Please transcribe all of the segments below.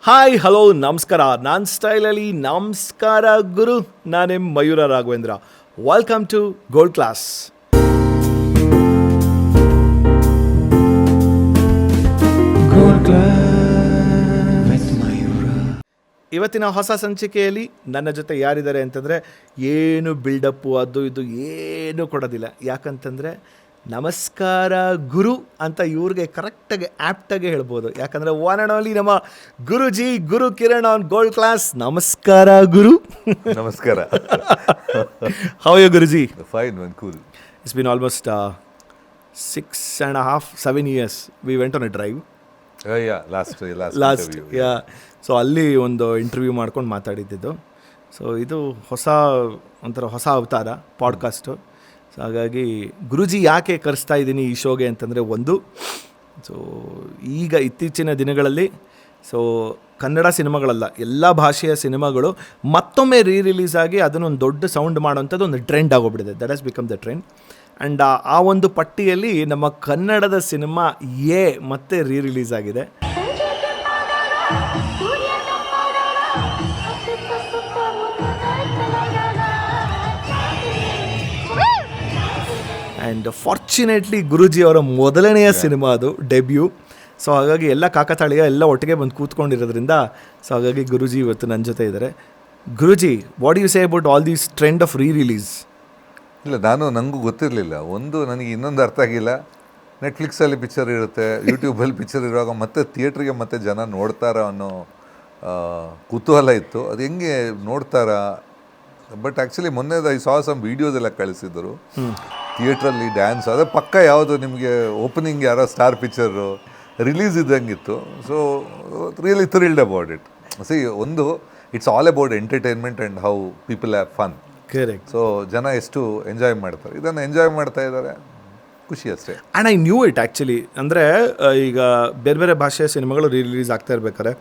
Hi hello ನಮಸ್ಕಾರ. ನಾನು ಸ್ಟೈಲಲ್ಲಿ ನಮಸ್ಕಾರ ಗುರು. ನಾನೇ Mayura Raghavendra. Welcome to Gold Class. ಇವತ್ತಿನ ಹೊಸ ಸಂಚಿಕೆಯಲ್ಲಿ ನನ್ನ ಜೊತೆ ಯಾರಿದ್ದಾರೆ ಅಂತಂದರೆ ಏನು ಬಿಲ್ಡಪ್ಪು ಅದು ಇದು ಏನು ಕೊಡೋದಿಲ್ಲ. ಯಾಕಂತಂದರೆ ನಮಸ್ಕಾರ ಗುರು ಅಂತ ಇವ್ರಿಗೆ ಕರೆಕ್ಟಾಗಿ ಆ್ಯಪ್ಟಾಗಿ ಹೇಳ್ಬೋದು. ಯಾಕಂದರೆ ಒನ್ ಆ್ಯಂಡ್ ಓನ್ಲಿ ನಮ್ಮ Guruji Guru Kiran on Gold Class. ನಮಸ್ಕಾರ ಗುರು. ನಮಸ್ಕಾರ. How you Guruji? Fine man, cool. It's been almost 6.5, 7 years. We went on a drive. Last interview. Yeah. So ಅಲ್ಲಿ ಒಂದು ಇಂಟರ್ವ್ಯೂ ಮಾಡ್ಕೊಂಡು ಮಾತಾಡಿದ್ದು. ಸೊ ಇದು ಒಂಥರ ಹೊಸ ಅವತಾರ ಪಾಡ್ಕಾಸ್ಟು. ಸೊ ಹಾಗಾಗಿ ಗುರುಜಿ ಯಾಕೆ ಕರೆಸ್ತಾ ಇದ್ದೀನಿ ಈ ಶೋಗೆ ಅಂತಂದರೆ, ಸೊ ಈಗ ಇತ್ತೀಚಿನ ದಿನಗಳಲ್ಲಿ ಕನ್ನಡ ಸಿನಿಮಾಗಳಲ್ಲ, ಎಲ್ಲ ಭಾಷೆಯ ಸಿನಿಮಾಗಳು ಮತ್ತೊಮ್ಮೆ ರಿಲೀಸ್ ಆಗಿ ಅದನ್ನೊಂದು ದೊಡ್ಡ ಸೌಂಡ್ ಮಾಡೋವಂಥದ್ದು ಒಂದು ಟ್ರೆಂಡ್ ಆಗೋಗ್ಬಿಟ್ಟಿದೆ. That has become the trend. And ಆ ಒಂದು ಪಟ್ಟಿಯಲ್ಲಿ ನಮ್ಮ ಕನ್ನಡದ ಸಿನಿಮಾ ಮತ್ತೆ ರಿಲೀಸ್ ಆಗಿದೆ. ಆ್ಯಂಡ್ ಫಾರ್ಚುನೇಟ್ಲಿ ಗುರೂಜಿ ಅವರ ಮೊದಲನೆಯ ಸಿನಿಮಾ ಅದು, ಡೆಬ್ಯೂ. ಸೊ ಹಾಗಾಗಿ ಎಲ್ಲ ಕಾಕತಾಳೀಯ ಎಲ್ಲ ಒಟ್ಟಿಗೆ ಬಂದು ಕೂತ್ಕೊಂಡಿರೋದ್ರಿಂದ ಸೊ ಹಾಗಾಗಿ ಗುರೂಜಿ ಇವತ್ತು ನನ್ನ ಜೊತೆ ಇದ್ದಾರೆ. Guruji, what you say about all these trend of release? ಇಲ್ಲ, ನನಗೂ ಗೊತ್ತಿರಲಿಲ್ಲ. ನನಗೆ ಇನ್ನೊಂದು ಅರ್ಥ ಆಗಿಲ್ಲ. ನೆಟ್ಫ್ಲಿಕ್ಸಲ್ಲಿ ಪಿಕ್ಚರ್ ಇರುತ್ತೆ, ಯೂಟ್ಯೂಬಲ್ಲಿ ಪಿಕ್ಚರ್ ಇರುವಾಗ ಮತ್ತೆ ಥಿಯೇಟ್ರಿಗೆ ಮತ್ತೆ ಜನ ನೋಡ್ತಾರಾ ಅನ್ನೋ ಕುತೂಹಲ ಇತ್ತು. ಅದು ಹೆಂಗೆ ನೋಡ್ತಾರಾ. ಬಟ್ ಆ್ಯಕ್ಚುಲಿ ಮೊನ್ನೆ ಐ ಸಾ ಸಮ್ ವೀಡಿಯೋಸ್ ಎಲ್ಲ ಕಳಿಸಿದ್ರು ಥಿಯೇಟ್ರಲ್ಲಿ ಡ್ಯಾನ್ಸ್. ಅದೇ ಪಕ್ಕ ಯಾವುದು ನಿಮಗೆ ಓಪನಿಂಗ್ ಯಾರೋ ಸ್ಟಾರ್ ಪಿಕ್ಚರು ರಿಲೀಸ್ ಇದ್ದಂಗಿತ್ತು. So really thrilled about it. It's all about entertainment and how people have fun. Correct. So ಜನ ಎಷ್ಟು ಎಂಜಾಯ್ ಮಾಡ್ತಾರೆ, ಇದನ್ನು ಎಂಜಾಯ್ ಮಾಡ್ತಾ ಇದ್ದಾರೆ, ಖುಷಿ ಅಷ್ಟೇ. And I knew it actually. ಅಂದರೆ ಈಗ ಬೇರೆ ಬೇರೆ ಭಾಷೆಯ ಸಿನಿಮಾಗಳು ರಿಲೀಸ್ ಆಗ್ತಾ ಇರ್ಬೇಕಾರೆ,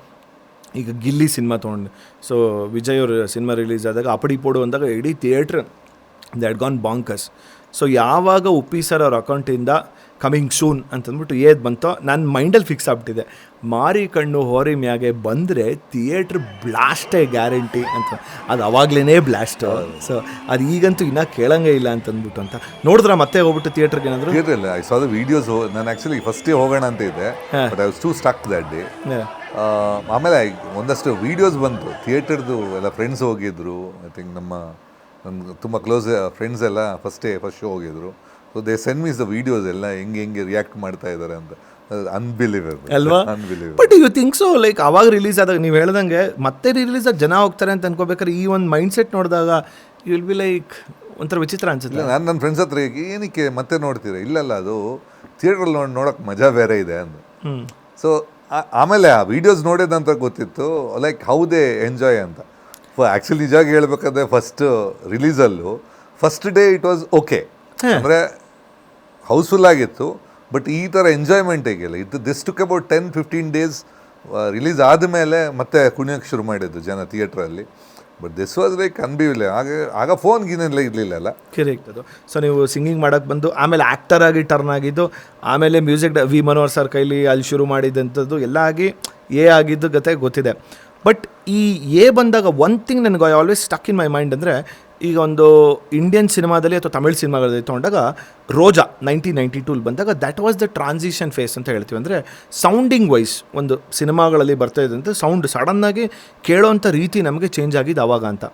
ಈಗ ಗಿಲ್ಲಿ ಸಿನಿಮಾ ತೊಗೊಂಡು, ಸೊ ವಿಜಯ್ ಅವ್ರ ಸಿನಿಮಾ ರಿಲೀಸ್ ಆದಾಗ ಅಪಡಿ ಪೋಡು ಅಂದಾಗ ಇಡೀ ಥಿಯೇಟ್ರ್ ದ್ಯಾಟ್ ಗಾನ್ ಬಾಂಕಸ್. ಸೊ ಯಾವಾಗ ಉಪ್ಪಿ ಸರ್ ಅವ್ರ ಅಕೌಂಟಿಂದ ಕಮಿಂಗ್ ಸೂನ್ ಅಂತಂದ್ಬಿಟ್ಟು ಬಂತೋ ನನ್ನ ಮೈಂಡಲ್ಲಿ ಫಿಕ್ಸ್ ಆಗ್ಬಿಟ್ಟಿದೆ, ಮಾರಿ ಕಣ್ಣು ಹೋರಿ ಮ್ಯಾಗೆ ಬಂದರೆ ಥಿಯೇಟ್ರ್ ಬ್ಲಾಸ್ಟೇ ಗ್ಯಾರಂಟಿ ಅಂತ. ಅದು ಅವಾಗಲೇ ಬ್ಲಾಸ್ಟು. ಸೊ ಅದು ಈಗಂತೂ ಇನ್ನೂ ಕೇಳಂಗೇ ಇಲ್ಲ ಅಂತಂದ್ಬಿಟ್ಟು ಅಂತ ನೋಡಿದ್ರೆ ಮತ್ತೆ ಹೋಗ್ಬಿಟ್ಟು ಥಿಯೇಟ್ರಿಗೆ ಏನಾದರೂ ಇಲ್ಲ. I saw the videos. ನಾನು ಆ್ಯಕ್ಚುಲಿ ಫಸ್ಟೇ ಹೋಗೋಣ ಅಂತ ಇದ್ದೆ, but I was two stuck that day. ಆಮೇಲೆ ಒಂದಷ್ಟು ವೀಡಿಯೋಸ್ ಬಂತು ಥಿಯೇಟರ್ದು, ಎಲ್ಲ ಫ್ರೆಂಡ್ಸ್ ಹೋಗಿದ್ರು. ಐ ಥಿಂಕ್ ನನ್ಗೆ ತುಂಬ ಕ್ಲೋಸ್ ಫ್ರೆಂಡ್ಸ್ ಎಲ್ಲ ಫಸ್ಟ್ ಶೋ ಹೋಗಿದ್ರು. So they send me the videos ಎಲ್ಲ ಹೆಂಗೆ ರಿಯಾಕ್ಟ್ ಮಾಡ್ತಾ ಇದ್ದಾರೆ ಅಂತ. ಅನ್ಬಿಲೀವೇಬಲ್ ಅಲ್ವಾ? But you think so like ಅವಾಗ ರಿಲೀಸ್ ಆದಾಗ ನೀವು ಹೇಳ್ದಂಗೆ ಮತ್ತೆ ರಿಲೀಸ್ ಆಗಿ ಜನ ಹೋಗ್ತಾರೆ ಅಂತ ಅನ್ಕೋಬೇಕಾದ್ರೆ ಈ ಒಂದು ಮೈಂಡ್ ಸೆಟ್ ನೋಡಿದಾಗ ಯು ವಿಲ್ ಬಿ ಲೈಕ್ ಒಂಥರ ವಿಚಿತ್ರ ಅನ್ಸುತ್ತೆ. ನಾನು ನನ್ನ ಫ್ರೆಂಡ್ಸ್ ಹತ್ರ ಏನಕ್ಕೆ ಮತ್ತೆ ನೋಡ್ತೀರಾ, ಇಲ್ಲಲ್ಲ ಅದು ಥಿಯೇಟ್ರಲ್ಲಿ ನೋಡೋಕೆ ಮಜಾ ಬೇರೆ ಇದೆ ಅಂದು. ಸೊ ಆಮೇಲೆ ಆ ವೀಡಿಯೋಸ್ ನೋಡಿದಂತ ಗೊತ್ತಿತ್ತು ಲೈಕ್ ಹೌ ದೇ ಎಂಜಾಯ್ ಅಂತ. ಆ್ಯಕ್ಚುಲಿ ನಿಜವಾಗಿ ಹೇಳ್ಬೇಕಾದ್ರೆ ರಿಲೀಸಲ್ಲೂ first day it was okay, ಅಂದರೆ ಹೌಸ್ಫುಲ್ ಆಗಿತ್ತು. ಬಟ್ ಈ ಥರ ಎಂಜಾಯ್ಮೆಂಟ್ ಹೇಗಿಲ್ಲ ಇದು. This took about 10-15 days. Release ಆದಮೇಲೆ ಮತ್ತೆ ಕುಣಿಯೋಕ್ಕೆ ಶುರು ಮಾಡಿದ್ದು ಜನ ಥಿಯೇಟ್ರಲ್ಲಿ. But this was like unbelievable. ಆಗ ಫೋನ್ಗಿನೆಲ್ಲ ಇರಲಿಲ್ಲ. ಕರೆಕ್ಟ್. ಅದು ಸೊ ನೀವು ಸಿಂಗಿಂಗ್ ಮಾಡೋಕ್ಕೆ ಬಂದು ಆಮೇಲೆ ಆ್ಯಕ್ಟರ್ ಆಗಿ ಟರ್ನ್ ಆಗಿದ್ದು, ಆಮೇಲೆ ಮ್ಯೂಸಿಕ್ ವಿ ಮನೋಹರ್ ಸರ್ ಕೈಲಿ ಅಲ್ಲಿ ಶುರು ಮಾಡಿದಂಥದ್ದು ಎಲ್ಲ ಆಗಿ ಆಗಿದ್ದು ಗೊತ್ತಿದೆ. ಬಟ್ ಈ ಬಂದಾಗ ಒನ್ ಥಿಂಗ್ ನನಗೆ I always stuck in my mind ಅಂದರೆ, ಈಗ ಒಂದು ಇಂಡಿಯನ್ ಸಿನಿಮಾದಲ್ಲಿ ಅಥವಾ ತಮಿಳ್ ಸಿನಿಮಾಗಳಲ್ಲಿ ತೊಗೊಂಡಾಗ ರೋಜಾ 1992 ಬಂದಾಗ that was the transition phase ಅಂತ ಹೇಳ್ತೀವಿ. ಅಂದರೆ ಸೌಂಡಿಂಗ್ ವೈಸ್ ಒಂದು ಸಿನಿಮಾಗಳಲ್ಲಿ ಬರ್ತಾ ಇದ್ದಂತೆ ಸೌಂಡ್ ಸಡನ್ನಾಗಿ ಕೇಳೋವಂಥ ರೀತಿ ನಮಗೆ ಚೇಂಜ್ ಆಗಿದ್ದು ಆವಾಗ ಅಂತ.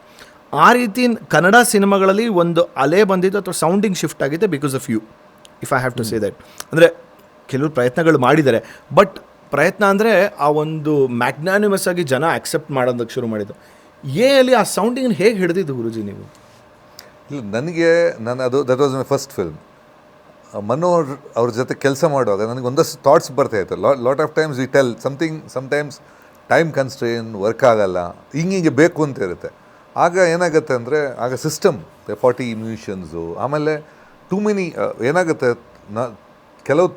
ಆ ರೀತಿ ಕನ್ನಡ ಸಿನಿಮಾಗಳಲ್ಲಿ ಒಂದು ಅಲೆ ಬಂದಿದ್ದು ಅಥವಾ ಸೌಂಡಿಂಗ್ ಶಿಫ್ಟ್ ಆಗಿದೆ because of you, if I have to say that. ಅಂದರೆ ಕೆಲವರು ಪ್ರಯತ್ನಗಳು ಮಾಡಿದ್ದಾರೆ, ಬಟ್ ಪ್ರಯತ್ನ ಅಂದರೆ ಆ ಒಂದು ಮ್ಯಾಗ್ನಾನಿಮಸ್ ಆಗಿ ಜನ ಆಕ್ಸೆಪ್ಟ್ ಮಾಡೋದಕ್ಕೆ ಶುರು ಮಾಡಿದ್ದು. ಅಲ್ಲಿ ಆ ಸೌಂಡಿಂಗ್ ಹೇಗೆ ಹಿಡಿದಿದ್ದು ಗುರುಜಿ ನೀವು? ಇಲ್ಲ, that was my first film. Manohar ಅವ್ರ ಜೊತೆ ಕೆಲಸ ಮಾಡುವಾಗ ನನಗೆ ಒಂದಷ್ಟು ಥಾಟ್ಸ್ ಬರ್ತಾಯಿತ್ತು. Lot of times we tell sometimes time constrain work ಆಗಲ್ಲ, ಹಿಂಗೆ ಬೇಕು ಅಂತ ಇರುತ್ತೆ. ಆಗ ಏನಾಗುತ್ತೆ ಅಂದರೆ, ಆಗ ಸಿಸ್ಟಮ್ 40 ಮ್ಯೂಸಿಷನ್ಸು, ಆಮೇಲೆ ಟೂ ಮೆನಿ ಏನಾಗುತ್ತೆ, ಕೆಲವು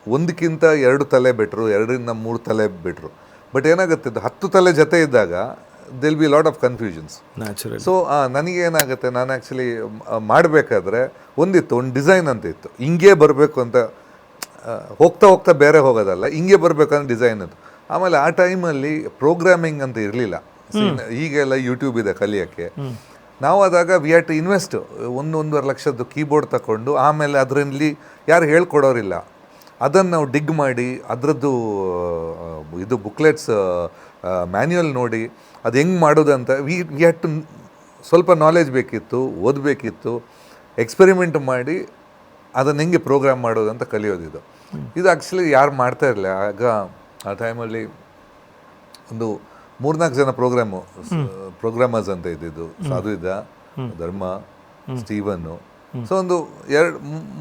ಒಂದಕ್ಕಿಂತ 2 ತಲೆ ಬೆಟ್ರು, 2ರಿಂದ 3 ತಲೆ ಬೆಟ್ರು. ಬಟ್ ಏನಾಗುತ್ತೆ, 10 ತಲೆ ಜೊತೆ ಇದ್ದಾಗ there'll be lot of confusions natural. So ನನಗೇನಾಗುತ್ತೆ, ನಾನು ಆ್ಯಕ್ಚುಲಿ ಮಾಡಬೇಕಾದ್ರೆ ಒಂದು ಡಿಸೈನ್ ಅಂತ ಇತ್ತು, ಹಿಂಗೆ ಬರಬೇಕು ಅಂತ. ಹೋಗ್ತಾ ಬೇರೆ ಹೋಗೋದಲ್ಲ, ಹಿಂಗೆ ಬರಬೇಕಂದ್ರೆ ಡಿಸೈನ್ ಇತ್ತು. ಆಮೇಲೆ ಆ ಟೈಮಲ್ಲಿ ಪ್ರೋಗ್ರಾಮಿಂಗ್ ಅಂತ ಇರಲಿಲ್ಲ. ಈಗೆಲ್ಲ ಯೂಟ್ಯೂಬ್ ಇದೆ ಕಲಿಯೋಕ್ಕೆ. ನಾವು ಆದಾಗ ವಿ ಹ್ಯಾಡ್ ಟು ಇನ್ವೆಸ್ಟ್ 1-1.5 ಲಕ್ಷದ್ದು ಕೀಬೋರ್ಡ್ ತಗೊಂಡು, ಆಮೇಲೆ ಅದರಲ್ಲಿ ಯಾರು ಹೇಳ್ಕೊಡೋರಿಲ್ಲ, ಅದನ್ನು ನಾವು ಡಿಗ್ ಮಾಡಿ ಅದರದ್ದು ಇದು ಬುಕ್ಲೆಟ್ಸ್ ಮ್ಯಾನ್ಯುಯಲ್ ನೋಡಿ ಅದು ಹೆಂಗೆ ಮಾಡೋದು ಅಂತ ವಿ ಹ್ಯಾಡ್ ಟು ಸ್ವಲ್ಪ ನಾಲೆಜ್ ಬೇಕಿತ್ತು, ಓದಬೇಕಿತ್ತು, ಎಕ್ಸ್ಪೆರಿಮೆಂಟ್ ಮಾಡಿ ಅದನ್ನು ಹೆಂಗೆ ಪ್ರೋಗ್ರಾಮ್ ಮಾಡೋದು ಅಂತ ಕಲಿಯೋದಿದು. ಇದು ಆ್ಯಕ್ಚುಲಿ ಯಾರು ಮಾಡ್ತಾ ಇರಲಿಲ್ಲ ಆಗ. ಆ ಟೈಮಲ್ಲಿ ಒಂದು 3-4 ಜನ ಪ್ರೋಗ್ರಾಮರ್ಸ್ ಅಂತ ಇದ್ದಿದ್ದು. ಸಾಧು ಇದ್ದ, ಧರ್ಮ, ಸ್ಟೀವನ್ನು. ಸೊ ಒಂದು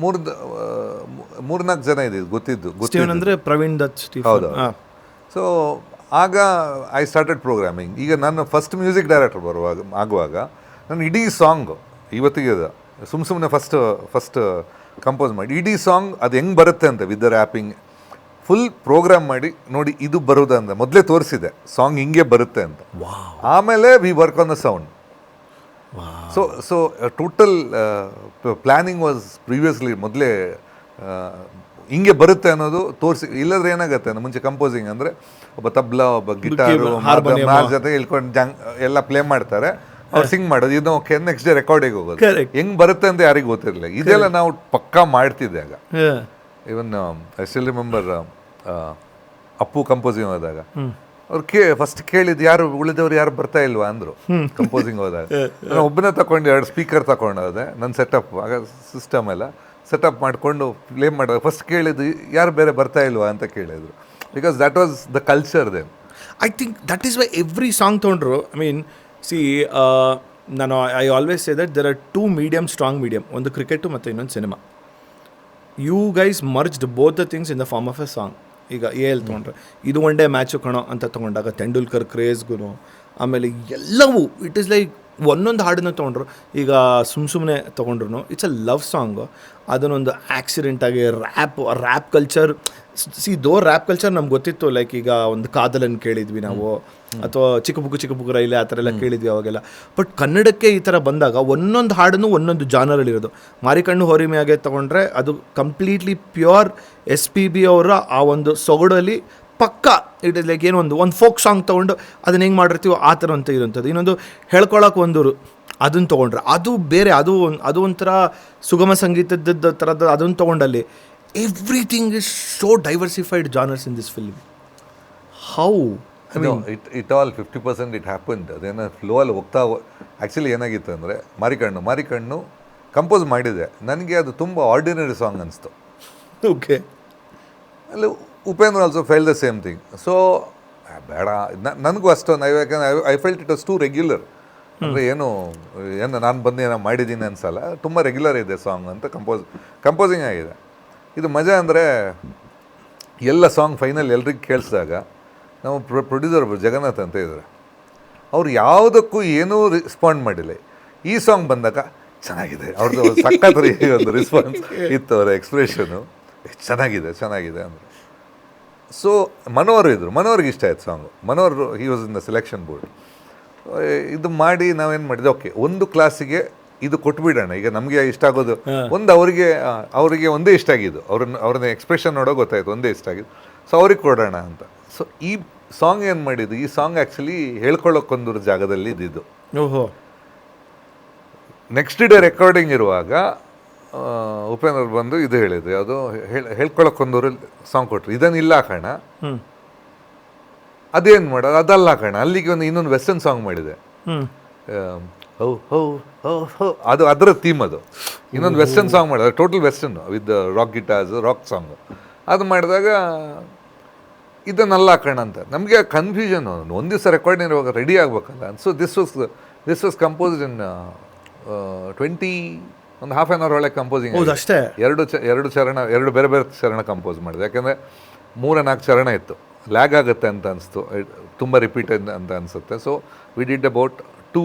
3-4 ಜನ ಇದ್ದಿದ್ದು ಗೊತ್ತಿದ್ದು ಅಂದರೆ ಪ್ರವೀಣ್ ದತ್. ಹೌದು. ಸೊ ಆಗ ಐ ಸ್ಟಾರ್ಟೆಡ್ ಪ್ರೋಗ್ರಾಮಿಂಗ್. ಈಗ ನಾನು ಫಸ್ಟ್ ಮ್ಯೂಸಿಕ್ ಡೈರೆಕ್ಟರ್ ಆಗುವಾಗ ನಾನು ಇಡೀ ಸಾಂಗ್ ಇವತ್ತಿಗೆ ಸುಮ್ಮನೆ ಫಸ್ಟ್ ಕಂಪೋಸ್ ಮಾಡಿ ಇಡೀ ಸಾಂಗ್ ಅದು ಹೆಂಗೆ ಬರುತ್ತೆ ಅಂತ with the rapping full programme ಮಾಡಿ ನೋಡಿ ಇದು ಬರೋದಂತ ಮೊದಲೇ ತೋರಿಸಿದೆ, ಸಾಂಗ್ ಹಿಂಗೆ ಬರುತ್ತೆ ಅಂತ. ಆಮೇಲೆ we work on the sound. So total planning was previously ಮೊದಲೇ ಹಿಂಗೆ ಬರುತ್ತೆ ಅನ್ನೋದು ತೋರಿಸಿ. ಇಲ್ಲದ್ರೆ ಏನಾಗುತ್ತೆ ಮುಂಚೆ ಕಂಪೋಸಿಂಗ್ ಅಂದರೆ ಒಬ್ಬ ತಬ್ಲಾ, ಒಬ್ಬ ಗಿಟಾರು, ಜೊತೆ ಇಳ್ಕೊಂಡು ಎಲ್ಲ ಪ್ಲೇ ಮಾಡ್ತಾರೆ, ಅವ್ರು ಸಿಂಗ್ ಮಾಡೋದು, ಇದು ಓಕೆ, ನೆಕ್ಸ್ಟ್ ಡೇ ರೆಕಾರ್ಡಿಗೆ ಹೋಗೋದು. ಹೆಂಗೆ ಬರುತ್ತೆ ಅಂತ ಯಾರಿಗೂ ಗೊತ್ತಿರಲಿಲ್ಲ. ಇದೆಲ್ಲ ನಾವು ಪಕ್ಕಾ ಮಾಡ್ತಿದ್ದೆ ಆಗ. Even I still remember Appu composing ಹೋದಾಗ ಅವ್ರು ಫಸ್ಟ್ ಕೇಳಿದ್ದು ಯಾರು ಉಳಿದವ್ರು ಯಾರು ಬರ್ತಾ ಇಲ್ವಾ ಅಂದರು. ಕಂಪೋಸಿಂಗ್ ಹೋದಾಗ ನಾನು ಒಬ್ಬನೇ ತಗೊಂಡು 2 ಸ್ಪೀಕರ್ ತಗೊಂಡೋದೆ. ನನ್ನ ಸೆಟಪ್ ಆಗ ಸಿಸ್ಟಮ್ ಎಲ್ಲ ಸೆಟಪ್ ಮಾಡಿಕೊಂಡು ಪ್ಲೇ ಮಾಡೋದು. ಫಸ್ಟ್ ಕೇಳಿದ್ದು ಯಾರು ಬೇರೆ ಬರ್ತಾ ಇಲ್ವಾ ಅಂತ ಕೇಳಿದ್ರು. Because that was the culture then. I think that is why every song ತೊಗೊಂಡ್ರು. ಐ ಮೀನ್ ಸಿ ನಾನು I always say that there are 2 medium, strong medium. ಒಂದು ಕ್ರಿಕೆಟು ಮತ್ತು ಇನ್ನೊಂದು cinema. You guys merged both the things in the form of a song. ಈಗ ತೊಗೊಂಡ್ರೆ ಇದು one day match ಕಣೋ ಅಂತ ತೊಗೊಂಡಾಗ ತೆಂಡೂಲ್ಕರ್ ಕ್ರೇಜ್ಗೂ, ಆಮೇಲೆ ಎಲ್ಲವೂ ಇಟ್ ಈಸ್ ಲೈಕ್ ಒಂದೊಂದು ಹಾಡನ್ನು ತೊಗೊಂಡ್ರು. ಈಗ ಸುಮ್ಮನೆ ತೊಗೊಂಡ್ರು ಇಟ್ಸ್ ಅ ಲವ್ ಸಾಂಗು. ಅದನ್ನೊಂದು ಆಕ್ಸಿಡೆಂಟಾಗಿ ರ್ಯಾಪ್ ಕಲ್ಚರ್ ರ್ಯಾಪ್ ಕಲ್ಚರ್ ನಮ್ಗೆ ಗೊತ್ತಿತ್ತು. ಲೈಕ್ ಈಗ ಒಂದು ಕಾದಲನ್ನು ಕೇಳಿದ್ವಿ ನಾವು, ಅಥವಾ ಚಿಕ್ಕ ಬುಕ್ಕು ರೈಲೆ ಆ ಥರ ಎಲ್ಲ ಕೇಳಿದ್ವಿ ಅವಾಗೆಲ್ಲ. ಬಟ್ ಕನ್ನಡಕ್ಕೆ ಈ ಥರ ಬಂದಾಗ ಒಂದೊಂದು ಹಾಡನ್ನು ಒಂದೊಂದು ಜಾನರಲ್ಲಿರೋದು. ಮಾರಿಕಣ್ಣು ಹೊರಿಮೆಯಾಗೆ ತೊಗೊಂಡ್ರೆ ಅದು ಕಂಪ್ಲೀಟ್ಲಿ ಪ್ಯೂರ್ SPB ಅವರ ಆ ಒಂದು ಸೊಗಡಲ್ಲಿ ಪಕ್ಕ ಇಟ್ ಇಸ್ ಲೈಕ್ ಏನೋ ಒಂದು ಫೋಕ್ ಸಾಂಗ್ ತೊಗೊಂಡು ಅದನ್ನ ಹೆಂಗೆ ಮಾಡಿರ್ತೀವೋ ಆ ಥರ ಅಂತ ಇರೋಂಥದ್ದು. ಇನ್ನೊಂದು ಹೇಳ್ಕೊಳಕ್ಕೆ ಅದನ್ನು ತೊಗೊಂಡ್ರೆ ಅದು ಬೇರೆ, ಅದು ಒಂಥರ ಸುಗಮ ಸಂಗೀತದ ಥರದ ಅದನ್ನು ತೊಗೊಂಡಲ್ಲಿ everything is so diversified genres in this film. How I mean it all 50% it happened. ಅದೇನೋ ಫ್ಲೋ ಅಲ್ಲಿ ಹೋಗ್ತಾ ಆ್ಯಕ್ಚುಲಿ ಏನಾಗಿತ್ತು ಅಂದರೆ ಮಾರಿಕಣ್ಣು ಕಂಪೋಸ್ ಮಾಡಿದೆ. ನನಗೆ ಅದು ತುಂಬ ಆರ್ಡಿನರಿ ಸಾಂಗ್ ಅನಿಸ್ತು. ಓಕೆ. ಅಲ್ಲಿ Upendra also fell the same thing. So ಬೇಡ ನನಗೂ ಅಷ್ಟೊಂದು I felt it was too regular. ಅಂದರೆ ಏನು ನಾನು ಬಂದು ಏನೋ ಮಾಡಿದ್ದೀನಿ ಅನ್ಸಲ್ಲ, ತುಂಬ ರೆಗ್ಯುಲರ್ ಇದೆ ಸಾಂಗ್ ಅಂತ ಕಂಪೋಸಿಂಗ್ ಆಗಿದೆ. ಇದು ಮಜಾ ಅಂದರೆ ಎಲ್ಲ ಸಾಂಗ್ ಫೈನಲ್ ಎಲ್ರಿಗೂ ಕೇಳಿಸಿದಾಗ ನಾವು ಪ್ರೊಡ್ಯೂಸರ್ ಜಗನ್ನಾಥ್ ಅಂತ ಇದ್ದಾರೆ, ಅವ್ರು ಯಾವುದಕ್ಕೂ ಏನೂ ರೆಸ್ಪಾಂಡ್ ಮಾಡಿಲ್ಲ. ಈ ಸಾಂಗ್ ಬಂದಾಗ ಚೆನ್ನಾಗಿದೆ ಅವ್ರದ್ದು ಸಖತ್ ಒಂದು ರೆಸ್ಪಾನ್ಸ್ ಇತ್ತು, ಅವರ ಎಕ್ಸ್ಪ್ರೆಷನು ಚೆನ್ನಾಗಿದೆ ಅಂದರೆ. ಸೊ ಮನೋಹರ್ ಇದ್ದರು, ಮನೋಹರ್ಗೆ ಇಷ್ಟ ಆಯ್ತು song. Manohar he was in the selection board. ಇದು ಮಾಡಿ ನಾವೇನು ಮಾಡಿದ್ವಿ, ಓಕೆ ಒಂದು ಕ್ಲಾಸಿಗೆ ಇದು ಕೊಟ್ಬಿಡೋಣ. ಈಗ ನಮಗೆ ಇಷ್ಟ ಆಗೋದು ಒಂದು, ಅವರಿಗೆ ಒಂದೇ ಇಷ್ಟ ಆಗಿದ್ದು, ಅವ್ರನ್ನ ಎಕ್ಸ್ಪ್ರೆಷನ್ ನೋಡೋ ಗೊತ್ತಾಯ್ತು, ಒಂದೇ ಇಷ್ಟ ಆಗಿದ್ದು. ಸೊ ಅವ್ರಿಗೆ ಕೊಡೋಣ ಅಂತ. ಸೊ ಈ ಸಾಂಗ್ ಏನು ಮಾಡಿದ್ದು, ಈ ಸಾಂಗ್ ಆ್ಯಕ್ಚುಲಿ ಹೇಳ್ಕೊಳ್ಳೋಕ್ಕೊಂದು ಜಾಗದಲ್ಲಿ ಇದ್ದಿದ್ದು. ಓಹೋ. ನೆಕ್ಸ್ಟ್ ಡೇ ರೆಕಾರ್ಡಿಂಗ್ ಇರುವಾಗ ಉಪೇಂದ್ರ ಬಂದು ಇದು ಹೇಳಿದ್ರು, ಅದು ಹೇಳ್ಕೊಳ್ಳೋಕ್ಕೊಂದೂರು ಸಾಂಗ್ ಕೊಟ್ಟರು. ಇದನ್ನಿಲ್ಲ ಕಣ, ಅದೇನು ಮಾಡೋದು, ಅದಲ್ಲ ಕಣ. ಅಲ್ಲಿಗೆ ಇನ್ನೊಂದು ವೆಸ್ಟರ್ನ್ ಸಾಂಗ್ ಮಾಡಿದೆ, ಅದು ಅದರ ಥೀಮ್. ಅದು ಇನ್ನೊಂದು ವೆಸ್ಟರ್ನ್ ಸಾಂಗ್ ಮಾಡೋದು, total western with rock guitars, rock song. ಅದು ಮಾಡಿದಾಗ ಇದನ್ನೆಲ್ಲ ಹಾಕೋಣ ಅಂತ ನಮಗೆ ಕನ್ಫ್ಯೂಷನ್. ಒಂದು ದಿವಸ ರೆಕಾರ್ಡಿಂಗ್ ಇರುವಾಗ ರೆಡಿ ಆಗಬೇಕಲ್ಲ. So this was composed in 20 ಒಂದು ಹಾಫ್ ಆನ್ ಅವರ್ ಒಳಗೆ ಕಂಪೋಸಿಂಗ್ ಅಷ್ಟೇ. ಎರಡು ಬೇರೆ ಚರಣ ಕಂಪೋಸ್ ಮಾಡಿದೆ. ಯಾಕೆಂದರೆ 3-4 ಚರಣ ಇತ್ತು, ಲ್ಯಾಗ್ ಆಗುತ್ತೆ ಅಂತ ಅನಿಸ್ತು, ತುಂಬ ರಿಪೀಟ್ ಅಂತ ಅನಿಸುತ್ತೆ. ಸೊ ವಿ ಡಿಡ್ ಅಬೌಟ್ 2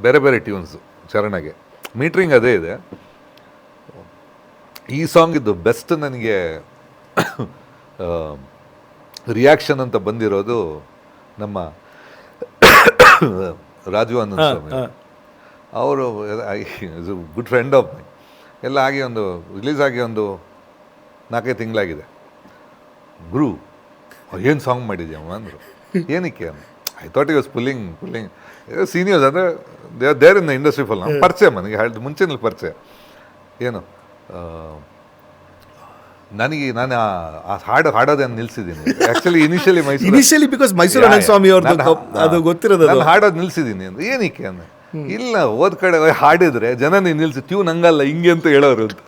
ಬೇರೆ ಟ್ಯೂನ್ಸು ಚರಣಗೆ. ಮೀಟ್ರಿಂಗ್ ಅದೇ ಇದೆ. ಈ ಸಾಂಗ್ ಇದ್ದು ಬೆಸ್ಟ್ ನನಗೆ ರಿಯಾಕ್ಷನ್ ಅಂತ ಬಂದಿರೋದು ನಮ್ಮ ರಾಜು ಆನಂದ್ ಸ್ವಾಮಿ. ಅವರು ಗುಡ್ ಫ್ರೆಂಡ್ ಆಫ್ ಮೈ. ಎಲ್ಲ ಆಗಿ ರಿಲೀಸ್ ಆಗಿ 4-5 ತಿಂಗಳಾಗಿದೆ. ಗುರು ಏನು ಸಾಂಗ್ ಮಾಡಿದ್ಯಮ್ಮ ಅಂದರು. ಏನಕ್ಕೆ ಅಂದ. I thought you was pulling seniors ಅಂದರೆ there in the industry full ಪರಿಚಯ ನನಗೆ ಹೇಳಿದ ಮುಂಚೆನಲ್ಲಿ ಪರಿಚಯ. ಏನು ನಾನು ಆ ಹಾಡೋದನ್ನು ನಿಲ್ಸಿದ್ದೀನಿ. Actually initially because Mysuru Anantha Swamy ಅವ್ರದ್ದು ಅದು ಗೊತ್ತಿರೋದು. ನಾನು ಹಾಡೋದು ನಿಲ್ಸಿದ್ದೀನಿ ಅಂದ್ರೆ ಏನಕ್ಕೆ ಅಂದೆ. ಇಲ್ಲ ಹೋದ ಕಡೆ ಹಾಡಿದ್ರೆ ಜನ ನೀನು ನಿಲ್ಸಿ ಟ್ಯೂನ್ ಹಂಗಲ್ಲ ಹಿಂಗೆ ಅಂತ ಹೇಳೋರು ಅಂತ.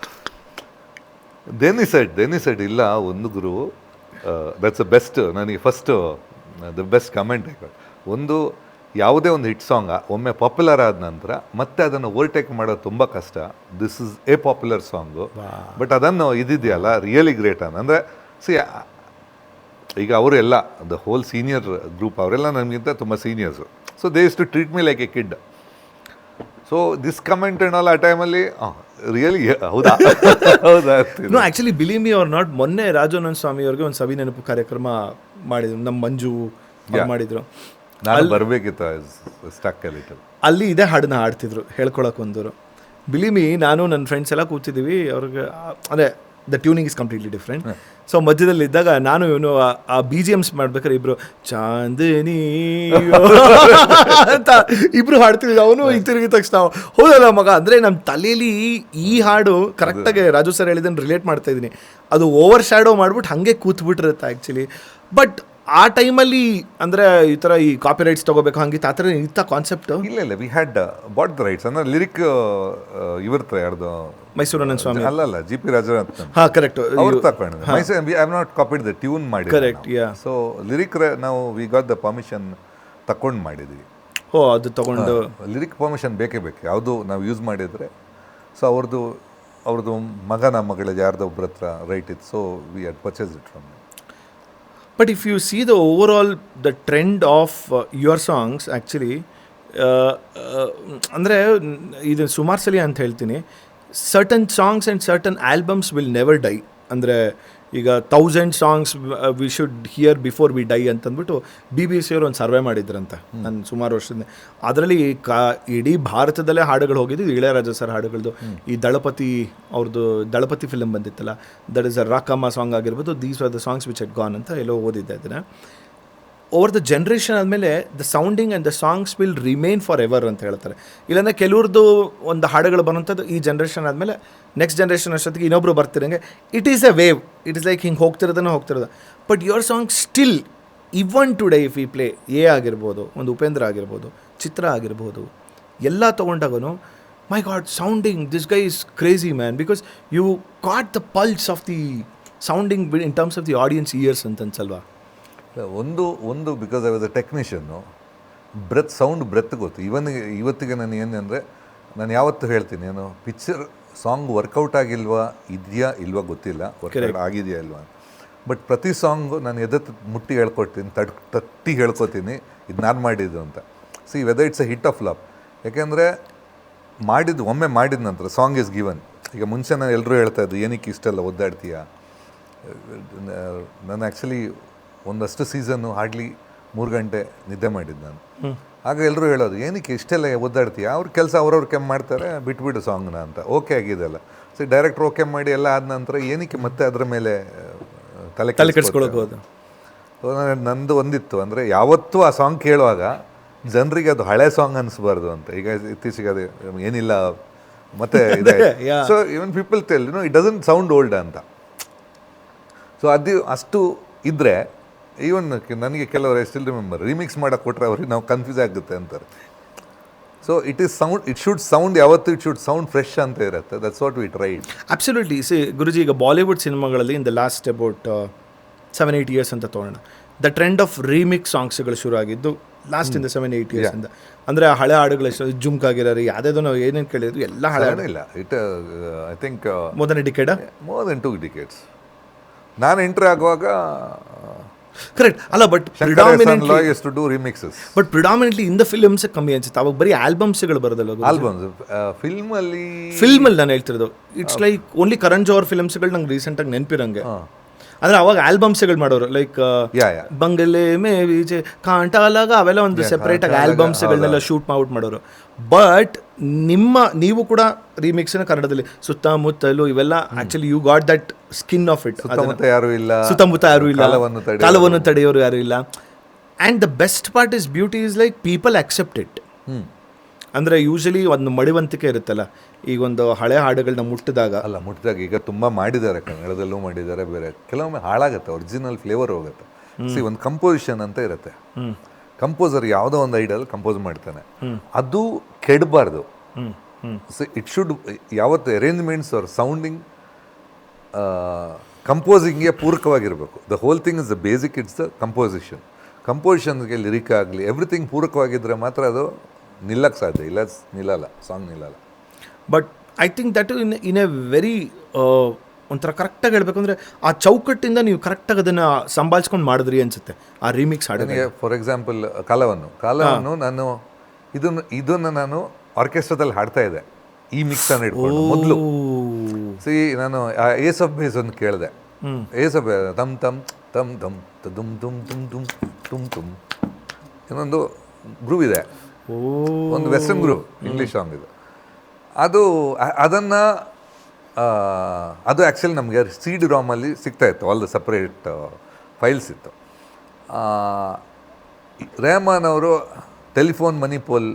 ದೆನ್ ಈ ಸೈಡ್ ಇಲ್ಲ ಒಂದು ಗುರು, ದಟ್ಸ್ ದ ಬೆಸ್ಟ್. ನನಗೆ ಫಸ್ಟು ದ ಬೆಸ್ಟ್ ಕಮೆಂಟ್ ಒಂದು ಯಾವುದೇ ಒಂದು ಹಿಟ್ ಸಾಂಗ್ ಒಮ್ಮೆ ಪಾಪ್ಯುಲರ್ ಆದ ನಂತರ ಮತ್ತೆ ಅದನ್ನು ಓವರ್ಟೇಕ್ ಮಾಡೋದು ತುಂಬ ಕಷ್ಟ. This is A popular song, but ಅದನ್ನು ಇದಿದೆಯಲ್ಲ ರಿಯಲಿ ಗ್ರೇಟ್ ಅಂದರೆ ಈಗ ಅವರೆಲ್ಲ ದ ಹೋಲ್ ಸೀನಿಯರ್ ಗ್ರೂಪ್ ಅವರೆಲ್ಲ ನನಗಿಂತ ತುಂಬ seniors. So they is to treat me like a kid. So this comment and all ಆ ಟೈಮಲ್ಲಿ ರಿಯಲಿ ಹೌದಾ ಹೌದಾ. No actually believe me or not, ಮೊನ್ನೆ ರಾಜು ಅನಂತ ಸ್ವಾಮಿ ಅವ್ರಿಗೆ ಒಂದು ಸವಿ ನೆನಪು ಕಾರ್ಯಕ್ರಮ ಮಾಡಿದ್ರು, ನಮ್ಮ ಮಂಜು ಮಾಡಿದ್ರು. ನಾನು ಬರಬೇಕಿತ್ತು ಸ್ಟಕ್ ಅಲ್ಲಿ ಇದೇ ಹಾಡನ್ನ ಹಾಡ್ತಿದ್ರು, ಹೇಳ್ಕೊಳಕ್ಕೆ ಒಂದವರು. ಬಿಲೀವ್ ಮಿ, ನಾನು ನನ್ನ ಫ್ರೆಂಡ್ಸ್ ಎಲ್ಲ ಕೂತಿದ್ದೀವಿ, ಅವ್ರಿಗೆ ಅದೇ the tuning is completely different. So ಮಧ್ಯದಲ್ಲಿ ಇದ್ದಾಗ ನಾನು ಇವನು ಆ ಬಿ ಜಿ ಎಮ್ಸ್ ಮಾಡ್ಬೇಕಾದ್ರೆ ಇಬ್ರು ಚಾಂದಿನಿ ಅಂತ ಇಬ್ರು ಹಾಡ್ತಿದ್ವಿ. ಅವನು ಈಗ ತಿರುಗಿ ತಕ್ಷಣ ಹೌದಲ್ಲ ಮಗ, ಅಂದರೆ ನಮ್ಮ ತಲೆಯಲ್ಲಿ ಈ ಹಾಡು ಕರೆಕ್ಟಾಗಿ ರಾಜು ಸರ್ ಹೇಳಿದ್ದನ್ನು ರಿಲೇಟ್ ಮಾಡ್ತಾ ಇದ್ದೀನಿ. ಅದು ಓವರ್ ಶ್ಯಾಡೋ ಮಾಡ್ಬಿಟ್ಟು ಹಾಗೆ ಕೂತ್ಬಿಟ್ಟಿರುತ್ತೆ ಆ್ಯಕ್ಚುಲಿ. ಬಟ್ ಆ ಟೈಮಲ್ಲಿ ಅಂದರೆ ಈ ಥರ ಈ ಕಾಪಿ ರೈಟ್ಸ್ ತೊಗೋಬೇಕು ಹಂಗಿತ್ತು, ಆ ಥರ ಇತ್ತ ಕಾನ್ಸೆಪ್ಟು? ಇಲ್ಲ we had bought the rights ಅಂದರೆ ಲಿರಿಕ್ ಇವ್ರ ಯಾರ್ದು ಮೈಸೂರು ಅನಂತ ಸ್ವಾಮಿ ಅಲ್ಲ ಜಿ.ಪಿ. ರಾಜರತ್ನಂ. ಹಾಂ ಕರೆಕ್ಟ್, ಅವ್ರು ತಗೊಂಡು I have not copied the tune ಮಾಡಿ. ಕರೆಕ್ಟ್, ಯಾ. ಸೊ ಲಿರಿಕ್ ನಾವು ವಿ ಗಾಟ್ ದ ಪರ್ಮಿಷನ್ ತಗೊಂಡು ಮಾಡಿದ್ವಿ. ಅದು ತಗೊಂಡು ಲಿರಿಕ್ ಪರ್ಮಿಷನ್ ಬೇಕೇ ಬೇಕು ಯಾವುದು ನಾವು ಯೂಸ್ ಮಾಡಿದರೆ. ಸೊ ಅವ್ರದ್ದು ಮಗನ ಮಗಳಿಗೆ ಯಾರ್ದು ಒಬ್ಬರ ಹತ್ರ ರೈಟ್ ಇತ್ತು. So we had purchase it from. But if you see the overall, the trend of your songs actually, ಅಂದರೆ ಇದು ಸುಮಾರು ಸಲ ಅಂತ ಹೇಳ್ತೀನಿ, certain songs and certain albums will never dye. ಅಂದರೆ ಈಗ 1000 songs we should here before we die ಅಂತಂದ್ಬಿಟ್ಟು BBC ಅವರು ಒಂದು ಸರ್ವೆ ಮಾಡಿದ್ರಂತೆ ನಾನು ಸುಮಾರು ವರ್ಷದಿಂದ. ಅದರಲ್ಲಿ ಇಡೀ ಭಾರತದಲ್ಲೇ ಹಾಡುಗಳು ಹೋಗಿದ್ದು ಇಳೆಯರಾಜ ಸರ್ ಹಾಡುಗಳದ್ದು. ಈ ದಳಪತಿ ಫಿಲಮ್ ಬಂದಿತ್ತಲ್ಲ, that is a Rakkamma song ಆಗಿರ್ಬೋದು, these are the songs which had gone ಅಂತ ಎಲ್ಲೋ ಓದಿದ್ದೆ ಅದನ್ನು. ಓವರ್ ದ ಜನ್ರೇಷನ್ ಆದಮೇಲೆ the sounding and the songs will remain for ever ಅಂತ ಹೇಳ್ತಾರೆ. ಇಲ್ಲಾಂದರೆ ಕೆಲವ್ರದ್ದು ಒಂದು ಹಾಡುಗಳು ಬರುವಂಥದ್ದು ಈ ಜನ್ರೇಷನ್ ಆದಮೇಲೆ ನೆಕ್ಸ್ಟ್ ಜನ್ರೇಷನ್ ಅಷ್ಟೊತ್ತಿಗೆ ಇನ್ನೊಬ್ರು ಬರ್ತಿರಂಗೆ it is a wave, it is like ಹಿಂಗೆ ಹೋಗ್ತಿರೋದು. But your song still even today if ಈ ಪ್ಲೇ ಆಗಿರ್ಬೋದು, ಒಂದು ಉಪೇಂದ್ರ ಆಗಿರ್ಬೋದು, ಚಿತ್ರ ಆಗಿರ್ಬೋದು, ಎಲ್ಲ ತೊಗೊಂಡಾಗೂ my god sounding this guy is crazy man, because you got the pulse of the sounding in terms of the audience ears ಅಂತ ಅನ್ಸಲ್ವಾ? ಒಂದು because I was a technician, sound breath ಗೊತ್ತು. ಇವತ್ತಿಗೆ ನಾನು ಏನಂದರೆ ನಾನು ಯಾವತ್ತೂ ಹೇಳ್ತೀನಿ, ಏನು ಪಿಕ್ಚರ್ ಸಾಂಗ್ ವರ್ಕೌಟ್ ಆಗಿಲ್ವಾ ಇಲ್ವಾ ಗೊತ್ತಿಲ್ಲ, ವರ್ಕೌಟ್ ಆಗಿದೆಯಾ ಇಲ್ವಾ. ಬಟ್ ಪ್ರತಿ ಸಾಂಗು ನಾನು ಮುಟ್ಟಿ ಹೇಳ್ಕೊಡ್ತೀನಿ, ತಟ್ಟಿ ಹೇಳ್ಕೊತೀನಿ ಇದು ನಾನು ಮಾಡಿದ್ದು ಅಂತ. See whether it's A hit of love. ಯಾಕೆಂದರೆ ಒಮ್ಮೆ ಮಾಡಿದ ನಂತರ ಸಾಂಗ್ ಇಸ್ ಗಿವನ್. ಈಗ ಮುಂಚೆ ನಾನು ಎಲ್ಲರೂ ಹೇಳ್ತಾಯಿದ್ದು ಏನಕ್ಕೆ ಇಷ್ಟೆಲ್ಲ ಒದ್ದಾಡ್ತೀಯ. ನಾನು ಆ್ಯಕ್ಚುಲಿ ಒಂದಷ್ಟು ಸೀಸನ್ನು ಹಾರ್ಡ್ಲಿ 3 ಗಂಟೆ ನಿದ್ದೆ ಮಾಡಿದ್ದು ನಾನು. ಆಗ ಎಲ್ಲರೂ ಹೇಳೋದು ಏನಕ್ಕೆ ಇಷ್ಟೆಲ್ಲ ಒದ್ದಾಡ್ತೀಯ, ಅವ್ರ ಕೆಲಸ ಅವ್ರವ್ರು ಮಾಡ್ತಾರೆ, ಬಿಟ್ಬಿಡು ಸಾಂಗ್ನ ಅಂತ. ಓಕೆ ಆಗಿದೆಲ್ಲ. ಸೊ ಡೈರೆಕ್ಟ್ರ್ ಓಕೆ ಮಾಡಿ ಎಲ್ಲ ಆದ ನಂತರ ಏನಕ್ಕೆ ಮತ್ತೆ ಅದರ ಮೇಲೆ ತಲೆ ಕೆಡಿಸ್ಕೊಳ್ಳೋದು. ನಂದು ಒಂದಿತ್ತು ಅಂದರೆ ಯಾವತ್ತೂ ಆ ಸಾಂಗ್ ಕೇಳುವಾಗ ಜನರಿಗೆ ಅದು ಹಳೆ ಸಾಂಗ್ ಅನಿಸ್ಬಾರ್ದು ಅಂತ. ಈಗ ಇತ್ತೀಚೆಗೆ ಅದು ಏನಿಲ್ಲ ಮತ್ತೆ ಇದೆ. So even people tell it doesn't sound old ಅಂತ. ಸೊ ಅಷ್ಟು ಇದ್ದರೆ ಈವನ್ ನನಗೆ ಕೆಲವರು ಸ್ಟಿಲ್ ರಿಮೆಂಬರ್ ರಿಮಿಕ್ಸ್ ಮಾಡೋಕೆ ಕೊಟ್ಟರೆ ಅವ್ರಿಗೆ ನಾವು ಕನ್ಫ್ಯೂಸ್ ಆಗುತ್ತೆ ಅಂತಾರೆ. ಸೊ ಇಟ್ ಶುಡ್ ಸೌಂಡ್ ಯಾವತ್ತು ಇಟ್ ಶುಡ್ ಸೌಂಡ್ ಫ್ರೆಶ್ ಅಂತ ಇರುತ್ತೆ. That's what we tried. Absolutely. See Guruji, ಈಗ ಬಾಲಿವುಡ್ ಸಿನಿಮಾಗಳಲ್ಲಿ in the last about 7-8 years ಅಂತ ತೊಗೊಳ್ಳೋಣ, ದ ಟ್ರೆಂಡ್ ಆಫ್ ರೀಮಿಕ್ಸ್ ಸಾಂಗ್ಸ್ಗಳು ಶುರು ಆಗಿದ್ದು ಲಾಸ್ಟ್ ಇನ್ ದ 7-8 ಇಯರ್ಸ್ ಇಂದ. ಅಂದರೆ ಹಳೆ ಹಾಡುಗಳು ಎಷ್ಟು ಜುಮ್ಕಾಗಿರೋರು ಯಾವುದೇ ನಾವು ಏನೇನು ಕೇಳಿದ್ರು ಎಲ್ಲ ಹಳೆ ಇಲ್ಲ. I think more than than 2 decades. ನಾನು ಎಂಟ್ರಿ ಆಗುವಾಗ ಕರೆಕ್ಟ್ ಅಲ್ಲ, but predominantly in the films ಕಮ್ಮಿ ಅನ್ಸುತ್ತೆ. ಅವಾಗ ಬರೀ ಆಲ್ಬಮ್ಸ್ಗಳು ಬರೋದಲ್ಲ. ಫಿಲ್ಮಲ್ಲಿ ನಾನು ಹೇಳ್ತಿರೋದು it's like only Karan Johar ಫಿಲ್ಮ್ಸ್ಗಳು ನಂಗೆ ರೀಸೆಂಟಾಗಿ ನೆನಪಿರಂಗೆ. ಅಂದರೆ ಅವಾಗ ಆಲ್ಬಮ್ಸ್ಗಳು ಮಾಡೋರು, ಲೈಕ್ ಬಂಗಲೆ ಮೇ ವಿಜಯ್ ಕಾಂಟಾಲಾಗ ಅವೆಲ್ಲ ಒಂದು ಸೆಪ್ರೇಟಾಗಿ ಆಲ್ಬಮ್ಸ್ಗಳನ್ನೆಲ್ಲ ಶೂಟ್ ಮಾಡೋರು. ಬಟ್ ನೀವು ಕೂಡ ರೀಮಿಕ್ಸ್ನ ಕನ್ನಡದಲ್ಲಿ ಸುತ್ತಮುತ್ತಲು ಇವೆಲ್ಲ actually you got that skin of it. ಸುತ್ತಮುತ್ತ ಯಾರು ಇಲ್ಲ, ಸುತ್ತಮುತ್ತ ಯಾರು ಇಲ್ಲ, ಕಾಲವನ್ನು ಕಾಲವನ್ನು ತಡೆಯೋರು ಯಾರು ಇಲ್ಲ. And the best part is beauty is like people accept it. ಅಂದರೆ ಯೂಶಲಿ ಒಂದು ಮಡಿವಂತಿಕೆ ಇರುತ್ತಲ್ಲ, ಈಗ ಒಂದು ಹಳೆ ಹಾಡುಗಳನ್ನ ಮುಟ್ಟಿದಾಗ ಈಗ ತುಂಬ ಮಾಡಿದ್ದಾರೆ, ಕನ್ನಡದಲ್ಲೂ ಮಾಡಿದ್ದಾರೆ, ಬೇರೆ ಕೆಲವೊಮ್ಮೆ ಹಾಳಾಗುತ್ತೆ, ಒರಿಜಿನಲ್ ಫ್ಲೇವರ್ ಹೋಗುತ್ತೆ. ಒಂದು ಕಂಪೋಸಿಷನ್ ಅಂತ ಇರುತ್ತೆ. ಕಂಪೋಸರ್ ಯಾವುದೋ ಒಂದು ಐಡಲ್ ಕಂಪೋಸ್ ಮಾಡ್ತಾನೆ, ಅದು ಕೆಡಬಾರ್ದು. ಇಟ್ ಶುಡ್ ಯಾವತ್ತು ಅರೇಂಜ್ಮೆಂಟ್ಸ್ ಅವ್ರ ಸೌಂಡಿಂಗ್ ಕಂಪೋಸಿಂಗ್ಗೆ ಪೂರಕವಾಗಿರಬೇಕು. The whole thing is the basic, it's the ಕಂಪೋಸಿಷನ್ಗೆ ಲಿರಿಕ್ ಆಗಲಿ ಎವ್ರಿಥಿಂಗ್ ಪೂರಕವಾಗಿದ್ದರೆ ಮಾತ್ರ ಅದು ನಿಲ್ಲಕ್ಕೆ ಸಾಧ್ಯ, ಇಲ್ಲ ನಿಲ್ಲಲ್ಲ, ಸಾಂಗ್ ನಿಲ್ಲಲ್ಲ. But I think that in a very ಒಂಥರ ಕರೆಕ್ಟಾಗಿ ಹೇಳ್ಬೇಕಂದ್ರೆ ಆ ಚೌಕಟ್ಟಿಂದ ನೀವು ಕರೆಕ್ಟಾಗಿ ಅದನ್ನು ಸಂಭಾಳಿಸ್ಕೊಂಡು ಮಾಡಿದ್ರಿ ಅನ್ಸುತ್ತೆ ಆ ರೀಮಿಕ್ಸ್ ಹಾಡಿಗೆ. ಫಾರ್ ಎಕ್ಸಾಂಪಲ್ ಕಾಲವನ್ನು ನಾನು ಇದನ್ನು ನಾನು ಆರ್ಕೆಸ್ಟ್ರಾದಲ್ಲಿ ಹಾಡ್ತಾ ಇದ್ದೆ, ಈ ಮಿಕ್ಸ್ ಅನ್ನು ಇಟ್ಕೊಂಡು ಮೊದಲು. ನಾನು ಏಸ್ ಆಫ್ ಬೇಸ್ ಒಂದು ಕೇಳಿದೆ, ಏಸ್ ಆಫ್ ತಮ್ ತಮ್ ತಮ್ ತಮ್ ತುಮ್ ತುಮ್ ತುಮ್ ತುಮ್ ತುಮ್ ತುಮ್ ಇನ್ನೊಂದು ಗ್ರೂವ್ ಇದೆ, ಒಂದು ವೆಸ್ಟರ್ನ್ ಗ್ರೂವ್, ಇಂಗ್ಲೀಷ್ ಸಾಂಗ್ ಇದು. ಅದನ್ನು ಅದು ಆ್ಯಕ್ಚುಲಿ ನಮಗೆ CD ROM-ಅಲ್ಲಿ ಸಿಗ್ತಾಯಿತ್ತು, ಆಲ್ ದ ಸಪ್ರೇಟ್ ಫೈಲ್ಸ್ ಇತ್ತು. ರೆಹಮಾನ್ ಅವರು ಟೆಲಿಫೋನ್ ಮನಿಪೋಲ್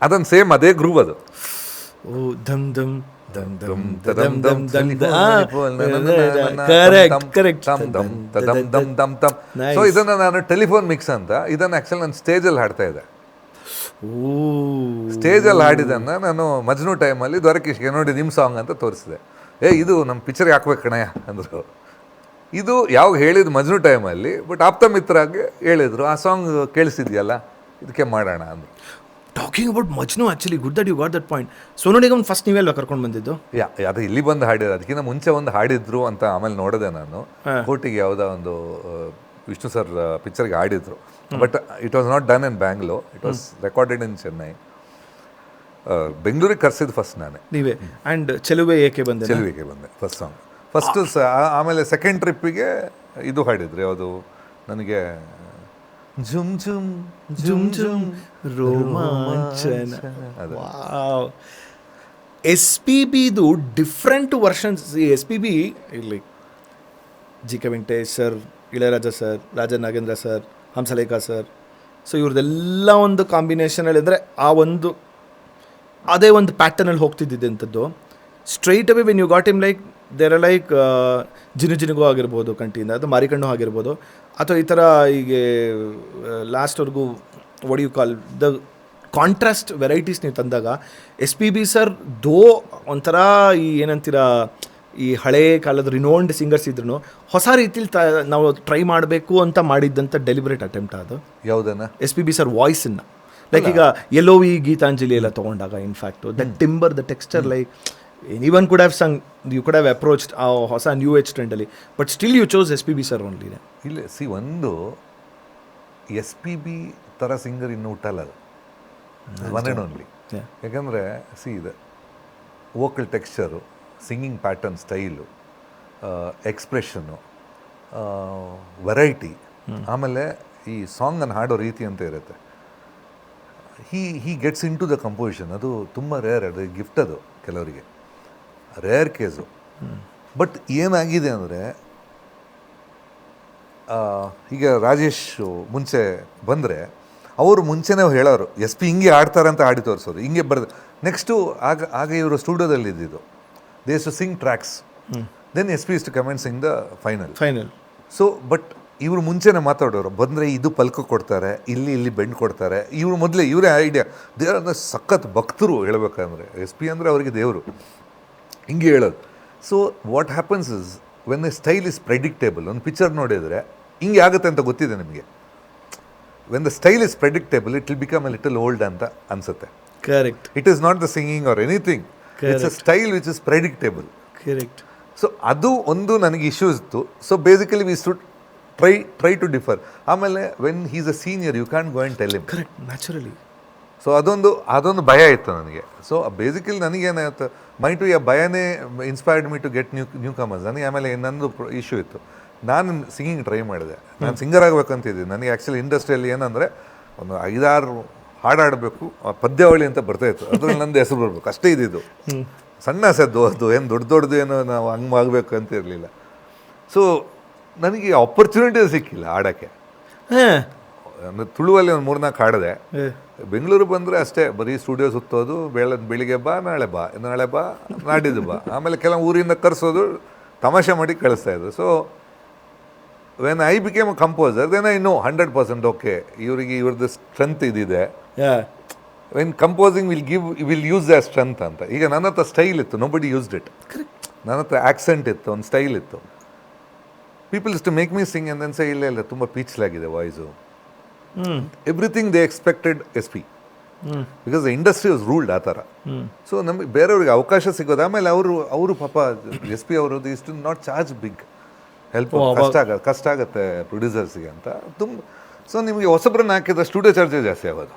ಅದನ್ನು ಸೇಮ್ ಅದೇ ಗ್ರೂವ್ ಅದು. ದಮ್ ದಮ್ ಸೊ ಇದನ್ನು ನಾನು ಟೆಲಿಫೋನ್ ಮಿಕ್ಸ್ ಅಂತ ಇದನ್ನು ಆ್ಯಕ್ಚುಲಿ ನಾನು ಸ್ಟೇಜಲ್ಲಿ ಹಾಡ್ತಾ ಇದ್ದೆ. ಸ್ಟೇಜಲ್ಲಿ ಹಾಡಿದ್ದನ್ನು ನಾನು ಮಜ್ನು ಟೈಮಲ್ಲಿ ದ್ವಾರಕೀಶ್ಗೆ ನೋಡಿ ನಿಮ್ಮ ಸಾಂಗ್ ಅಂತ ತೋರಿಸಿದೆ. ಇದು ನಮ್ಮ ಪಿಕ್ಚರ್ಗೆ ಹಾಕ್ಬೇಕು ಕಣಯ್ಯ ಅಂದರು. ಇದು ಯಾವಾಗ ಹೇಳಿದ್ದು ಮಜ್ನು ಟೈಮಲ್ಲಿ, ಬಟ್ ಆಪ್ತ ಮಿತ್ರಾಗೆ ಹೇಳಿದರು, ಆ ಸಾಂಗ್ ಕೇಳಿಸಿದ್ಯಲ್ಲ ಇದಕ್ಕೆ ಮಾಡೋಣ ಅಂದರು. Talking about Majnu, actually good that you got that point. Sonu Nigam first ನೀವೆಲ್ಲ ಕರ್ಕೊಂಡು ಬಂದಿದ್ದು? ಅದು ಇಲ್ಲಿ ಬಂದು ಹಾಡಿದ್ರು, ಅದಕ್ಕಿಂತ ಮುಂಚೆ ಒಂದು ಹಾಡಿದ್ರು ಅಂತ ಆಮೇಲೆ ನೋಡಿದೆ ನಾನು. ಕೋಟಿಗೆ ಯಾವುದೋ ಒಂದು ವಿಷ್ಣು ಸರ್ ಪಿಕ್ಚರ್ಗೆ ಹಾಡಿದ್ರು, but it was not done in Bangalore, it was recorded in Chennai. ಬೆಂಗಳೂರಿಗೆ ಕರ್ಸಿದ್ದು ಫಸ್ಟ್ ನಾನೇ. ನೀವೇ? ಆ್ಯಂಡ್ ಚೆಲುವೆ ಏಕೆ ಬಂದೆ ಫಸ್ಟ್ ಸಾಂಗ್ ಫಸ್ಟು. ಆಮೇಲೆ ಸೆಕೆಂಡ್ ಟ್ರಿಪ್ಪಿಗೆ ಇದು ಹಾಡಿದ್ರು, ಯಾವುದು ನನಗೆ ಜುಮ್ ಜುಮ್ ಜುಮ್ ಜುಮ್ ರೋಮಾಂಚನ. SPBದು ಡಿಫ್ರೆಂಟ್ ವರ್ಷನ್ಸ್. SPB ಇಲ್ಲಿ GK Venkatesh sir, Ilaiyaraaja sir, Rajan Nagendra sir, Hamsalekha sir, so ಇವ್ರದ್ದೆಲ್ಲ ಒಂದು ಕಾಂಬಿನೇಷನಲ್ಲಿ ಅಂದರೆ ಅದೇ ಒಂದು ಪ್ಯಾಟರ್ನಲ್ಲಿ ಹೋಗ್ತಿದ್ದಿದ್ದಂಥದ್ದು. Straight away when you got him like there are like ಜಿನುಗೋ ಆಗಿರ್ಬೋದು ಕಂಟಿಯಿಂದ, ಅದು ಮಾರಿಕಣ್ಣು ಆಗಿರ್ಬೋದು, ಅಥವಾ ಈ ಥರ ಈಗ ಲಾಸ್ಟ್ವರೆಗೂ what you call the contrast varieties ನೀವು ತಂದಾಗ SPB ಸರ್ ಒಂಥರ ಈ ಏನಂತೀರ ಈ ಹಳೇ ಕಾಲದ ರಿನೋನ್ಡ್ ಸಿಂಗರ್ಸ್ ಇದ್ರು ಹೊಸ ರೀತಿಲಿ ನಾವು ಟ್ರೈ ಮಾಡಬೇಕು ಅಂತ ಮಾಡಿದ್ದಂಥ ಡೆಲಿಬ್ರೇಟ್ ಅಟೆಂಪ್ಟ್ ಅದು. ಯಾವುದನ್ನು? SPB ಸರ್ ವಾಯ್ಸನ್ನು, ಲೈಕ್ ಈಗ LOV ಗೀತಾಂಜಲಿ ಎಲ್ಲ ತೊಗೊಂಡಾಗ in fact the timbre, the texture, like anyone could have sung, you could have approached ಆ ಹೊಸ ನ್ಯೂ ಏಜ್ ಟ್ರೆಂಡಲ್ಲಿ, but still you chose SPB sir only. ಇಲ್ಲ ಒಂದು SPB ಥರ ಸಿಂಗರ್ ಇನ್ನೂ ಹುಟ್ಟಲ್ಲ, ಅದು ಒನ್ ಆ್ಯಂಡ್ ಓನ್ಲಿ. ಯಾಕಂದರೆ ಇದು vocal texture, singing pattern, style, expression, variety, ಆಮೇಲೆ ಈ ಸಾಂಗನ್ನು ಹಾಡೋ ರೀತಿ ಅಂತ ಇರುತ್ತೆ. He gets in to the composition. ಅದು ತುಂಬ ರೇರ್, ಅದು ಗಿಫ್ಟ್, ಅದು ಕೆಲವರಿಗೆ ರೇರ್ ಕೇಸು. ಬಟ್ ಏನಾಗಿದೆ ಅಂದರೆ ಈಗ ರಾಜೇಶ್ ಮುಂಚೆ ಬಂದರೆ ಅವರು ಮುಂಚೆನೇ ಹೇಳೋರು SP ಹಿಂಗೆ ಆಡ್ತಾರೆ ಅಂತ ಹಾಡಿ ತೋರಿಸೋರು, ಹಿಂಗೆ ಬರೆದು ನೆಕ್ಸ್ಟು ಆಗ ಇವರು ಸ್ಟುಡಿಯೋದಲ್ಲಿ ಇದ್ದಿದ್ದು, they to sing tracks, then SP is to come and sing the final. So but ಇವರು ಮುಂಚೆನೇ ಮಾತಾಡೋರು, ಬಂದರೆ ಇದು ಪಲ್ಕ ಕೊಡ್ತಾರೆ, ಇಲ್ಲಿ ಬೆಂಡ್ ಕೊಡ್ತಾರೆ, ಇವರು ಮೊದಲೇ ಇವರೇ ಐಡಿಯಾ. ದೇವರ ಸಖತ್ ಭಕ್ತರು ಹೇಳ್ಬೇಕಂದ್ರೆ, SP ಅಂದರೆ ಅವರಿಗೆ ದೇವರು, ಹಿಂಗೆ ಹೇಳೋದು. So what happens is when a style is predictable, ಒಂದು ಪಿಕ್ಚರ್ ನೋಡಿದರೆ ಹಿಂಗೆ ಆಗುತ್ತೆ ಅಂತ ಗೊತ್ತಿದೆ ನಿಮಗೆ. When the style is predictable it will become a little old ಅಂತ ಅನಿಸುತ್ತೆ. Correct. It is not the singing or anything, it's a style which is predictable. Correct. So ಅದು ಒಂದು ನನಗೆ ಇಶ್ಯೂ ಇತ್ತು. So basically we should try to differ. ಆಮೇಲೆ when he is a senior you can go and tell him. Correct, naturally. So ಅದೊಂದು ಭಯ ಇತ್ತು ನನಗೆ. So basically ನನಗೇನಾಯ್ತು, ಮೈ ಟು ಎ ಭಯನೇ inspired me to get newcomers. ನನಗೆ ಆಮೇಲೆ ನಂದು ಇಶ್ಯೂ ಇತ್ತು, ನಾನು ಸಿಂಗಿಂಗ್ ಟ್ರೈ ಮಾಡಿದೆ, ನಾನು ಸಿಂಗರ್ ಆಗಬೇಕಂತಿದ್ದೀನಿ. ನನಗೆ ಆ್ಯಕ್ಚುಲಿ ಇಂಡಸ್ಟ್ರಿಯಲ್ಲಿ ಏನಂದರೆ ಒಂದು 5-6 ಹಾಡಾಡಬೇಕು, ಆ ಪದ್ಯಾವಳಿ ಅಂತ ಬರ್ತಾಯಿತ್ತು, ಅದ್ರಲ್ಲಿ ನಂದು ಹೆಸರು ಬರಬೇಕು, ಅಷ್ಟೇ ಇದ್ದಿದ್ದು. ಸಣ್ಣ ಸದ್ದು ಅದು, ಏನು ದೊಡ್ಡದು ಏನೋ ನಾವು ಹಂಗೆ ಆಗಬೇಕು ಅಂತ ಇರಲಿಲ್ಲ. ಸೊ ನನಗೆ ಆಪರ್ಚುನಿಟಿ ಸಿಕ್ಕಿಲ್ಲ ಆಡೋಕ್ಕೆ. ಅಂದರೆ ತುಳುವಲ್ಲಿ ಒಂದು 3-4 ಹಾಡಿದೆ. ಬೆಂಗಳೂರು ಬಂದರೆ ಅಷ್ಟೇ, ಬರೀ ಸ್ಟುಡಿಯೋ ಸುತ್ತೋದು, ಬೆಳಿಗ್ಗೆ ಬಾ, ನಾಳೆ ಬಾ, ನಾಡಿದ್ದು ಬಾ, ಆಮೇಲೆ ಕೆಲವು ಊರಿಂದ ಕರೆಸೋದು, ತಮಾಷೆ ಮಾಡಿ ಕಳಿಸ್ತಾಯಿದ್ರು. So when I became a composer then I know 100% okay, ಇವ್ರದ್ದು ಸ್ಟ್ರೆಂತ್ ಇದಿದೆ. When composing will use the strength ಅಂತ. ಈಗ ನನ್ನ ಹತ್ರ ಸ್ಟೈಲ್ ಇತ್ತು, ನೋಬಡಿ ಯೂಸ್ಡ್ ಇಟ್. ನನ್ನ ಹತ್ರ ಆ್ಯಕ್ಸೆಂಟ್ ಇತ್ತು, ಒಂದು ಸ್ಟೈಲ್ ಇತ್ತು. People is to make me sing and then say ಇಲ್ಲ ತುಂಬ ಪೀಚ್ಲಾಗಿದೆ voice. Everything they expected SP, because the industry was ruled ಆ ಥರ. ಸೊ ನಮಗೆ ಬೇರೆಯವ್ರಿಗೆ ಅವಕಾಶ ಸಿಗೋದು. ಆಮೇಲೆ ಅವರು ಪಾಪ SP ಅವರು is to not charge big, help ಕಷ್ಟ ಆಗುತ್ತೆ ಪ್ರೊಡ್ಯೂಸರ್ಸಿಗೆ ಅಂತ ತುಂಬ. ಸೊ ನಿಮಗೆ ಹೊಸಬ್ರನ್ನ ಹಾಕಿದ್ರೆ ಸ್ಟುಡಿಯೋ ಚಾರ್ಜೇ ಜಾಸ್ತಿ ಆಗೋದು.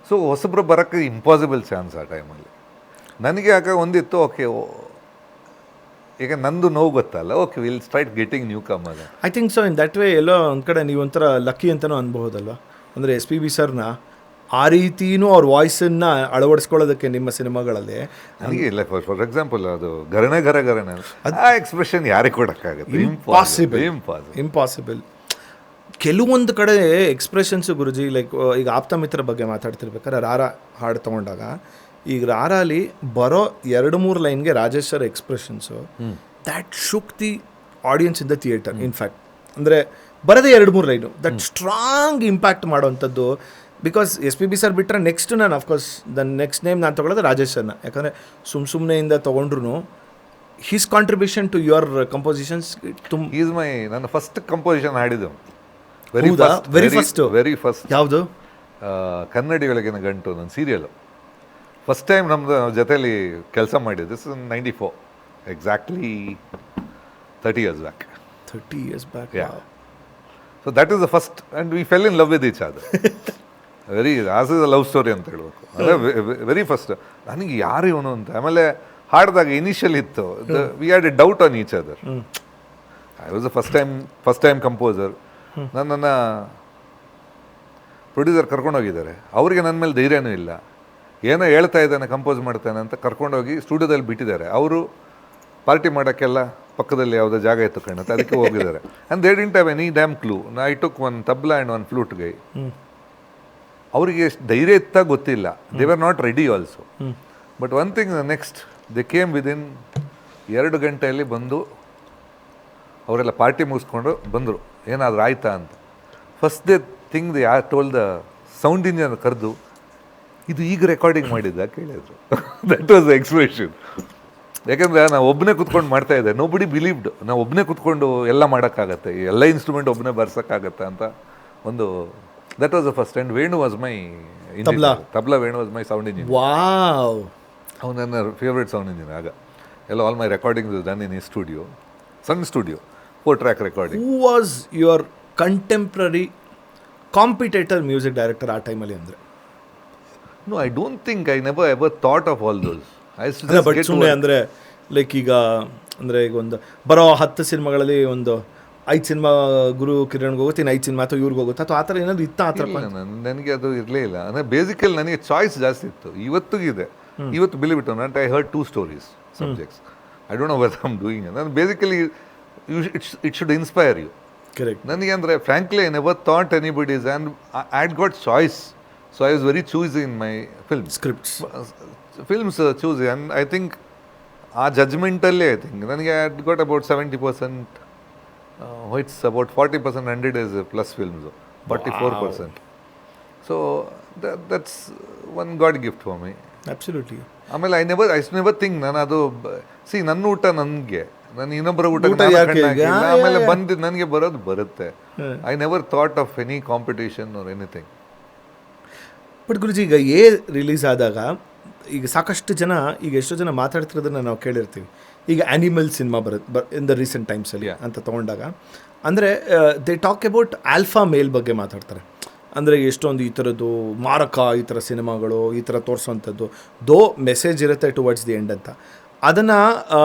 ಸೊ ಹೊಸಬ್ರು ಬರೋಕ್ಕೆ ಇಂಪಾಸಿಬಲ್ ಚಾನ್ಸ್ ಆ ಟೈಮಲ್ಲಿ. ನನಗೆ ಆಗ ಒಂದಿತ್ತು, ಓಕೆ ಈಗ ನಂದು ನೋವು ಗೊತ್ತಲ್ಲ, okay will start getting newcomer. I think so in that way ಎಲ್ಲೋ ಒಂದು ಕಡೆ ನೀವು ಒಂಥರ ಲಕ್ಕಿ ಅಂತಲೂ ಅನ್ಬಹುದಲ್ವ. ಅಂದರೆ SPB ಸರ್ನ ಆ ರೀತಿಯೂ ಅವ್ರ ವಾಯ್ಸನ್ನು ಅಳವಡಿಸ್ಕೊಳ್ಳೋದಕ್ಕೆ ನಿಮ್ಮ ಸಿನಿಮಾಗಳಲ್ಲಿ ನನಗೆ ಇಲ್ಲ. ಫಾರ್ ಎಕ್ಸಾಂಪಲ್ ಅದು ಗರಣ ಆ ಎಕ್ಸ್ಪ್ರೆಷನ್ ಯಾರಿಗೆ ಕೊಡೋಕ್ಕಾಗುತ್ತೆ? ಇಂಪಾಸಿಬಲ್. ಕೆಲವೊಂದು ಕಡೆ ಎಕ್ಸ್ಪ್ರೆಷನ್ಸು ಗುರುಜಿ, ಲೈಕ್ ಈಗ ಆಪ್ತಮಿತ್ರ ಬಗ್ಗೆ ಮಾತಾಡ್ತಿರ್ಬೇಕಾದ್ರೆ ರಾರ ಹಾಡು ತೊಗೊಂಡಾಗ, ಈಗ ರಾರಾಲಿ ಬರೋ 2-3 ಲೈನ್ಗೆ Rajesh sir expressions that shook the audience in the theatre. In fact ಅಂದರೆ ಬರೋದೇ 2-3 ಲೈನು ದಟ್ ಸ್ಟ್ರಾಂಗ್ ಇಂಪ್ಯಾಕ್ಟ್ ಮಾಡೋವಂಥದ್ದು. ಬಿಕಾಸ್ SPB ಸರ್ ಬಿಟ್ಟರೆ ನೆಕ್ಸ್ಟ್ ನಾನು ಅಫ್ಕೋರ್ಸ್ ನೆಕ್ಸ್ಟ್ ನೇಮ್ ನಾನು ತೊಗೊಳ್ಳೋದು ರಾಜೇಶ್ ಸರ್ನ. ಯಾಕಂದರೆ ಸುಮ್ಮನೆಯಿಂದ ತೊಗೊಂಡ್ರು his contribution to your compositions ನನ್ನ ಫಸ್ಟ್ ಕಂಪೋಸಿಷನ್ ಹಾಡಿದ್ದು ವೆರಿ ಫಸ್ಟ್ ಯಾವುದು? ಕನ್ನಡಿಯೊಳಗಿನ ಗಂಟು, ನನ್ನ ಸೀರಿಯಲು. ಫಸ್ಟ್ ಟೈಮ್ ನಮ್ಮದು ಜೊತೆಯಲ್ಲಿ ಕೆಲಸ ಮಾಡಿದ್ದು this 94, exactly 30 years back. 30 years back. Yeah. So that is the first and we fell in love with each other. as is a love story ಅಂತ ಹೇಳಬೇಕು. ಅದೇ ವೆರಿ ಫಸ್ಟ್ ನನಗೆ ಯಾರು ಇವನು ಅಂತ. ಆಮೇಲೆ ಹಾಡಿದಾಗ ಇನಿಷಿಯಲ್ ಇತ್ತು, we had A doubt on each other. I was the first time composer. ನನ್ನನ್ನು ಪ್ರೊಡ್ಯೂಸರ್ ಕರ್ಕೊಂಡೋಗಿದ್ದಾರೆ. ಅವರಿಗೆ ನನ್ನ ಮೇಲೆ ಧೈರ್ಯನೂ ಇಲ್ಲ. ಏನೋ ಹೇಳ್ತಾ ಇದ್ದಾನೆ, ಕಂಪೋಸ್ ಮಾಡ್ತಾನೆ ಅಂತ ಕರ್ಕೊಂಡೋಗಿ ಸ್ಟುಡಿಯೋದಲ್ಲಿ ಬಿಟ್ಟಿದ್ದಾರೆ. ಅವರು ಪಾರ್ಟಿ ಮಾಡೋಕ್ಕೆಲ್ಲ ಪಕ್ಕದಲ್ಲಿ ಯಾವುದೋ ಜಾಗ ಇತ್ತು ಕಾಣುತ್ತೆ, ಅದಕ್ಕೆ ಹೋಗಿದ್ದಾರೆ. And they didn't have any damn clue. I took one tabla and one flute guy. ಅವರಿಗೆ ಎಷ್ಟು ಧೈರ್ಯ ಇತ್ತ ಗೊತ್ತಿಲ್ಲ. They were not ready also. But one thing, next they came within 2 ಗಂಟೆಯಲ್ಲಿ ಬಂದು ಅವರೆಲ್ಲ ಪಾರ್ಟಿ ಮುಗಿಸ್ಕೊಂಡು ಬಂದರು. ಏನಾದರೂ ಆಯ್ತಾ ಅಂತ. First they thing they toll the sound engineer ಕರೆದು, ಇದು ಈಗ ರೆಕಾರ್ಡಿಂಗ್ ಮಾಡಿದ್ದ ಕೇಳಿದ್ರು. That was the expression. ಯಾಕೆಂದರೆ ನಾವು ಒಬ್ಬನೇ ಕುತ್ಕೊಂಡು ಮಾಡ್ತಾ ಇದ್ದೆ. ನೋ ಬಡಿ ಬಿಲೀವ್ಡ್ ನಾವು ಒಬ್ಬನೇ ಕುತ್ಕೊಂಡು ಎಲ್ಲ ಮಾಡೋಕ್ಕಾಗತ್ತೆ, ಎಲ್ಲ ಇನ್ಸ್ಟ್ರೂಮೆಂಟ್ ಒಬ್ಬನೇ ಬರ್ಸೋಕ್ಕಾಗತ್ತೆ ಅಂತ ಒಂದು. That was the first. And Venu was my tabla Venu was my sound engineer. Wow, ಅವನು ನನ್ನ ಫೇವ್ರೇಟ್ ಸೌಂಡ್ ಇಂಜಿನಿಯರ್. ಆಗ ಎಲ್ಲ all my recordings is done in ಈ ಸ್ಟುಡಿಯೋ, ಸಣ್ಣ studio, 4 track recording. Who was your contemporary competitor music director ಆ ಟೈಮಲ್ಲಿ? ಅಂದರೆ no, I don't think, I never ever thought of all those. But ಸುಮ್ಮನೆ ಅಂದರೆ like ಈಗ ಅಂದರೆ ಈಗ ಒಂದು ಬರೋ 10 ಸಿನಿಮಾಗಳಲ್ಲಿ ಒಂದು 5 ಸಿನಿಮಾ ಗುರು ಕಿರಣ್ಗೆ ಹೋಗುತ್ತೆ, 5 ಸಿನಿಮಾ ಅಥವಾ ಇವ್ರಿಗೆ ಹೋಗುತ್ತೆ, ಅಥವಾ ಆ ಥರ ಏನಾದ್ರು ಇತ್ತ? ಆ ಥರ ನನಗೆ ಅದು ಇರಲೇ ಇಲ್ಲ. ಅಂದರೆ ಬೇಸಿಕಲಿ ನನಗೆ ಚಾಯ್ಸ್ ಜಾಸ್ತಿ ಇತ್ತು. ಇವತ್ತಿಗಿದೆ, ಇವತ್ತು ಬಿಲಿಬಿಟ್ಟು not I heard 2 stories subjects. I don't know where I am doing. ನಾನು basically it should inspire you. Correct. ನನಗೆ ಅಂದರೆ frankly I never thought anybody's and I had got choice. So I was very choosy in my films choosy. And I think ಆ ಜಜ್ಮೆಂಟಲ್ಲೇ I think ನನಗೆ I had got about 70%. It's about 40%, 100 is plus films, 44%. So that's one God gift for me. Absolutely. ಆಮೇಲೆ I never think ನಾನು ಅದು ನನ್ನ ಊಟ ನನಗೆ, ನಾನು ಇನ್ನೊಬ್ಬರ ಊಟ ಆಮೇಲೆ ಬಂದಿದ್ದು ನನಗೆ ಬರೋದು ಬರುತ್ತೆ. I never thought of any competition or anything. But Guruji, ಈಗ ರಿಲೀಸ್ ಆದಾಗ ಈಗ ಸಾಕಷ್ಟು ಜನ, ಈಗ ಎಷ್ಟೋ ಜನ ಮಾತಾಡ್ತಿರೋದನ್ನ ನಾವು ಕೇಳಿರ್ತೀವಿ. ಈಗ Animal cinema in the recent ಟೈಮ್ಸಲ್ಲಿ ಅಂತ ತೊಗೊಂಡಾಗ, ಅಂದರೆ they talk about alpha male ಬಗ್ಗೆ ಮಾತಾಡ್ತಾರೆ. ಅಂದರೆ ಎಷ್ಟೊಂದು ಈ ಥರದ್ದು ಮಾರಕ ಈ ಥರ ಸಿನಿಮಾಗಳು ಈ ಥರ ತೋರಿಸೋವಂಥದ್ದು, ದೋ ಮೆಸೇಜ್ ಇರುತ್ತೆ ಟುವರ್ಡ್ಸ್ ದಿ ಎಂಡ್ ಅಂತ. ಅದನ್ನು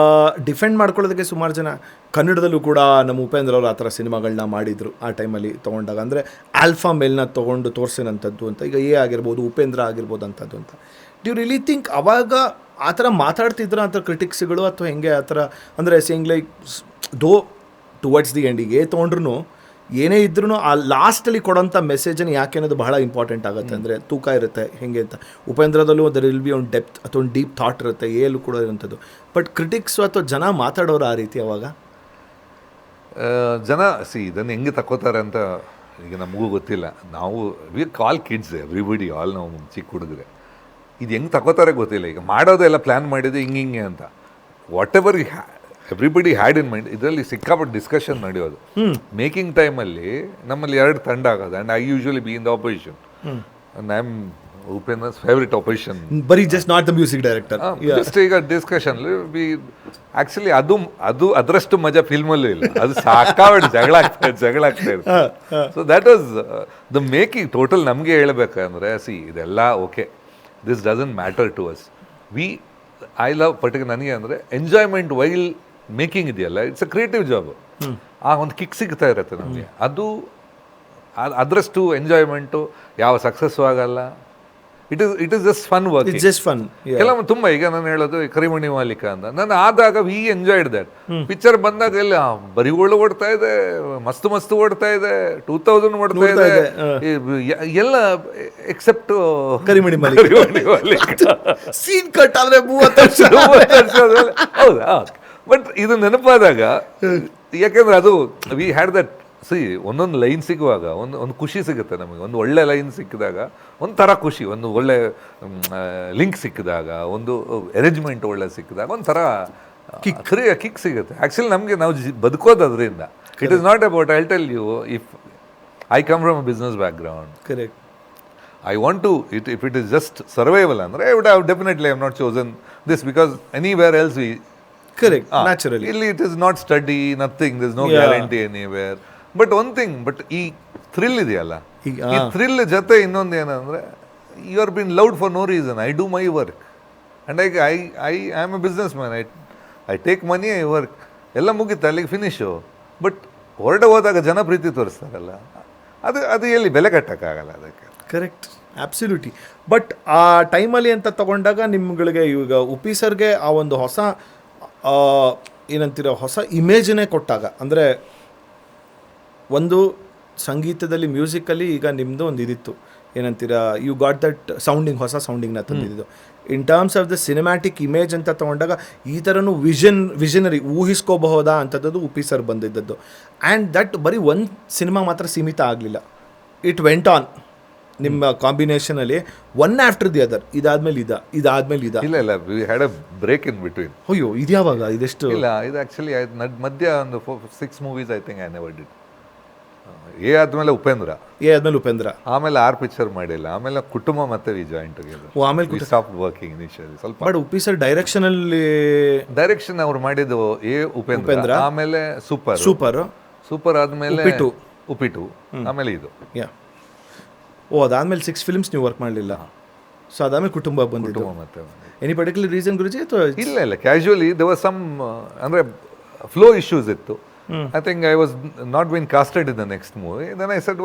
ಡಿಫೆಂಡ್ ಮಾಡ್ಕೊಳ್ಳೋದಕ್ಕೆ ಸುಮಾರು ಜನ ಕನ್ನಡದಲ್ಲೂ ಕೂಡ ನಮ್ಮ ಉಪೇಂದ್ರ ಅವರು ಆ ಥರ ಸಿನಿಮಾಗಳನ್ನ ಮಾಡಿದರು ಆ ಟೈಮಲ್ಲಿ ತೊಗೊಂಡಾಗ. ಅಂದರೆ ಆಲ್ಫಾ ಮೇಲ್ನ ತೊಗೊಂಡು ತೋರಿಸಿರೋಂಥದ್ದು ಅಂತ. ಈಗ ಆಗಿರ್ಬೋದು, ಉಪೇಂದ್ರ ಆಗಿರ್ಬೋದು ಅಂಥದ್ದು ಅಂತ. ಡ್ಯೂ ರಿಲಿ ಥಿಂಕ್ ಅವಾಗ ಆ ಥರ ಮಾತಾಡ್ತಿದ್ರು ಆ ಥರ ಕ್ರಿಟಿಕ್ಸ್ಗಳು, ಅಥವಾ ಹೆಂಗೆ ಆ ಥರ? ಅಂದರೆ ಸೇಯಿಂಗ್ ಲೈಕ್ ದೋ ಟುವರ್ಡ್ಸ್ ದಿ ಎಂಡಿಗೆ ತೊಗೊಂಡ್ರು ಏನೇ ಇದ್ರೂ ಆ ಲಾಸ್ಟಲ್ಲಿ ಕೊಡೋಂಥ ಮೆಸೇಜನ್ನು ಯಾಕೆ ಅನ್ನೋದು ಬಹಳ ಇಂಪಾರ್ಟೆಂಟ್ ಆಗುತ್ತೆ. ಅಂದರೆ ತೂಕ ಇರುತ್ತೆ ಹೆಂಗೆ ಅಂತ. ಉಪೇಂದ್ರದಲ್ಲೂ ದರ್ ವಿಲ್ ಬಿ ಒಂದು ಡೆಪ್ತ್ ಅಥವಾ ಒಂದು ಡೀಪ್ ಥಾಟ್ ಇರುತ್ತೆ, ಏಲು ಕೂಡ ಇರೋಂಥದ್ದು. ಬಟ್ ಕ್ರಿಟಿಕ್ಸು ಅಥವಾ ಜನ ಮಾತಾಡೋರು ಆ ರೀತಿ ಅವಾಗ ಜನ ಇದನ್ನು ಹೆಂಗೆ ತಗೋತಾರೆ ಅಂತ ಈಗ ನಮಗೂ ಗೊತ್ತಿಲ್ಲ. ನಾವು we call kids everybody, all ನಾವು ಚಿಕ್ಕ ಹುಡುಗರೆ. ಇದು ಹೆಂಗೆ ತಗೋತಾರೆ ಗೊತ್ತಿಲ್ಲ. ಈಗ ಮಾಡೋದೆಲ್ಲ ಪ್ಲ್ಯಾನ್ ಮಾಡಿದ್ದು ಹಿಂಗೆ ಅಂತ. What ever everybody had in mind. ಇದರಲ್ಲಿ ಸಿಕ್ಕಾಪಟ್ಟು ಡಿಸ್ಕಷನ್ ನಡೆಯೋದು. ಮೇಕಿಂಗ್ ಟೈಮಲ್ಲಿ ನಮ್ಮಲ್ಲಿ 2 ತಂಡ ಆಗೋದು. And I usually be in the opposition. And I am Upendra's favourite opposition. ಬರೀ just not the music director. Just ಈಗ ಡಿಸ್ಕಷನ್ ಬಿ ಆ್ಯಕ್ಚುಲಿ ಅದು ಅದರಷ್ಟು ಮಜಾ ಫಿಲ್ಮಲ್ಲೂ ಇಲ್ಲ. ಅದು ಸಾಕಾವಟ್ಟು ಜಗಳ ಆಗ್ತಾ ಇದೆ. So that was the making total. ನಮಗೆ ಹೇಳ್ಬೇಕಂದ್ರೆ ಇದೆಲ್ಲ okay, this doesn't matter to us. I love particular ನನಗೆ ಅಂದರೆ ಎಂಜಾಯ್ಮೆಂಟ್ ವೈಲ್ ಮೇಕಿಂಗ್ ಇದೆಯಲ್ಲ, ಇಟ್ಸ್ ಅ ಕ್ರಿಯೇಟಿವ್ ಜಾಬ್. ಆ ಒಂದು ಕಿಕ್ ಸಿಗ್ತಾ ಇರುತ್ತೆ ನಮಗೆ. ಅದರಷ್ಟು ಎಂಜಾಯ್ಮೆಂಟು ಯಾವ ಸಕ್ಸಸ್ಸು ಆಗಲ್ಲ. It is just fun work. Just fun. ಕೆಲವೊಮ್ಮೆ ತುಂಬ, ಈಗ ನಾನು ಹೇಳೋದು ಕರಿಮಣಿ ಮಾಲೀಕ ಅಂತ. ನಾನು ಆದಾಗ ವಿ ಎಂಜಾಯ್ಡ್ ದ್ಯಾಟ್. ಪಿಕ್ಚರ್ ಬಂದಾಗ ಎಲ್ಲ ಬರಿಗಳು ಓಡ್ತಾ ಇದೆ, ಮಸ್ತ್ ಓಡ್ತಾ ಇದೆ, 2000 ಓಡ್ತಾ ಇದೆ ಎಲ್ಲ, ಎಕ್ಸೆಪ್ಟ್ ಕರಿಮಣಿ ಮಾಲೀಕ ಸೀನ್ ಕಟ್ ಆದ್ರೆ 30 ವರ್ಷ. ಹೌದಾ? ಬಟ್ ಇದು ನೆನಪಾದಾಗ, ಯಾಕೆಂದ್ರೆ ಅದು ವಿ ಹ್ಯಾಡ್ ದಟ್. ಒಂದೊಂದು ಲೈನ್ ಸಿಗುವಾಗ ಒಂದು ಖುಷಿ ಸಿಗುತ್ತೆ ನಮಗೆ. ಒಂದು ಒಳ್ಳೆ ಲೈನ್ ಸಿಕ್ಕಿದಾಗ ಒಂಥರ ಖುಷಿ, ಒಂದು ಒಳ್ಳೆ ಲಿಂಕ್ ಸಿಕ್ಕಿದಾಗ, ಒಂದು ಅರೇಂಜ್ಮೆಂಟ್ ಒಳ್ಳೆ ಸಿಕ್ಕಿದಾಗ ಒಂಥರ ಕಿಕ್ ಸಿಗುತ್ತೆ. ಆ್ಯಕ್ಚುಲಿ ನಮಗೆ ನಾವು ಬದುಕೋದು ಅದರಿಂದ. It is not about, I tell you, if I come from a business background, correct, I want to if it is just survival ಅಂದರೆ I would have definitely I have not chosen this because anywhere else we. Correct, naturally. ಇಲ್ಲಿ it is not study, nothing, this no guarantee anywhere. But one thing, but ಈ thrill ಇದೆಯಲ್ಲ, ಈ thrill ಜೊತೆ ಇನ್ನೊಂದು ಏನಂದರೆ, you are been loved for no reason. I do my work and I am a business man. I take money, I work, ಎಲ್ಲ ಮುಗೀತು, ಅಲ್ಲಿಗೆ finish. But ಹೊರಡೆ ಹೋದಾಗ ಜನ ಪ್ರೀತಿ ತೋರಿಸ್ತಾರಲ್ಲ, ಅದು ಎಲ್ಲಿ ಬೆಲೆ ಕಟ್ಟೋಕ್ಕಾಗಲ್ಲ ಅದಕ್ಕೆ. Correct, absolutely. ಬಟ್ ಆ ಟೈಮಲ್ಲಿ ಅಂತ ತಗೊಂಡಾಗ ನಿಮ್ಗಳಿಗೆ ಈಗ ಉಪ್ಪಿ ಸರ್ಗೆ ಆ ಒಂದು ಹೊಸ ಏನಂತೀರ, ಹೊಸ ಇಮೇಜನ್ನೇ ಕೊಟ್ಟಾಗ, ಅಂದರೆ ಒಂದು ಸಂಗೀತದಲ್ಲಿ, ಮ್ಯೂಸಿಕಲ್ಲಿ ಈಗ ನಿಮ್ಮದು ಒಂದು ಇದಿತ್ತು, ಏನಂತೀರ, ಯು ಗಾಟ್ ದಟ್ ಸೌಂಡಿಂಗ್, ಹೊಸ ಸೌಂಡಿಂಗ್ನ ತಂದಿದ್ದು. ಇನ್ terms of the cinematic image ಅಂತ ತೊಗೊಂಡಾಗ ಈ ಥರನೂ ವಿಷನರಿ ಊಹಿಸ್ಕೋಬಹುದಾ ಅಂಥದ್ದು ಉಪ್ಪಿ ಸರ್ ಬಂದಿದ್ದದ್ದು. ಆ್ಯಂಡ್ ದಟ್ ಬರೀ ಒಂದು ಸಿನಿಮಾ ಮಾತ್ರ ಸೀಮಿತ ಆಗಲಿಲ್ಲ, ಇಟ್ ವೆಂಟ್ ಆನ್. ನಿಮ್ಮ ಕಾಂಬಿನೇಷನಲ್ಲಿ ಒನ್ ಆಫ್ಟರ್ ದಿ ಅದರ್, ಇದಾದ್ಮೇಲೆ ಇಲ್ಲ we had a break in between. ಅಯ್ಯೋ, ಇದ್ಯಾವಾಗ? ಇದೆಷ್ಟು? ಇಲ್ಲ, ಇದು ಆ್ಯಕ್ಚುಲಿ ಮಧ್ಯ ಒಂದು 6 movies I think I never did. ಆದ್ಮೇಲೆ ಉಪೇಂದ್ರ, ಆಮೇಲೆ 6 ಪಿಕ್ಚರ್ ಮಾಡಿಲ್ಲ. ಆಮೇಲೆ ಕುಟುಂಬ ಮತ್ತೆ ವಿ ಜಾಯಿನ್ ಟುಗೆದರ್. ಆಮೇಲೆ ಸ್ಟಾಪ್ ವರ್ಕಿಂಗ್ ಇನಿಷಿಯಲಿ ಸ್ವಲ್ಪ. ಬಟ್ ಉಪ್ಪಿ ಸರ್ ಡೈರೆಕ್ಷನ್ ಅವ್ರು ಮಾಡಿದ್ದು ಉಪೇಂದ್ರ, ಆಮೇಲೆ ಸೂಪರ್ ಆದ್ಮೇಲೆ ಉಪ್ಪಿಟ್ಟು, ಆಮೇಲೆ ಇದು. ಅದಾದ್ಮೇಲೆ 6 ಫಿಲ್ಮ್ಸ್ ನೀವು ವರ್ಕ್ ಮಾಡಲಿಲ್ಲ. ಸೊ ಅದಾದ್ಮೇಲೆ ಕುಟುಂಬ ಮತ್ತೆ ಎನಿ ಪರ್ಟಿಕ್ಯುಲರ್ ರೀಸನ್ ಗುರುಜಿ? ಇಲ್ಲ, ಕ್ಯಾಶುವಲಿ ದೇರ್ ವಾಸ್ ಸಮ್, ಅಂದರೆ ಫ್ಲೋ ಇಶ್ಯೂಸ್ ಇತ್ತು. I think I was not being casted in the next movie. Then I said,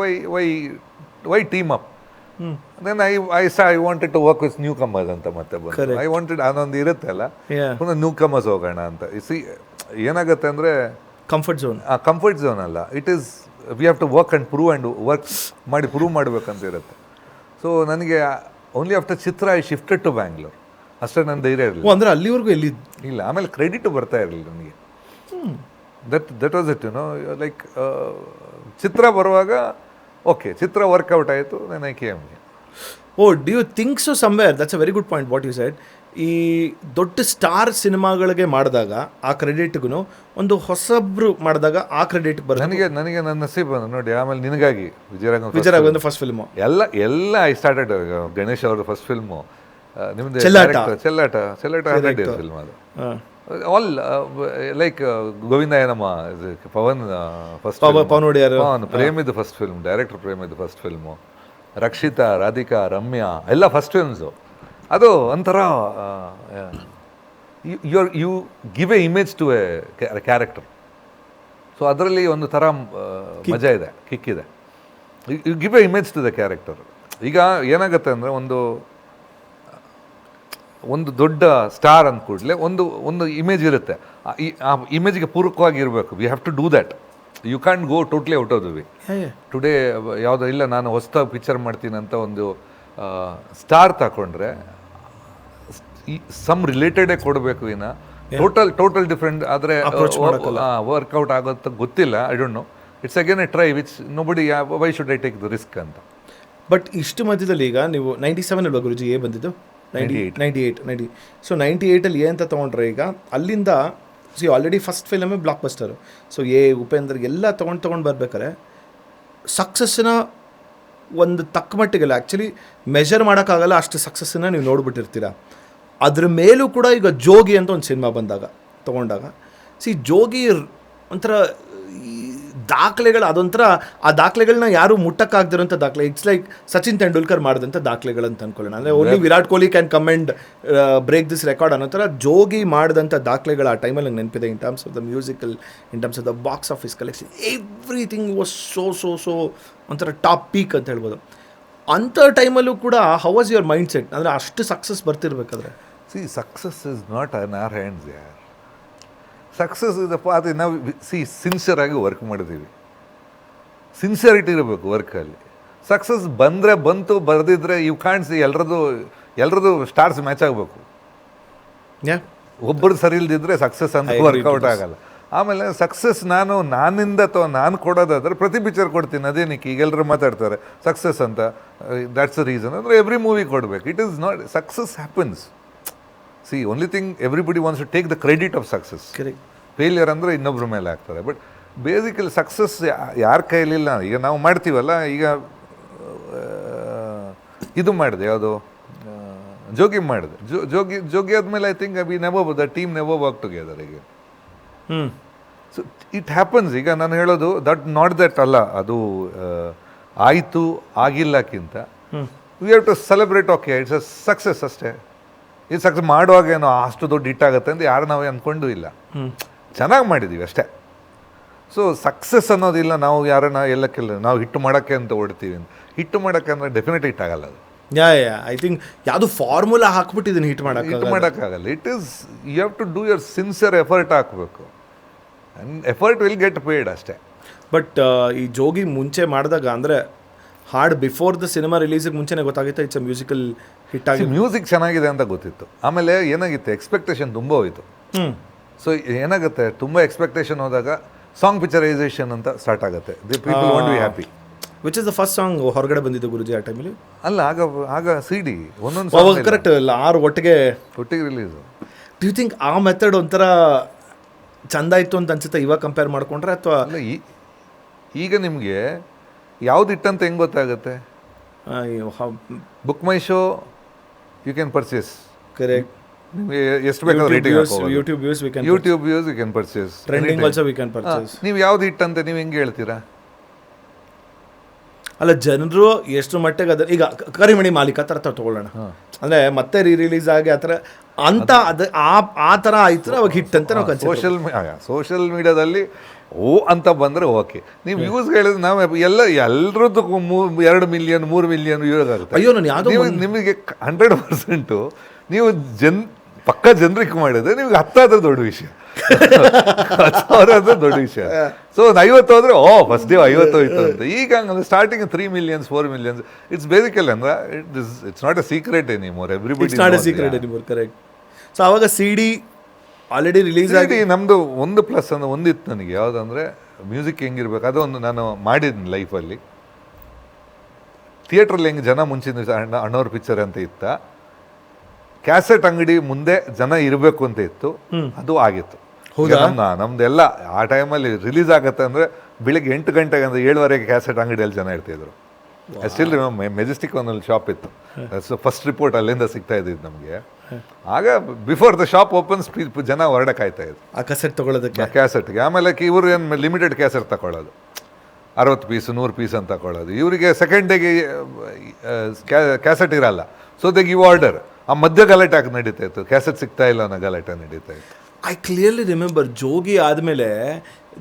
why team up? Then I wanted to work with newcomers anta matte bandu. I wanted anondu irutte alla, puna newcomers hogana anta. See, ಏನಾಗುತ್ತೆ ಅಂದರೆ comfort zone ಅಲ್ಲ, it is we have to work and prove ಮಾಡಬೇಕಂತ ಇರುತ್ತೆ. ಸೊ ನನಗೆ only after Chitra I shifted to Bangalore. ಅಷ್ಟೇ ನನ್ನ ಧೈರ್ಯ ಇರಲಿಲ್ಲ. ಅಂದರೆ ಅಲ್ಲಿವರೆಗೂ ಇಲ್ಲ. ಆಮೇಲೆ ಕ್ರೆಡಿಟ್ ಬರ್ತಾ ಇರಲಿಲ್ಲ ನನಗೆ. That was it, like Chitra ಬರುವಾಗ ಓಕೆ, ಚಿತ್ರ ವರ್ಕೌಟ್ ಆಯಿತು, then I came. Do you think so somewhere? That's a very good point what you said. ಈ ದೊಡ್ಡ ಸ್ಟಾರ್ ಸಿನಿಮಾಗಳಿಗೆ ಮಾಡಿದಾಗ ಆ ಕ್ರೆಡಿಟ್ಗೂ ಒಂದು ಹೊಸಬ್ರು ಮಾಡಿದಾಗ ಆ ಕ್ರೆಡಿಟ್ ಬರುತ್ತೆ. ನನಗೆ ನನ್ನ ನಸೀಬ್ ನೋಡಿ. ಆಮೇಲೆ ನಿನಗಾಗಿ ವಿಜಯರಾಘವೇಂದ್ರ ಫಸ್ಟ್ ಫಿಲ್ಮು, ಎಲ್ಲ ಐ ಸ್ಟಾರ್ಟೆಡ್. ಗಣೇಶ್ ಅವ್ರದ್ದು ಫಸ್ಟ್ ಫಿಲ್ಮು, ನಿಮ್ದು ಚೆಲ್ಲಾಟ ಫಿಲ್ಮ್. ಅದು ಆಲ್ ಲೈಕ್ ಗೋವಿಂದಯ್ಯನಮ್ಮ, ಪವನ್ ಒಡೆಯರ್, ಪ್ರೇಮಿದು ಫಸ್ಟ್ ಫಿಲ್ಮ್, ಡೈರೆಕ್ಟರ್ ಪ್ರೇಮಿದು ಫಸ್ಟ್ ಫಿಲ್ಮು, ರಕ್ಷಿತಾ, ರಾಧಿಕಾ, ರಮ್ಯಾ ಎಲ್ಲ ಫಸ್ಟ್ ಫಿಲ್ಮ್ಸು. ಅದು ಒಂಥರ you give a image to a character. So ಅದರಲ್ಲಿ ಒಂದು ಥರ ಮಜಾ ಇದೆ, ಕಿಕ್ಕಿದೆ. You give a image to the character. ಈಗ ಏನಾಗುತ್ತೆ ಅಂದರೆ ಒಂದು ದೊಡ್ಡ ಸ್ಟಾರ್ ಅಂದ ಕೂಡಲೇ ಒಂದು ಇಮೇಜ್ ಇರುತ್ತೆ. ಆ ಇಮೇಜ್ಗೆ ಪೂರಕವಾಗಿ ಇರಬೇಕು. We have to do that. You can go totally out of the way. Today ಯಾವುದೋ ಇಲ್ಲ ನಾನು ಹೊಸ್ದಾಗಿ ಪಿಕ್ಚರ್ ಮಾಡ್ತೀನಿ ಅಂತ ಒಂದು ಸ್ಟಾರ್ ತಗೊಂಡ್ರೆ ಸಮ್ ರಿಲೇಟೆಡೇ ಕೊಡಬೇಕು ವಿನ ಟೋಟಲ್ ಡಿಫ್ರೆಂಟ್ ಆದರೆ ವರ್ಕೌಟ್ ಆಗೋಂತ ಗೊತ್ತಿಲ್ಲ. I don't no. It's again A try which nobody why should I take the risk ಅಂತ. ಬಟ್ ಇಷ್ಟು ಮಧ್ಯದಲ್ಲಿ ಈಗ ನೀವು 97 ಅಲ್ವಾ ಗುರುಜಿ ಎ ಬಂದಿದ್ದು? 98. ಸೊ 98ಅಲ್ಲಿ ಎ ಅಂತ ತೊಗೊಂಡ್ರೆ ಈಗ ಅಲ್ಲಿಂದ ಆಲ್ರೆಡಿ ಫಸ್ಟ್ ಫಿಲಮೇ ಬ್ಲಾಕ್ ಬಸ್ಟರು. ಸೊ ಉಪೇಂದ್ರ ಎಲ್ಲ ತೊಗೊಂಡು ಬರ್ಬೇಕಾರೆ ಸಕ್ಸಸ್ನ ಒಂದು ತಕ್ಕ ಮಟ್ಟಿಗೆಲ್ಲ ಆ್ಯಕ್ಚುಲಿ ಮೆಷರ್ ಮಾಡೋಕ್ಕಾಗಲ್ಲ, ಅಷ್ಟು ಸಕ್ಸಸ್ಸನ್ನು ನೀವು ನೋಡ್ಬಿಟ್ಟಿರ್ತೀರ. ಅದ್ರ ಮೇಲೂ ಕೂಡ ಈಗ ಜೋಗಿ ಅಂತ ಒಂದು ಸಿನಿಮಾ ತೊಗೊಂಡಾಗ ಜೋಗಿ ಒಂಥರ ದಾಖಲೆಗಳು, ಅದೊಂಥರ ಆ ದಾಖಲೆಗಳನ್ನ ಯಾರು ಮುಟ್ಟಕ್ಕಾಗ್ದಿರೋಂಥ ದಾಖಲೆ. ಇಟ್ಸ್ ಲೈಕ್ ಸಚಿನ್ ತೆಂಡೂಲ್ಕರ್ ಮಾಡಿದಂಥ ದಾಖಲೆಗಳಂತ ಅನ್ಕೊಳ್ಳೋಣ. ಅಂದರೆ only Virat Kohli can come and break this record ಅನ್ನೋ ಥರ ಜೋಗಿ ಮಾಡಿದಂಥ ದಾಖಲೆಗಳು ಆ ಟೈಮಲ್ಲಿ ನಂಗೆ ನೆನಪಿದೆ. In terms of the musical, in terms of the box office collection, everything was so ಒಂಥರ ಟಾಪ್ ಪೀಕ್ ಅಂತ ಹೇಳ್ಬೋದು. ಅಂಥ ಟೈಮಲ್ಲೂ ಕೂಡ how was your mindset? ಅಂದರೆ ಅಷ್ಟು ಸಕ್ಸಸ್ ಬರ್ತಿರ್ಬೇಕಾದ್ರೆ success is not in our hands ಯಾರ್. ಸಕ್ಸಸ್ ಇದಪ್ಪ ಅದು ನಾವು ಸಿನ್ಸಿಯರಾಗಿ ವರ್ಕ್ ಮಾಡಿದ್ದೀವಿ. ಸಿನ್ಸಿಯರಿಟಿ ಇರಬೇಕು ವರ್ಕಲ್ಲಿ. ಸಕ್ಸಸ್ ಬಂತು, ಬರೆದಿದ್ರೆ ಯು ಕ್ಯಾನ್ ಸಿ ಎಲ್ಲರದು ಸ್ಟಾರ್ಸ್ ಮ್ಯಾಚ್ ಆಗಬೇಕು. ಒಬ್ಬರು ಸರಿ ಇಲ್ದಿದ್ರೆ ಸಕ್ಸಸ್ ಅಂತ ವರ್ಕೌಟ್ ಆಗಲ್ಲ. ಆಮೇಲೆ ಸಕ್ಸಸ್ ನಾನು ಕೊಡೋದಾದ್ರೆ ಪ್ರತಿ ಪಿಕ್ಚರ್ ಕೊಡ್ತೀನಿ. ಅದೇನಕ್ಕೆ ಈಗೆಲ್ಲರೂ ಮಾತಾಡ್ತಾರೆ ಸಕ್ಸಸ್ ಅಂತ. That's the reason. ಅಂದರೆ ಎವ್ರಿ ಮೂವಿ ಕೊಡಬೇಕು. It is not success happens. Only thing everybody wants to take the credit of success. Failure ಅಂದರೆ ಇನ್ನೊಬ್ಬರ ಮೇಲೆ ಆಗ್ತಾರೆ. ಬಟ್ ಬೇಸಿಕಲಿ ಸಕ್ಸಸ್ ಯಾರ ಕೈಲಿಲ್ಲ. ಈಗ ನಾವು ಮಾಡ್ತೀವಲ್ಲ, ಈಗ ಇದು ಮಾಡಿದೆ, ಯಾವುದು ಜೋಗಿ ಮಾಡಿದೆ. ಜೋಗಿ ಆದಮೇಲೆ I think the team never work together ಈಗ. So it happens. ಈಗ ನಾನು ಹೇಳೋದು ನಾಟ್ ದಟ್ ಅಲ್ಲ, ಅದು ಆಯಿತು ಆಗಿಲ್ಲಕ್ಕಿಂತ we have to celebrate. Okay, it's a success ಅಷ್ಟೇ. ಈ ಸಕ್ಸಸ್ ಮಾಡುವಾಗ ಏನೋ ಅಷ್ಟು ದೊಡ್ಡ ಹಿಟ್ಟಾಗುತ್ತೆ ಅಂತ ಯಾರು ನಾವೇ ಅಂದ್ಕೊಂಡು ಇಲ್ಲ. ಚೆನ್ನಾಗಿ ಮಾಡಿದ್ದೀವಿ ಅಷ್ಟೇ. ಸೊ ಸಕ್ಸಸ್ ಅನ್ನೋದಿಲ್ಲ ನಾವು ಯಾರನ್ನ ಎಲ್ಲಕ್ಕೆಲ್ಲ ನಾವು ಹಿಟ್ಟು ಮಾಡೋಕ್ಕೆ ಅಂತ ಹೊಡ್ತೀವಿ. ಹಿಟ್ಟು ಮಾಡೋಕ್ಕೆ ಅಂದರೆ ಡೆಫಿನೆಟ್ ಹಿಟ್ ಆಗಲ್ಲ ಅದು. ಐ ಥಿಂಕ್ ಯಾವುದು ಫಾರ್ಮುಲಾ ಹಾಕ್ಬಿಟ್ಟಿದ್ದೀನಿ ಹಿಟ್ ಮಾಡೋಕ್ಕಾಗಲ್ಲ. It is you have to do your sincere effort ಹಾಕಬೇಕು. And effort will get paid ಅಷ್ಟೇ. ಬಟ್ ಈ ಜೋಗಿ ಮುಂಚೆ ಮಾಡಿದಾಗ ಅಂದರೆ ಹಾಡು ಬಿಫೋರ್ ದ ಸಿನಿಮಾ ರಿಲೀಸಿಗೆ ಮುಂಚೆನೇ ಗೊತ್ತಾಗಿತ್ತು ಇಟ್ಸ್ ಮ್ಯೂಸಿಕಲ್ ಹಿಟ್ ಆಗಿ. ಮ್ಯೂಸಿಕ್ ಚೆನ್ನಾಗಿದೆ ಅಂತ ಗೊತ್ತಿತ್ತು. ಆಮೇಲೆ ಏನಾಗಿತ್ತು, ಎಕ್ಸ್ಪೆಕ್ಟೇಷನ್ ತುಂಬ ಹೋಯಿತು. ಸೊ ಏನಾಗುತ್ತೆ, ತುಂಬ ಎಕ್ಸ್ಪೆಕ್ಟೇಷನ್ ಹೋದಾಗ ಸಾಂಗ್ ಪಿಕ್ಚರೈಸೇಷನ್ ಅಂತ ಸ್ಟಾರ್ಟ್ ಆಗುತ್ತೆ. The people want to be happy. Which is the first song ಹೊರಗಡೆ ಬಂದಿದ್ದು ಗುರುಜಿ ಆ ಟೈಮಲ್ಲಿ? ಅಲ್ಲ, ಆಗ CD ಒಂದೊಂದು ಕರೆಕ್ಟ್ ಇಲ್ಲ, 6 ಒಟ್ಟಿಗೆ ರಿಲೀಸು. ಡು ಯು ಥಿಂಕ್ ಆ ಮೆಥಡ್ ಒಂಥರ ಚಂದ ಇತ್ತು ಅಂತ ಅನ್ಸುತ್ತೆ ಇವಾಗ ಕಂಪೇರ್ ಮಾಡ್ಕೊಂಡ್ರೆ? ಅಥವಾ ಅಲ್ಲ, ಈಗ ನಿಮಗೆ ಯಾವ್ದು ಇಟ್ಟಂತ ಹೆಂಗೆ ಗೊತ್ತಾಗುತ್ತೆ? BookMyShow you can purchase. Correct. ನಿಮಗೆ ಎಷ್ಟು ಬೇಕಾದ್ರೆ ರೇಟಿಂಗ್ ಹಾಕೋಬಹುದು. YouTube views we can purchase. Trending also we can purchase. ನೀವು ಯಾವ್ದು ಇಟ್ಟಂತೆ ನೀವು ಹೆಂಗೆ ಹೇಳ್ತೀರಾ? ಅಲ್ಲ, ಜನರು ಎಷ್ಟು ಮಟ್ಟಿಗೆ ಅದ. ಈಗ ಕರಿಮಣಿ ಮಾಲೀಕ ಥರ ತೊಗೊಳ್ಳೋಣ ಅಂದರೆ ಮತ್ತೆ ರಿಲೀಸ್ ಆಗಿ ಆ ಥರ ಅಂತ ಅದು ಆ ಥರ ಆಯ್ತು ಅವಾಗ ಹಿಟ್ ಅಂತ ನಾವು ಸೋಷಿಯಲ್ ಮೀಡಿಯಾದಲ್ಲಿ ಅಂತ ಬಂದರೆ ಓಕೆ. ನೀವು ವ್ಯೂಸ್ ಹೇಳಿದ್ರೆ ನಾವು ಎಲ್ಲರದ್ದು 2 ಮಿಲಿಯನ್ 3 ಮಿಲಿಯನ್ ವ್ಯೂಸ್ ಆಗುತ್ತೆ. ಅಯ್ಯೋ, ನಾನು ಯಾವುದೋ ನಿಮಗೆ 100% ನೀವು ಪಕ್ಕ ಜನರಿಗೆ ಮಾಡಿದ್ರೆ ನಿಮ್ಗೆ 10 ದೊಡ್ಡ ವಿಷಯ, 10,000 ದೊಡ್ಡ ವಿಷಯ. ಸೊ 50 ಹೋದ್ರೆ ಫಸ್ಟ್ ಡೇ 50 ಹೋಯ್ತು ಅಂತ. ಈಗ ಹಂಗಂದ್ರೆ starting 3 millions 4 millions. It's basically ಅಂದ್ರೆ it's not a secret anymore. Everybody not a secret anymore. Correct. So ಅವಾಗ CD ಆಲ್ರೆಡಿ ರಿಲೀಸ್ ಆಗಿ ನಮ್ಮದು ಒಂದು ಪ್ಲಸ್ ಅಂದ್ರೆ ಒಂದಿತ್ತು ನನಗೆ. ಯಾವುದಂದ್ರೆ ಮ್ಯೂಸಿಕ್ ಹೆಂಗಿರ್ಬೇಕು ಅದೊಂದು ನಾನು ಮಾಡಿದ್ದೀನಿ ಲೈಫಲ್ಲಿ. ಥಿಯೇಟ್ರಲ್ಲಿ ಹೆಂಗೆ ಜನ ಮುಂಚಿನ ಅಣ್ಣವ್ರ ಪಿಕ್ಚರ್ ಅಂತ ಇತ್ತ, ಕ್ಯಾಸೆಟ್ ಅಂಗಡಿ ಮುಂದೆ ಜನ ಇರಬೇಕು ಅಂತ ಇತ್ತು. ಅದು ಆಗಿತ್ತು. ನಮ್ದೆಲ್ಲ ಆ ಟೈಮಲ್ಲಿ ರಿಲೀಸ್ ಆಗತ್ತೆ ಅಂದರೆ ಬೆಳಿಗ್ಗೆ 8 ಗಂಟೆಗೆ ಅಂದರೆ 7:15 ಕ್ಯಾಸೆಟ್ ಅಂಗಡಿಯಲ್ಲಿ ಜನ ಇರ್ತಿದ್ರು. ಸ್ಟಿಲ್ ಮೆಜೆಸ್ಟಿಕ್ ಒಂದಲ್ಲಿ ಶಾಪ್ ಇತ್ತು. ಫಸ್ಟ್ ರಿಪೋರ್ಟ್ ಅಲ್ಲಿಂದ ಸಿಗ್ತಾ ಇದ್ದಿದ್ದು ನಮಗೆ. ಆಗ ಬಿಫೋರ್ ದ ಶಾಪ್ ಓಪನ್ಸ್ ಜನ ಹೊರಡೆ ಕಾಯ್ತಾ ಇದ್ರು ಆ ಕ್ಯಾಸೆಟ್ ತೊಗೊಳೋದಕ್ಕೆ, ಕ್ಯಾಸೆಟ್ಗೆ. ಆಮೇಲೆ ಇವರು ಏನು ಲಿಮಿಟೆಡ್ ಕ್ಯಾಸೆಟ್ ತಗೊಳ್ಳೋದು, 60 ಪೀಸ್ 100 ಪೀಸ್ ಅಂತ ತಗೊಳ್ಳೋದು. ಇವರಿಗೆ ಸೆಕೆಂಡ್ ಡೇಗೆ ಕ್ಯಾಸೆಟ್ ಇರಲ್ಲ. ಸೊ ದೇ ಗಿವ್ ಆರ್ಡರ್ ಆ ಮಧ್ಯ ಗಲಾಟೆ ಆಗಿ ನಡೀತಾ ಇತ್ತು, ಕ್ಯಾಸೆಟ್ ಸಿಗ್ತಾ ಇಲ್ಲ ಅನ್ನೋ ಗಲಾಟೆ ನಡೀತಾ ಇತ್ತು. ಐ ಕ್ಲಿಯರ್ಲಿ ರಿಮೆಂಬರ್ ಜೋಗಿ ಆದಮೇಲೆ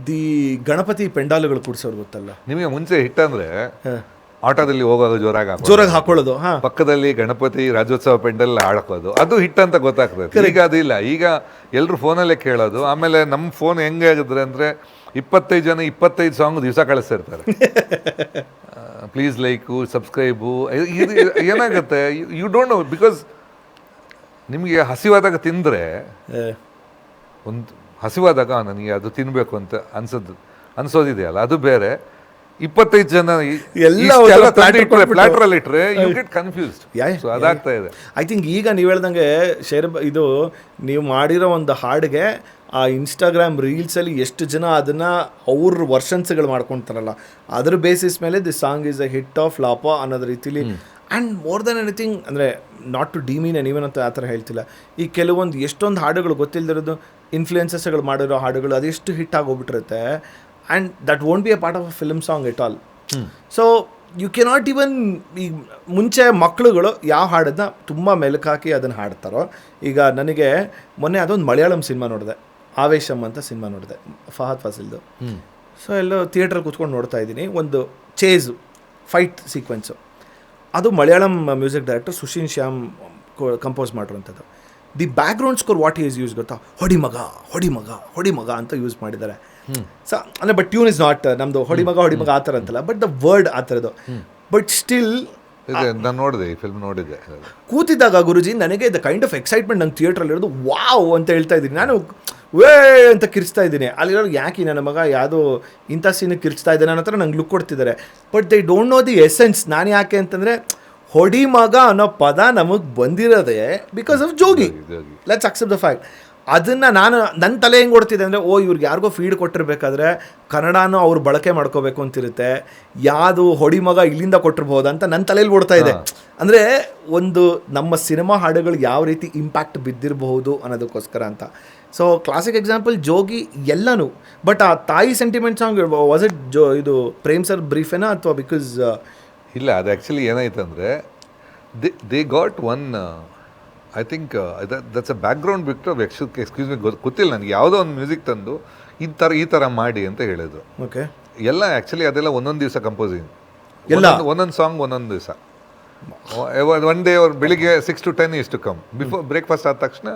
ದಿ ಗಣಪತಿ ಪೆಂಡಾಲುಗಳು ಕೂಡ್ಸೋರು ಗೊತ್ತಲ್ಲ, ನಿಮಗೆ ಮುಂಚೆ ಹಿಟ್ ಅಂದರೆ ಆಟೋದಲ್ಲಿ ಹೋಗೋದು ಜೋರಾಗಿ ಹಾಕೊಳ್ಳೋದು, ಹಾಂ, ಪಕ್ಕದಲ್ಲಿ ಗಣಪತಿ ರಾಜ್ಯೋತ್ಸವ ಪೆಂಡಲ್ ಹಾಡೋದು, ಅದು ಹಿಟ್ ಅಂತ ಗೊತ್ತಾಗ್ತದೆ. ಈಗ ಅದಿಲ್ಲ, ಈಗ ಎಲ್ಲರೂ ಫೋನಲ್ಲೇ ಕೇಳೋದು. ಆಮೇಲೆ ನಮ್ಮ ಫೋನ್ ಹೆಂಗೆ ಆಗಿದ್ರೆ ಅಂದರೆ 25 ಜನ 25 ಸಾಂಗ್ ದಿವಸ ಕಳಿಸ್ತಿರ್ತಾರೆ. Please like, subscribe. ಇದು ಏನಾಗುತ್ತೆ, ಯು ಡೋಂಟ್ ನೋ, ಬಿಕಾಸ್ ನಿಮಗೆ ಹಸಿವಾದಾಗ ತಿಂದರೆ, ಒಂದು ಹಸಿವಾದಾಗ ನನಗೆ ಅದು ತಿನ್ನಬೇಕು ಅಂತ ಅನ್ಸೋದಿದೆಯಲ್ಲ, ಅದು ಬೇರೆ. 25 ಜನ ಪ್ಲಾಟ್ರಲ್ಲಿ ಇಟ್ಟರೆ ಯು ಗೆಟ್ ಕನ್ಫ್ಯೂಸ್ಡ್. ಅದಾಗ್ತಾ ಇದೆ. ಐ ಥಿಂಕ್ ಈಗ ನೀವು ಹೇಳ್ದಂಗೆ ಇದು ನೀವು ಮಾಡಿರೋ ಒಂದು ಹಾಡಿಗೆ ಆ ಇನ್ಸ್ಟಾಗ್ರಾಮ್ ರೀಲ್ಸಲ್ಲಿ ಎಷ್ಟು ಜನ ಅದನ್ನು ಅವ್ರ ವರ್ಷನ್ಸ್ಗಳು ಮಾಡ್ಕೊತಾರಲ್ಲ, ಅದ್ರ ಬೇಸಿಸ್ ಮೇಲೆ the song is a hit of ಲಾಪ ಅನ್ನೋದು ರೀತಿಲಿ. ಆ್ಯಂಡ್ ಮೋರ್ ದೆನ್ ಎನಿಥಿಂಗ್, ಅಂದರೆ ನಾಟ್ ಟು ಡಿಮೀನ್ ಎನಿವನ್ ಅಂತ ಆ ಥರ ಹೇಳ್ತಿಲ್ಲ, ಈ ಕೆಲವೊಂದು ಎಷ್ಟೊಂದು ಹಾಡುಗಳು ಗೊತ್ತಿಲ್ಲದಿರೋದು ಇನ್ಫ್ಲೂಯೆನ್ಸಸ್ಗಳು ಮಾಡಿರೋ ಹಾಡುಗಳು ಅದೆಷ್ಟು ಹಿಟ್ ಆಗೋಗ್ಬಿಟ್ಟಿರುತ್ತೆ. And that won't be a part of a film song at all. So you cannot even, ಈಗ ಮುಂಚೆ ಮಕ್ಕಳುಗಳು ಯಾವ ಹಾಡನ್ನ ತುಂಬ ಮೆಲುಕಾಕಿ ಅದನ್ನು ಹಾಡ್ತಾರೋ, ಈಗ ನನಗೆ ಮೊನ್ನೆ ಅದೊಂದು ಮಲಯಾಳಂ ಸಿನಿಮಾ ನೋಡಿದೆ, ಆವೇಶಮ್ ಅಂತ ಸಿನಿಮಾ ನೋಡಿದೆ, ಫಹದ್ ಫಾಸಿಲ್ದು. ಸೊ ಎಲ್ಲೋ ಥಿಯೇಟ್ರಲ್ಲಿ ಕೂತ್ಕೊಂಡು ನೋಡ್ತಾ ಇದ್ದೀನಿ, ಒಂದು ಚೇಸು ಫೈಟ್ ಸೀಕ್ವೆನ್ಸು, ಅದು Malayalam music director Sushin Shyam compose ಮಾಡಿರೋಂಥದ್ದು. The background score what is use ಗೊತ್ತಾ, ಹೊಡಿ ಮಗ ಹೊಡಿ ಮಗ ಹೊಡಿ ಮಗ ಅಂತ ಯೂಸ್ ಮಾಡಿದ್ದಾರೆ. ಸೊ ಅಂದರೆ ಬಟ್ ಟ್ಯೂನ್ ಇಸ್ ನಾಟ್ ನಮ್ಮದು ಹೊಡಿ ಮಗ ಆ ಥರ ಅಂತಲ್ಲ, ಬಟ್ ದ ವರ್ಡ್ ಆ ಥರದ್ದು. ಬಟ್ ಸ್ಟಿಲ್ ನಾನು ನೋಡಿದೆ, ಈ ಫಿಲ್ಮ್ ನೋಡಿದ್ದೆ. ಕೂತಿದ್ದಾಗ ಗುರುಜಿ ನನಗೆ ದ ಕೈಂಡ್ ಆಫ್ ಎಕ್ಸೈಟ್ಮೆಂಟ್ ನಂಗೆ ಥಿಯೇಟ್ರಲ್ಲಿ ಇರೋದು, ವಾವ್ ಅಂತ ಹೇಳ್ತಾ ಇದ್ದೀನಿ ನಾನು, ವೇ ಅಂತ ಕಿರ್ಚ್ತಾ ಇದ್ದೀನಿ. ಅಲ್ಲಿರೋ ಯಾಕೆ ನನ್ನ ಮಗ ಯಾವುದೋ ಇಂಥ ಸೀನಿಗೆ ಕಿರ್ಚ್ತಾ ಇದ್ದಾನೆ ಅನ್ನೋ ಥರ ನಂಗೆ ಲುಕ್ ಕೊಡ್ತಿದ್ದಾರೆ. But they don't know the essence. ನಾನು ಯಾಕೆ ಅಂತಂದರೆ ಹೊಡಿ ಮಗ ಅನ್ನೋ ಪದ ನಮಗೆ ಬಂದಿರೋದೇ because of Jogi. Let's accept the fact. ಅದನ್ನು ನಾನು ನನ್ನ ತಲೆ ಹೆಂಗೆ ಓಡ್ತಿದ್ದೆ ಅಂದರೆ, ಇವ್ರಿಗೆ ಯಾರಿಗೋ ಫೀಡ್ ಕೊಟ್ಟಿರ್ಬೇಕಾದ್ರೆ ಕನ್ನಡನೂ ಅವ್ರು ಬಳಕೆ ಮಾಡ್ಕೋಬೇಕು ಅಂತಿರುತ್ತೆ, ಯಾವುದು ಹೊಡಿ ಮಗ ಇಲ್ಲಿಂದ ಕೊಟ್ಟಿರ್ಬೋದು ಅಂತ ನನ್ನ ತಲೆಯಲ್ಲಿ ಓಡ್ತಾ ಇದೆ. ಅಂದರೆ ಒಂದು ನಮ್ಮ ಸಿನಿಮಾ ಹಾಡುಗಳು ಯಾವ ರೀತಿ ಇಂಪ್ಯಾಕ್ಟ್ ಬಿದ್ದಿರಬಹುದು ಅನ್ನೋದಕ್ಕೋಸ್ಕರ ಅಂತ. ಸೊ ಕ್ಲಾಸಿಕ್ ಎಕ್ಸಾಂಪಲ್ ಜೋಗಿ ಎಲ್ಲನೂ. ಬಟ್ ಆ ತಾಯಿ ಸೆಂಟಿಮೆಂಟ್ ಸಾಂಗ್ ವಾಸ್ ಇಟ್ ಇದು ಪ್ರೇಮ್ ಸರ್ ಬ್ರೀಫೇನಾ ಅಥವಾ ಬಿಕಾಸ್ ಇಲ್ಲ, ಅದು ಆ್ಯಕ್ಚುಲಿ ಏನಾಯ್ತು ಅಂದರೆ they got one, I think that's a background ಬಿಟ್ಟು ಎಕ್ಸ್ಕ್ಯೂಸ್ ಮಿ ಗೊತ್ತಿಲ್ಲ ನನಗೆ, ಯಾವುದೋ ಒಂದು ಮ್ಯೂಸಿಕ್ ತಂದು ಈ ಥರ ಮಾಡಿ ಅಂತ ಹೇಳಿದರು. ಓಕೆ, ಎಲ್ಲ ಆ್ಯಕ್ಚುಲಿ ಅದೆಲ್ಲ ಒಂದೊಂದು ದಿವಸ ಕಂಪೋಸಿಂಗ್, ಎಲ್ಲ ಒಂದೊಂದು ಸಾಂಗ್ ಒಂದೊಂದು ದಿವಸ. ಒನ್ ಡೇ ಅವ್ರು ಬೆಳಿಗ್ಗೆ 6 to 10 ಇಷ್ಟು ಕಮ್, ಬಿಫೋರ್ ಬ್ರೇಕ್ಫಾಸ್ಟ್ ಆದ ತಕ್ಷಣ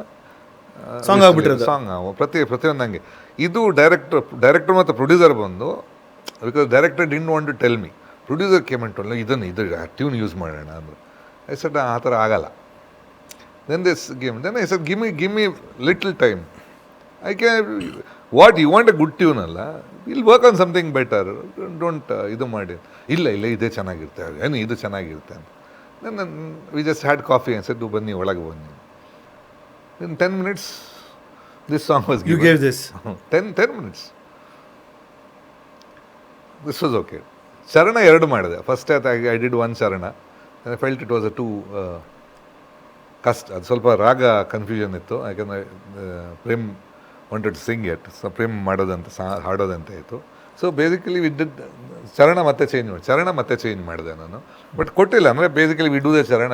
ಸಾಂಗ್ ಆಗ್ಬಿಟ್ಟಿರೋದು. ಸಾಂಗ್ ಪ್ರತಿಯೊಂದು ಹಂಗೆ. ಇದು ಡೈರೆಕ್ಟರ್ ಮತ್ತು ಪ್ರೊಡ್ಯೂಸರ್ ಬಂದು, because director didn't want to tell me, producer came and ಇದು ಟ್ಯೂನ್ ಯೂಸ್ ಮಾಡೋಣ ಅಂದರು. ಐ ಸೆಡ್ ಆ ಥರ ಆಗಲ್ಲ. Then I said, give me little time. I can, what you want a good tune ಅಲ್ಲ, we'll work on something better. Don't ಇದು ಮಾಡಿ, ಇಲ್ಲ ಇದೇ ಚೆನ್ನಾಗಿರುತ್ತೆ, ಏನು ಇದು ಚೆನ್ನಾಗಿರುತ್ತೆ ಅಂತ. Then we just had coffee and said, ಬನ್ನಿ ಒಳಗೆ ಬನ್ನಿ. In 10 minutes this song was given. You gave this 10 minutes. This was okay. ಚರಣ 2 ಮಾಡಿದೆ. ಫಸ್ಟ್ I did 1 ಚರಣ and I felt it was a too ಕಷ್ಟ, ಅದು ಸ್ವಲ್ಪ ರಾಗ ಕನ್ಫ್ಯೂಷನ್ ಇತ್ತು. ಯಾಕಂದರೆ Prem wanted sing it, so Prem ಹಾಡೋದಂತ ಇತ್ತು. ಸೊ ಬೇಸಿಕಲಿ ವಿ ಡಿಡ್ ಚರಣ ಮತ್ತೆ ಚೇಂಜ್ ಮಾಡಿದೆ ನಾನು. ಬಟ್ ಕೊಟ್ಟಿಲ್ಲ ಅಂದರೆ ಬೇಸಿಕಲಿ ವಿ ಡೂ ದ ಚರಣ.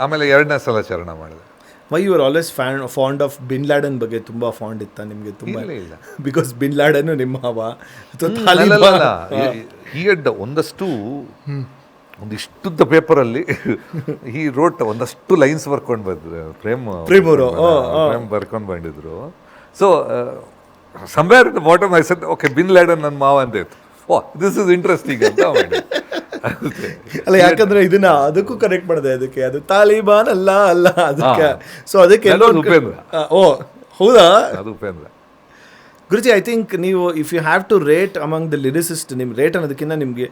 ಆಮೇಲೆ 2ನೇ ಸಲ ಚರಣ ಮಾಡಿದೆ. Why you are always fond of Bin Laden ಬಗ್ಗೆ ತುಂಬ ಫಾಂಡ್ ಇತ್ತ ನಿಮಗೆ? ತುಂಬ ಇಲ್ಲ, ಬಿಕಾಸ್ ಬಿನ್ ಲ್ಯಾಡನ್ ನಿಮ್ಮ ಒಂದಷ್ಟು ಒಂದಿಷ್ಟುದ್ದ ಪೇಪರಲ್ಲಿ ಈ ರೋಟ್ ಒಂದಷ್ಟು ಲೈನ್ಸ್ ಬರ್ಕೊಂಡು ಬಂದ್ರು, ಪ್ರೇಮ್ ಬರ್ಕೊಂಡು ಬಂದಿದ್ರು. So somewhere in the bottom I said, okay Bin Laden ನನ್ನ ಮಾವ ಅಂತ ಇತ್ತು. ದಿಸ್ ಇಸ್ ಇಂಟ್ರೆಸ್ಟಿಂಗ್ ಅಂತ ಮಾಡಿದೆ. ಅಲ್ಲ, ಯಾಕಂದ್ರೆ ಇದನ್ನ ಅದಕ್ಕೂ ಕನೆಕ್ಟ್ ಮಾಡಿದೆ, ಅದಕ್ಕೆ ಅದು ತಾಲಿಬಾನ್ ಅಲ್ಲ ಅದಕ್ಕೆ. ಸೊ ಅದಕ್ಕೆ ಉಪೇಂದ್ರ. ಹೌದಾ? ಅದು ಉಪೇಂದ್ರ. ಗುರುಜಿ, ಐ ಥಿಂಕ್ ನೀವು if you have to rate among the lyricist, ನಿಮ್ಮ ರೇಟ್ ಅನ್ನೋದಕ್ಕಿಂತ ನಿಮಗೆ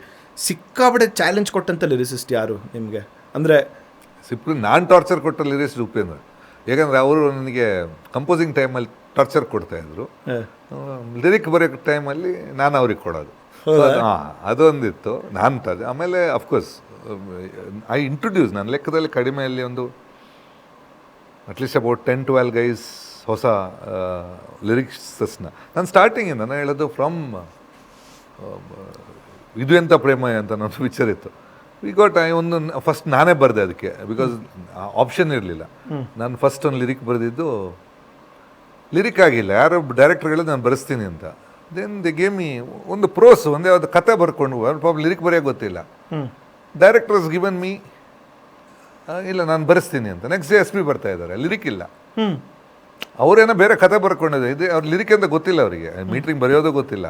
ಸಿಕ್ಕಾಪಟ್ಟೆ ಚಾಲೆಂಜ್ ಕೊಟ್ಟಂಥ ಲಿರಿಸಿಸ್ಟ್ ಯಾರು ನಿಮಗೆ? ಅಂದರೆ ನಾನು ಟಾರ್ಚರ್ ಕೊಟ್ಟ ಲಿರಿಸಿಸ್ಟ್ ಉಪೇಂದ್ರ. ಯಾಕಂದರೆ ಅವರು ನನಗೆ ಕಂಪೋಸಿಂಗ್ ಟೈಮಲ್ಲಿ ಟಾರ್ಚರ್ ಕೊಡ್ತಾಯಿದ್ರು, ಲಿರಿಕ್ ಬರೆಯೋ ಟೈಮಲ್ಲಿ ನಾನು ಅವ್ರಿಗೆ ಕೊಡೋದು. ಅದೊಂದಿತ್ತು ನಾನು ತಾಜೆ. ಆಮೇಲೆ ಅಫ್ಕೋರ್ಸ್ ಐ ಇಂಟ್ರೊಡ್ಯೂಸ್, ನನ್ನ ಲೆಕ್ಕದಲ್ಲಿ ಕಡಿಮೆಯಲ್ಲಿ ಒಂದು ಅಟ್ಲೀಸ್ಟ್ ಅಬೌಟ್ 10-12 ಗೈಸ್ ಹೊಸ ಲಿರಿಕ್ಸಸ್ನ ನಾನು ಸ್ಟಾರ್ಟಿಂಗಿಂದ ನಾನು ಹೇಳೋದು ಫ್ರಮ್ ಇದು ಎಂಥ ಪ್ರೇಮ ಅಂತ ನನ್ನ ಪಿಕ್ಚರ್ ಇತ್ತು. ವಿ ಗಾಟ್ ಒಂದು ಫಸ್ಟ್ ನಾನೇ ಬರೆದೆ ಅದಕ್ಕೆ, ಬಿಕಾಸ್ ಆಪ್ಷನ್ ಇರಲಿಲ್ಲ. ನಾನು ಫಸ್ಟ್ ಒಂದು ಲಿರಿಕ್ ಬರೆದಿದ್ದು, ಲಿರಿಕ್ ಆಗಿಲ್ಲ, ಯಾರೋ ಡೈರೆಕ್ಟರ್ ಹೇಳಿದ್ ನಾನು ಬರೆಸ್ತೀನಿ ಅಂತ. ದೆನ್ ದಿ ಗೇಮ್ ಮಿ ಒಂದು ಪ್ರೋಸ್, ಒಂದೇ ಯಾವ್ದು ಕತೆ ಬರ್ಕೊಂಡು, ಪಾಪ ಲಿರಿಕ್ ಬರೆಯೋಕೆ ಗೊತ್ತಿಲ್ಲ. ಡೈರೆಕ್ಟರ್ಸ್ ಗಿವನ್ ಮೀ, ಇಲ್ಲ ನಾನು ಬರೆಸ್ತೀನಿ ಅಂತ. ನೆಕ್ಸ್ಟ್ ಡೇ SP ಬರ್ತಾ ಇದ್ದಾರೆ, ಲಿರಿಕ್ ಇಲ್ಲ. ಅವ್ರೇನೋ ಬೇರೆ ಕತೆ ಬರ್ಕೊಂಡಿದೆ, ಇದು ಅವ್ರ ಲಿರಿಕ್ ಅಂತ ಗೊತ್ತಿಲ್ಲ ಅವರಿಗೆ, ಮೀಟ್ರಿಂಗ್ ಬರೆಯೋದು ಗೊತ್ತಿಲ್ಲ.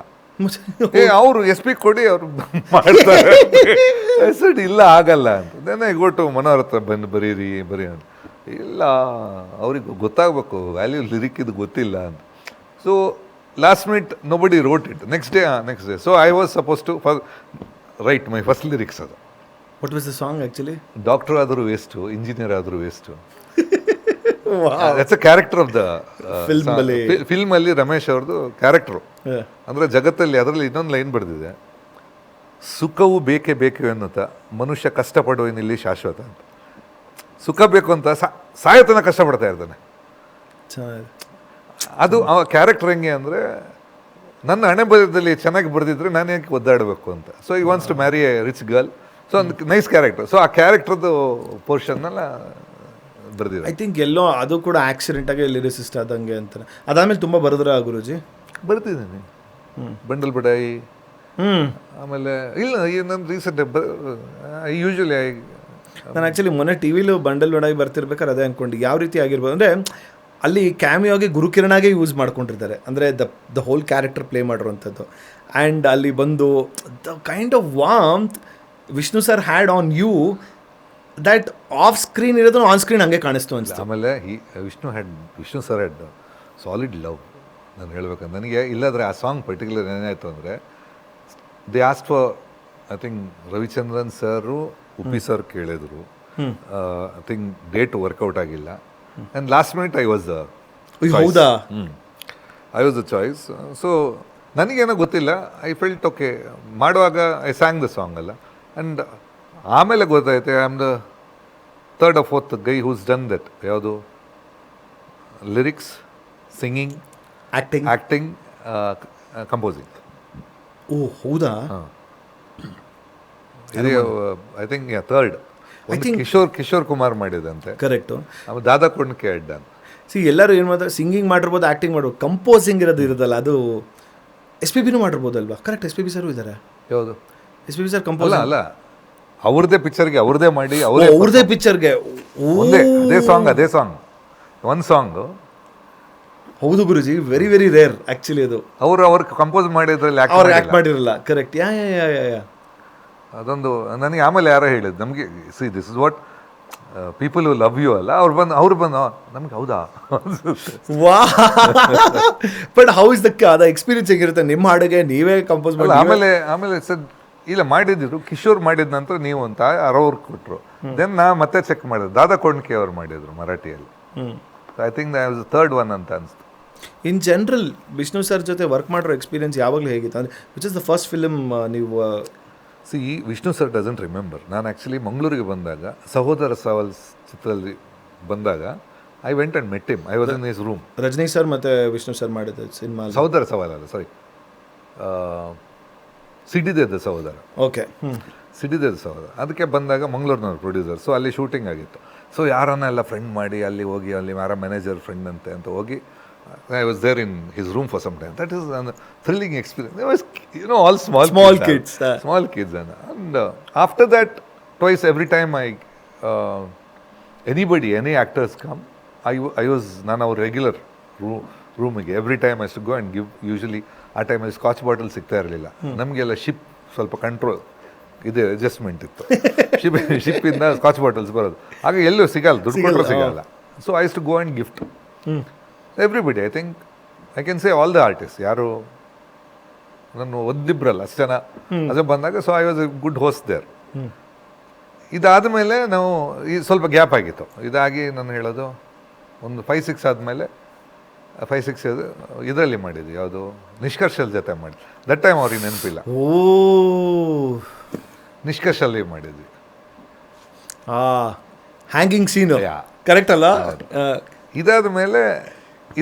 ಅವರು SP ಕೊಡಿ, ಅವ್ರು ಮಾಡ್ತಾರೆ. ಸಡ್ ಇಲ್ಲ ಆಗಲ್ಲ ಅಂತ. Then I go to Manohar ಹತ್ರ, ಬಂದು ಬರೀರಿ ಅಂತ. ಇಲ್ಲ, ಅವ್ರಿಗೆ ಗೊತ್ತಾಗಬೇಕು ವ್ಯಾಲ್ಯೂ ಲಿರಿಕ್ ಇದು ಗೊತ್ತಿಲ್ಲ ಅಂತ. So last minute nobody wrote it. Next day so I was suppose to write my first lyrics. ಅದು what was the song actually? Doctor ಆದರೂ ವೇಸ್ಟು, ಇಂಜಿನಿಯರ್ ಆದರೂ waste. That's a character of the film ಅಲ್ಲಿ ರಮೇಶ್ ಅವ್ರದ್ದು character. ಅಂದರೆ ಜಗತ್ತಲ್ಲಿ ಅದರಲ್ಲಿ ಇನ್ನೊಂದು line ಬರೆದಿದೆ, ಸುಖವು ಬೇಕೇ ಬೇಕು ಎನ್ನುತ್ತಾ ಮನುಷ್ಯ ಕಷ್ಟಪಡುವನಿಲ್ಲಿ ಶಾಶ್ವತ ಅಂತ. ಸುಖ ಬೇಕು ಅಂತ ಸಾಯತನ ಕಷ್ಟಪಡ್ತಾ ಇರ್ತಾನೆ. ಅದು ಆ ಕ್ಯಾರೆಕ್ಟರ್ ಹೆಂಗೆ ಅಂದರೆ, ನನ್ನ ಹಣೆ ಬರದಲ್ಲಿ ಚೆನ್ನಾಗಿ ಬರೆದಿದ್ರೆ ನಾನು ಯಾಕೆ ಒದ್ದಾಡಬೇಕು ಅಂತ. So he wants to marry a rich girl. So ಒಂದು ನೈಸ್ ಕ್ಯಾರೆಕ್ಟರ್. ಸೊ ಆ ಕ್ಯಾರೆಕ್ಟರ್ದು ಪೋರ್ಷನ್ನೆಲ್ಲ ಬರೆದಿದೆ. ಐ ಥಿಂಕ್ ಎಲ್ಲೋ ಅದು ಕೂಡ ಆಕ್ಸಿಡೆಂಟಾಗಿ ಲಿರಿಸಿಸ್ಟ್ ಆದಂಗೆ ಅಂತಾರೆ. ಅದಾದಮೇಲೆ ತುಂಬ ಬರೆದ್ರ ಗುರುಜಿ? ಬರ್ತಿದ್ದೀನಿ, ಬಂಡಲ್ ಬಡಾಯಿ, ಆಮೇಲೆ ಇಲ್ಲ ನನ್ನ ರೀಸೆಂಟ್ ಯೂಶ್ವಲಿ ನಾನು ಆ್ಯಕ್ಚುಲಿ ಮೊನ್ನೆ ಟಿ ವಿಲೂ ಬಂಡಲ್ ಬಡಾಯಿ ಬರ್ತಿರ್ಬೇಕಾದ್ರೆ ಅದೇ ಅಂದ್ಕೊಂಡು ಯಾವ ರೀತಿ ಆಗಿರ್ಬೋದು ಅಂದರೆ ಅಲ್ಲಿ ಕ್ಯಾಮಿಯೋಗೆ ಗುರುಕಿರಣಾಗೆ ಯೂಸ್ ಮಾಡ್ಕೊಂಡಿರ್ತಾರೆ, ಅಂದರೆ ದ ಹೋಲ್ ಕ್ಯಾರೆಕ್ಟರ್ ಪ್ಲೇ ಮಾಡಿರೋವಂಥದ್ದು. ಆ್ಯಂಡ್ ಅಲ್ಲಿ ಬಂದು the kind of warmth Vishnu sir had on you that off screen ಇರೋದು ಆನ್ ಸ್ಕ್ರೀನ್ ಹಂಗೆ ಕಾಣಿಸ್ತು ಅನ್ಸುತ್ತೆ. ಆಮೇಲೆ Vishnu sir had solid love. ನಾನು ಹೇಳ್ಬೇಕಂದ್ರೆ ನನಗೆ ಇಲ್ಲಾಂದರೆ ಆ ಸಾಂಗ್ ಪರ್ಟಿಕ್ಯುಲರ್ ಏನಾಯಿತು ಅಂದರೆ, they asked for I think Ravichandran sir, Uppi sir ಕೇಳಿದ್ರು. ಐ ಥಿಂಕ್ ಡೇಟ್ ವರ್ಕೌಟ್ ಆಗಿಲ್ಲ. And last minute I was ಹೌದಾ? I was the choice. So ನನಗೇನೋ ಗೊತ್ತಿಲ್ಲ, ಐ ಫೆಲ್ಟ್ ಓಕೆ ಮಾಡುವಾಗ ಐ ಸ್ಯಾಂಗ್ ದ ಸಾಂಗ್ ಅಲ್ಲ. ಆ್ಯಂಡ್ ಆಮೇಲೆ ಗೊತ್ತಾಯ್ತು I am the third or fourth guy who's done that. ಯಾವುದು lyrics, singing, acting, composing. Oh ಹೌದಾ? I think third Kishore Kumar ಮಾಡಿದಂತೆ. Correct. ಆಮೇಲೆ ದಾದಾ ಕುಂಡ್ಕೆ ಅಡ್ಡನ್. ಎಲ್ಲರೂ ಏನು ಮಾಡ್ತಾರೆ, ಸಿಂಗಿಂಗ್ ಮಾಡಿರ್ಬೋದು, ಆ್ಯಕ್ಟಿಂಗ್ ಮಾಡ್ಬೋದು, ಕಂಪೋಸಿಂಗ್ ಇರೋದಲ್ಲ. ಅದು SPBನೂ ಮಾಡಿರ್ಬೋದಲ್ವಾ? ಕರೆಕ್ಟ್, SPB ಸರ್ ಇದ್ದಾರೆ. ಯಾವುದು SPB ಸರ್ ಕಂಪೋಸ್ ಅಲ್ಲ, ಅವ್ರದ್ದೇ ಪಿಕ್ಚರ್ಗೆ ಅವ್ರದ್ದೇ ಮಾಡಿ ಅವ್ರದ್ದೇ ಪಿಕ್ಚರ್ಗೆ ಅದೇ ಸಾಂಗ್ ಒಂದು ಸಾಂಗು. ಹೌದು ಗುರುಜಿ, ವೆರಿ ವೆರಿ ರೇರ್ ಆ್ಯಕ್ಚುಲಿ ಅದು. ಅವ್ರು ಕಂಪೋಸ್ ಮಾಡಿದ್ರಲ್ಲಿ ಅವ್ರು ಆ್ಯಕ್ಟ್ ಮಾಡಿರಲ್ಲ. ಕರೆಕ್ಟ್. ಯಾ ಅದೊಂದು ನನಗೆ ಆಮೇಲೆ ಯಾರೋ ಹೇಳಿದ್ದು ನಮಗೆ, see this is what people who love you ಅಲ್ಲ. ಅವ್ರು ಬಂದು ನಮ್ಗೆ ಹೌದಾ ವಾ. But how is the experience ಹೇಗಿರುತ್ತೆ ನಿಮ್ಮ ಹಾಡಿಗೆ ನೀವೇ ಕಂಪೋಸ್ ಮಾಡಿ? ಆಮೇಲೆ ಸರ್ ಇಲ್ಲ ಮಾಡಿದ್ರು, ಕಿಶೋರ್ ಮಾಡಿದ ನಂತರ ನೀವು ಅಂತ ಅವ್ರು ಕೊಟ್ಟರು. ದೆನ್ ನಾ ಮತ್ತೆ ಚೆಕ್ ಮಾಡಿದೆ, ದಾದಾ ಕೊಂಡ್ಕೆ ಅವ್ರು ಮಾಡಿದ್ರು ಮರಾಠಿಯಲ್ಲಿ. I think the third one ಅಂತ ಅನಿಸ್ತು. ಇನ್ ಜನರಲ್ ವಿಷ್ಣು ಸರ್ ಜೊತೆ ವರ್ಕ್ ಮಾಡಿರೋ ಎಕ್ಸ್ಪೀರಿಯನ್ಸ್ ಯಾವಾಗಲೂ ಹೇಗಿತ್ತು? ಅಂದರೆ which is the first film ನೀವು see Vishnu sir doesn't remember. ನಾನು ಆ್ಯಕ್ಚುಲಿ ಮಂಗಳೂರಿಗೆ ಬಂದಾಗ, ಸಹೋದರ ಸವಾಲ್ ಚಿತ್ರದಲ್ಲಿ ಬಂದಾಗ I went and met him. I was in his room. Rajini sir ಮತ್ತು ವಿಷ್ಣು ಸರ್ ಮಾಡಿದ ಸಿನಿಮಾ ಸಹೋದರ ಸವಾಲ್ ಅಲ್ಲ, ಸಾರಿ, ಸಿಡಿದೇದ ಸಹೋದರ. ಓಕೆ, ಸಿಡಿದೇದ ಸಹೋದರ. ಅದಕ್ಕೆ ಬಂದಾಗ ಮಂಗಳೂರಿನವ್ರು ಪ್ರೊಡ್ಯೂಸರ್. ಸೊ ಅಲ್ಲಿ ಶೂಟಿಂಗ್ ಆಗಿತ್ತು. ಸೊ ಯಾರನ್ನ ಎಲ್ಲ ಫ್ರೆಂಡ್ ಮಾಡಿ ಅಲ್ಲಿ ಹೋಗಿ, ಅಲ್ಲಿ ಯಾರ ಮ್ಯಾನೇಜರ್ ಫ್ರೆಂಡ್ ಅಂತ ಹೋಗಿ, I was there in his room for some time. That is a thrilling experience. It was, all small kids. Small kids. And after that, twice every time any actors come, I was none our regular room. Every time I used to go and give, usually ಆ ಟೈಮಲ್ಲಿ scotch bottle ಸಿಗ್ತಾ ಇರಲಿಲ್ಲ ನಮಗೆಲ್ಲ. Ship ಸ್ವಲ್ಪ control ಇದೆ, adjustment ಇತ್ತು. ಶಿಪ್ಪಿಂದ scotch bottles ಬರೋದು. ಆಗ ಎಲ್ಲೂ ಸಿಗಲ್ಲ, ದುಡ್ಡು ಕೊಟ್ಟರು ಸಿಗಲ್ಲ. So I use to go and gift everybody. I think I can say all the artist. ಯಾರು ನಾನು ಒದ್ದಿಬ್ರಲ್ಲ ಅಷ್ಟು ಜನ ಅದೇ ಬಂದಾಗ. So I was a good host there. ಇದಾದ ಮೇಲೆ ನಾವು ಸ್ವಲ್ಪ ಗ್ಯಾಪ್ ಆಗಿತ್ತು. ಇದಾಗಿ ನಾನು ಹೇಳೋದು ಒಂದು 5-6 ಆದಮೇಲೆ 5-6 ಇದರಲ್ಲಿ ಮಾಡಿದ್ವಿ, ಯಾವುದು ನಿಷ್ಕರ್ಷಲ್ ಜೊತೆ ಮಾಡಿದ್ವಿ. ದಟ್ ಟೈಮ್ ಅವ್ರಿಗೆ ನೆನಪಿಲ್ಲ. ನಿಷ್ಕರ್ಷಲ್ಲಿ ಮಾಡಿದ್ವಿ. ಹ್ಯಾಂಗಿಂಗ್ ಸೀನು ಕರೆಕ್ಟ್ ಅಲ್ಲ? ಇದಾದ ಮೇಲೆ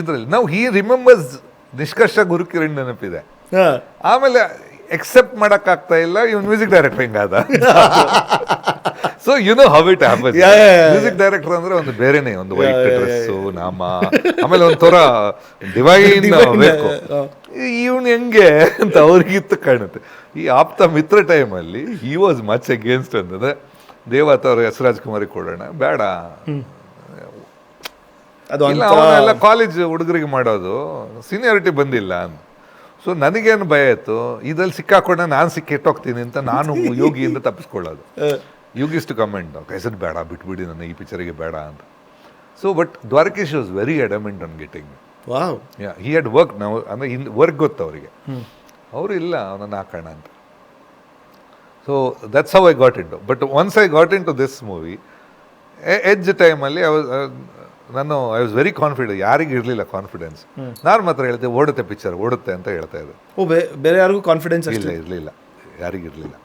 ಇದರಲ್ಲಿ ನಾವು ಹಿ ರಿಮೆಂಬರ್ಸ್ ನಿಷ್ಕರ್ಷ ಗುರುಕಿರಣ್ ನೆನಪಿದೆ. ಆಮೇಲೆ ಎಕ್ಸೆಪ್ಟ್ ಮಾಡೋಕ್ಕಾಗ್ತಾ ಇಲ್ಲ ಇವ್ನು ಮ್ಯೂಸಿಕ್ ಡೈರೆಕ್ಟರ್ ಹಿಂಗಾದ. So you know how it happens. Music director ಅಂದ್ರೆ ಒಂದು ಬೇರೆನೆ, ಒಂದು ವೈಟ್ ಡ್ರೆಸ್ಸು, ನಾಮ, ಆಮೇಲೆ ಒಂಥರ ಡಿವೈನ್ ಬೇಕು. ಇವನು ಹೆಂಗೆ ಅಂತ ಅವ್ರಿಗಿತ್ತು ಕಾಣುತ್ತೆ. ಈ ಆಪ್ತ ಮಿತ್ರ ಟೈಮಲ್ಲಿ ಹಿ ವಾಸ್ ಮಚ್ ಅಗೇನ್ಸ್ಟ್ ಅಂತಂದ್ರೆ ದೇವತ್ ಅವ್ರ ಎಸ್ ರಾಜ್ಕುಮಾರಿಗೆ ಕೊಡೋಣ ಬೇಡ, ಇಲ್ಲ ಅವನ್ನೆಲ್ಲ ಕಾಲೇಜ್ ಹುಡುಗರಿಗೆ ಮಾಡೋದು, ಸೀನಿಯಾರಿಟಿ ಬಂದಿಲ್ಲ ಅಂತ. ಸೊ ನನಗೇನು ಭಯ ಇತ್ತು, ಇದ್ರಲ್ಲಿ ಸಿಕ್ಕಾಕೊಂಡ ನಾನು ಸಿಕ್ಕಿಟ್ಟೋಗ್ತೀನಿ ಅಂತ ನಾನು ಯೋಗಿಯಿಂದ ತಪ್ಪಿಸ್ಕೊಳ್ಳೋದು. ಯೋಗಿಸ್ಟ್ ಕಮೆಂಟ್ ಕೈಸದ್ ಬೇಡ, ಬಿಟ್ಬಿಡಿ ನನ್ನ ಈ ಪಿಕ್ಚರಿಗೆ ಬೇಡ ಅಂತ. So but Dwarakish was very adamant on getting. He had work. ನಾವು ಅಂದರೆ ವರ್ಕ್ ಗೊತ್ತು ಅವರಿಗೆ, ಅವರು ಇಲ್ಲ ಅವನನ್ನು ಹಾಕೋಣ ಅಂತ. So that's how I got in to. But once I got in to this movie, ಎಡ್ಜ್ ಟೈಮಲ್ಲಿ ಐ ವಾಸ್ ವೆರಿ ಕಾನ್ಫಿಡೆಂಟ್. ಯಾರಿಗೂ ಇರಲಿಲ್ಲ ಕಾನ್ಫಿಡೆನ್ಸ್. ನಾನು ಮಾತ್ರ ಹೇಳಿದೆ ಓಡುತ್ತೆ ಪಿಕ್ಚರ್, ಓಡುತ್ತೆ ಅಂತ ಹೇಳ್ತಾ ಇದ್ದೆ. ಬೇರೆ ಯಾರಿಗೂ ಕಾನ್ಫಿಡೆನ್ಸ್ ಇರಲಿಲ್ಲ, ಯಾರಿಗಿರಲಿಲ್ಲ.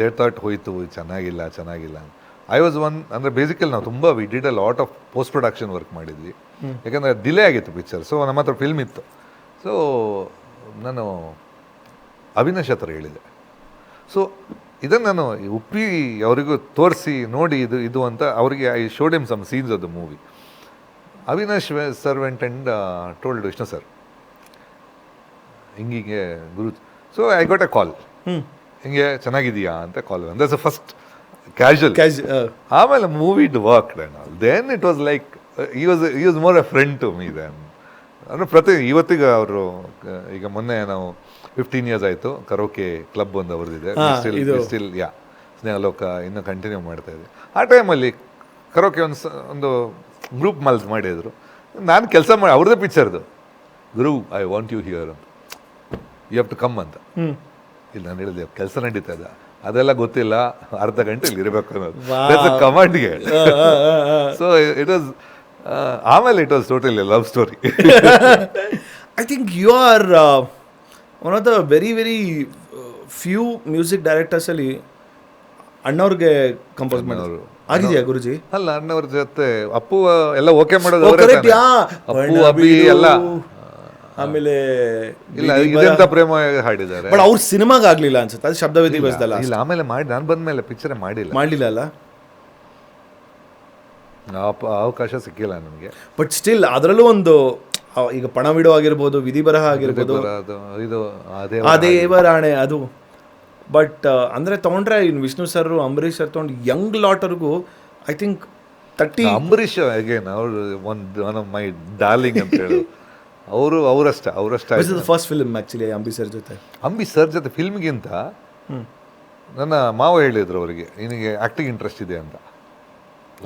ದೇ ಥಾಟ್ ಹೋಯ್ತು ಚೆನ್ನಾಗಿಲ್ಲ ಚೆನ್ನಾಗಿಲ್ಲ. ಐ ವಾಸ್ ಒನ್ ಅಂದರೆ ಬೇಸಿಕಲಿ ನಾವು ತುಂಬ we did a lot of post production work ಮಾಡಿದ್ವಿ, ಯಾಕಂದರೆ ಡಿಲೇ ಆಗಿತ್ತು ಪಿಕ್ಚರ್. ಸೊ ನಮ್ಮ ಹತ್ರ ಫಿಲ್ಮ್ ಇತ್ತು. ಸೊ ನಾನು ಅವಿನಾಶ್ ಹತ್ರ ಹೇಳಿದೆ. ಸೊ ಇದನ್ನು ನಾನು ಉಪ್ಪಿ ಅವರಿಗೂ ತೋರಿಸಿ ನೋಡಿ ಇದು ಅಂತ ಅವರಿಗೆ I showed him some scenes of the movie. Avinash sir went and told Vishnu sir ಹಿಂಗಿಗೆ ಗುರು. So I got a call, ಹಿಂಗೆ ಚೆನ್ನಾಗಿದೆಯಾ ಅಂತ call. That's a first casual. ಆಮೇಲೆ ಮೂವಿ ಡ್ work then it was like he was more a friend to me then. ಅಂದರೆ ಇವತ್ತಿಗೆ ಅವರು ಈಗ ಮೊನ್ನೆ ನಾವು 15 years ಆಯಿತು, ಕರೋಕೆ ಕ್ಲಬ್ ಒಂದು ಅವ್ರದ್ದಿದೆ, ಸ್ಟಿಲ್ ಸ್ನೇಹಲೋಕ ಇನ್ನೂ ಕಂಟಿನ್ಯೂ ಮಾಡ್ತಾ ಇದೆ. ಆ ಟೈಮಲ್ಲಿ ಕರೋಕೆ ಒಂದು ಗ್ರೂಪ್ ಮಲ್ಸ್ ಮಾಡಿದ್ರು. ನಾನು ಕೆಲಸ ಮಾಡಿ ಅವ್ರದ್ದೇ ಪಿಕ್ಚರ್ದು, ಗುರು ಐ ವಾಂಟ್ ಯು ಹಿಯರ್ ಅಂತ, ಯು ಹ್ಯಾವ್ ಟು ಕಮ್ ಅಂತ. ಇಲ್ಲಿ ನಾನು ಹೇಳಿದೆ ಕೆಲಸ ನಡೀತಾ ಇದೆ, ಅದೆಲ್ಲ ಗೊತ್ತಿಲ್ಲ, ಅರ್ಧ ಗಂಟೆ ಇಲ್ಲಿ ಇರಬೇಕು ಅನ್ನೋದು ಕಮಾಂಡ್ಗೆ. ಸೊ ಇಟ್ ವಾಸ್ ಆಮೇಲೆ it was totally love story. I think you are one of the very few music ಡೈರೆಕ್ಟರ್ಸಲ್ಲಿ ಅಣ್ಣವ್ರಿಗೆ ಕಂಪೋಸ್ ಮಾಡೋರು ಆಗಿದೆಯಾ ಗುರುಜಿ? ಅಲ್ಲ, ಅಣ್ಣವ್ರ ಜೊತೆ ಅಪ್ಪು ಎಲ್ಲ ಓಕೆ ಮಾಡೋದು ಅಪ್ಪು ಅಬ್ಬಿ ಎಲ್ಲ. ಆಮೇಲೆ ಇಲ್ಲ ಇದೆಂತ ಪ್ರೇಮ ಹಾಡಿದ್ದಾರೆ, ಬಟ್ ಅವ್ರ ಸಿನಿಮಾಗ ಆಗ್ಲಿಲ್ಲ ಅನ್ಸುತ್ತೆ, ಅದು ಶಬ್ದವೇದಿ ಬಸ್ದಲ್ಲ. ಇಲ್ಲ ಆಮೇಲೆ ಮಾಡಿ ನಾನು ಬಂದ್ಮೇಲೆ ಪಿಕ್ಚರ್ ಮಾಡಲಿಲ್ಲ ಅಲ್ಲ, ಅವಕಾಶ ಸಿಕ್ಕಿಲ್ಲ ನನಗೆ. ಬಟ್ ಸ್ಟಿಲ್ ಅದರಲ್ಲೂ ಒಂದು ಈಗ ಪಣವಿಡು ಆಗಿರ್ಬೋದು, ವಿಧಿ ಬರಹ ಆಗಿರ್ಬೋದು, ಇದು ದೇವರಾಣೆ ಅದು. ಬಟ್ ಅಂದರೆ ತೊಗೊಂಡ್ರೆ ಇನ್ನು ವಿಷ್ಣು ಸರ್, ಅಂಬರೀಷ್ ಸರ್ ತೊಗೊಂಡು ಯಂಗ್ ಲಾಟರ್ಗೂ ಐ ಥಿಂಕ್ 30. ಅಂಬರೀಷ್ ಅಗೇನ್ ಅವರು ಒನ್ ಆಫ್ ಮೈ ಡಾರ್ಲಿಂಗ್ ಅಂತ ಹೇಳಿ ಅವರಷ್ಟೇ. First film actually Ambi sir ಜೊತೆ ಫಿಲ್ಮ್ಗಿಂತ ನನ್ನ ಮಾವ ಹೇಳಿದ್ರು ಅವರಿಗೆ, ನಿನಗೆ ಆ್ಯಕ್ಟಿಂಗ್ ಇಂಟ್ರೆಸ್ಟ್ ಇದೆ ಅಂತ.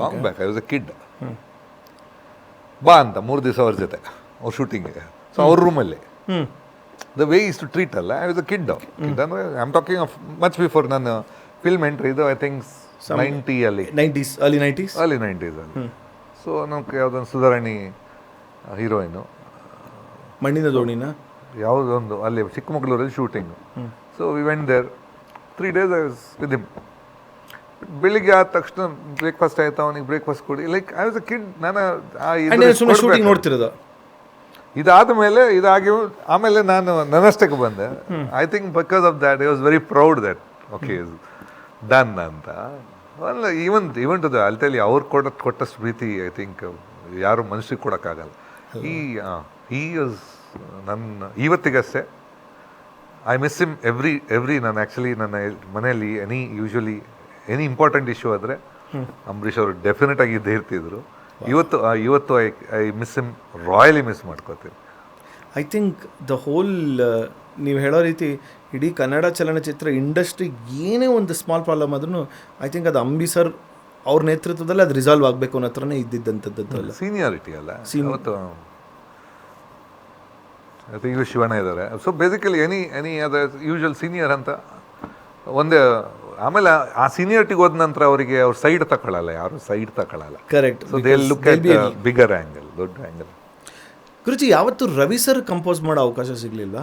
Long back I was a kid, ಬಾ ಅಂತ 3 ದಿವಸ ಅವ್ರ ಜೊತೆ ಅವ್ರ ಶೂಟಿಂಗ್ಗೆ. ಸೊ ಅವ್ರ ರೂಮಲ್ಲಿ the way is to treat ಅಲ್ಲ. ಐ ವಾಸ್ ಅ ಕಿಡ್ ಅಂದರೆ I am talking of much before ನನ್ನ ಫಿಲ್ಮ್ ಎಂಟ್ರಿ. ಇದು I think 90s early 90s. So ನಮ್ಗೆ ಯಾವುದೊಂದು ಸುಧಾರಾಣಿ ಹೀರೋಯಿನು, ಮಣ್ಣಿನ ದೋಣಿನ ಯಾವುದೊಂದು ಅಲ್ಲಿ ಚಿಕ್ಕಮಗಳೂರಲ್ಲಿ shooting. So we went there 3 days I was with him. ಬೆಳಿಗ್ಗೆ ಆದ ತಕ್ಷಣ ಬ್ರೇಕ್ಫಾಸ್ಟ್ ಆಯ್ತು, ಅವನಿಗೆ ಬ್ರೇಕ್ಫಾಸ್ಟ್ ಕೊಡಿ. Like I was a kid. ನಾನು ಶೂಟಿಂಗ್ ನೋಡ್ತಿರೋದು. ಇದಾದ ಮೇಲೆ ಆಮೇಲೆ ನಾನು ನನ್ನಷ್ಟಕ್ಕೆ ಬಂದೆ. I think because of that I was very proud that okay done ಅಂತ. ಈವನ್ ಟು ದ ಅಲ್ಲಿ ಅವ್ರು ಕೊಟ್ಟಷ್ಟು ಪ್ರೀತಿ ಐ ಥಿಂಕ್ ಯಾರು ಮನುಷ್ಯರಿಗೆ ಕೊಡೋಕ್ಕಾಗಲ್ಲ. ಈ ವಾಸ್ ನನ್ನ ಇವತ್ತಿಗಷ್ಟೇ ಐ ಮಿಸ್ ಹಿಮ್ ಎವ್ರಿ. ನಾನು ಆ್ಯಕ್ಚುಲಿ ನನ್ನ ಮನೆಯಲ್ಲಿ ಯೂಶ್ವಲಿ ಎನಿ ಇಂಪಾರ್ಟೆಂಟ್ ಇಶ್ಯೂ ಆದರೆ ಅಂಬರೀಷ್ ಅವರು ಡೆಫಿನೆಟ್ ಆಗಿ ಇದ್ದೇ ಇರ್ತಿದ್ರು. ಇವತ್ತು I miss him, rally miss ಮಾಡ್ಕೋತೀನಿ. ಐ ಥಿಂಕ್ ದ ಹೋಲ್ ನೀವು ಹೇಳೋ ರೀತಿ ಇಡೀ ಕನ್ನಡ ಚಲನಚಿತ್ರ ಇಂಡಸ್ಟ್ರಿ ಏನೇ ಒಂದು ಸ್ಮಾಲ್ ಪ್ರಾಬ್ಲಮ್ ಆದ್ರೂ ಐ ಥಿಂಕ್ ಅದು ಅಂಬಿ ಸರ್ ಅವ್ರ ನೇತೃತ್ವದಲ್ಲಿ ಅದು ರಿಸಾಲ್ವ್ ಆಗಬೇಕು ಅನ್ನೋ ಹತ್ರನೇ ಇದ್ದಿದ್ದಂಥದ್ದು ಅಲ್ಲ. ಸೀನಿಯಾರಿಟಿ ಅಲ್ಲ, ಈಗ ಶಿವಣ್ಣ ಇದ್ದಾರೆ. So basically any other usual senior ಅಂತ ಒಂದೇ. ಆಮೇಲೆ ಆ ಸೀನಿಯರಿಟಿಗೆ ಹೋದ ನಂತರ ಅವರಿಗೆ ಅವ್ರು ಸೈಡ್ ತಗೊಳ್ಳಲ್ಲ, ಯಾರು ಸೈಡ್ ತಗೊಳ್ಳಲ್ಲ. Correct. So they look at bigger angle, ದೊಡ್ಡ ಆ್ಯಂಗಲ್. ಗುರುಜಿ, ಯಾವತ್ತು ರವಿ ಸರ್ ಕಂಪೋಸ್ ಮಾಡೋ ಅವಕಾಶ ಸಿಗಲಿಲ್ಲ?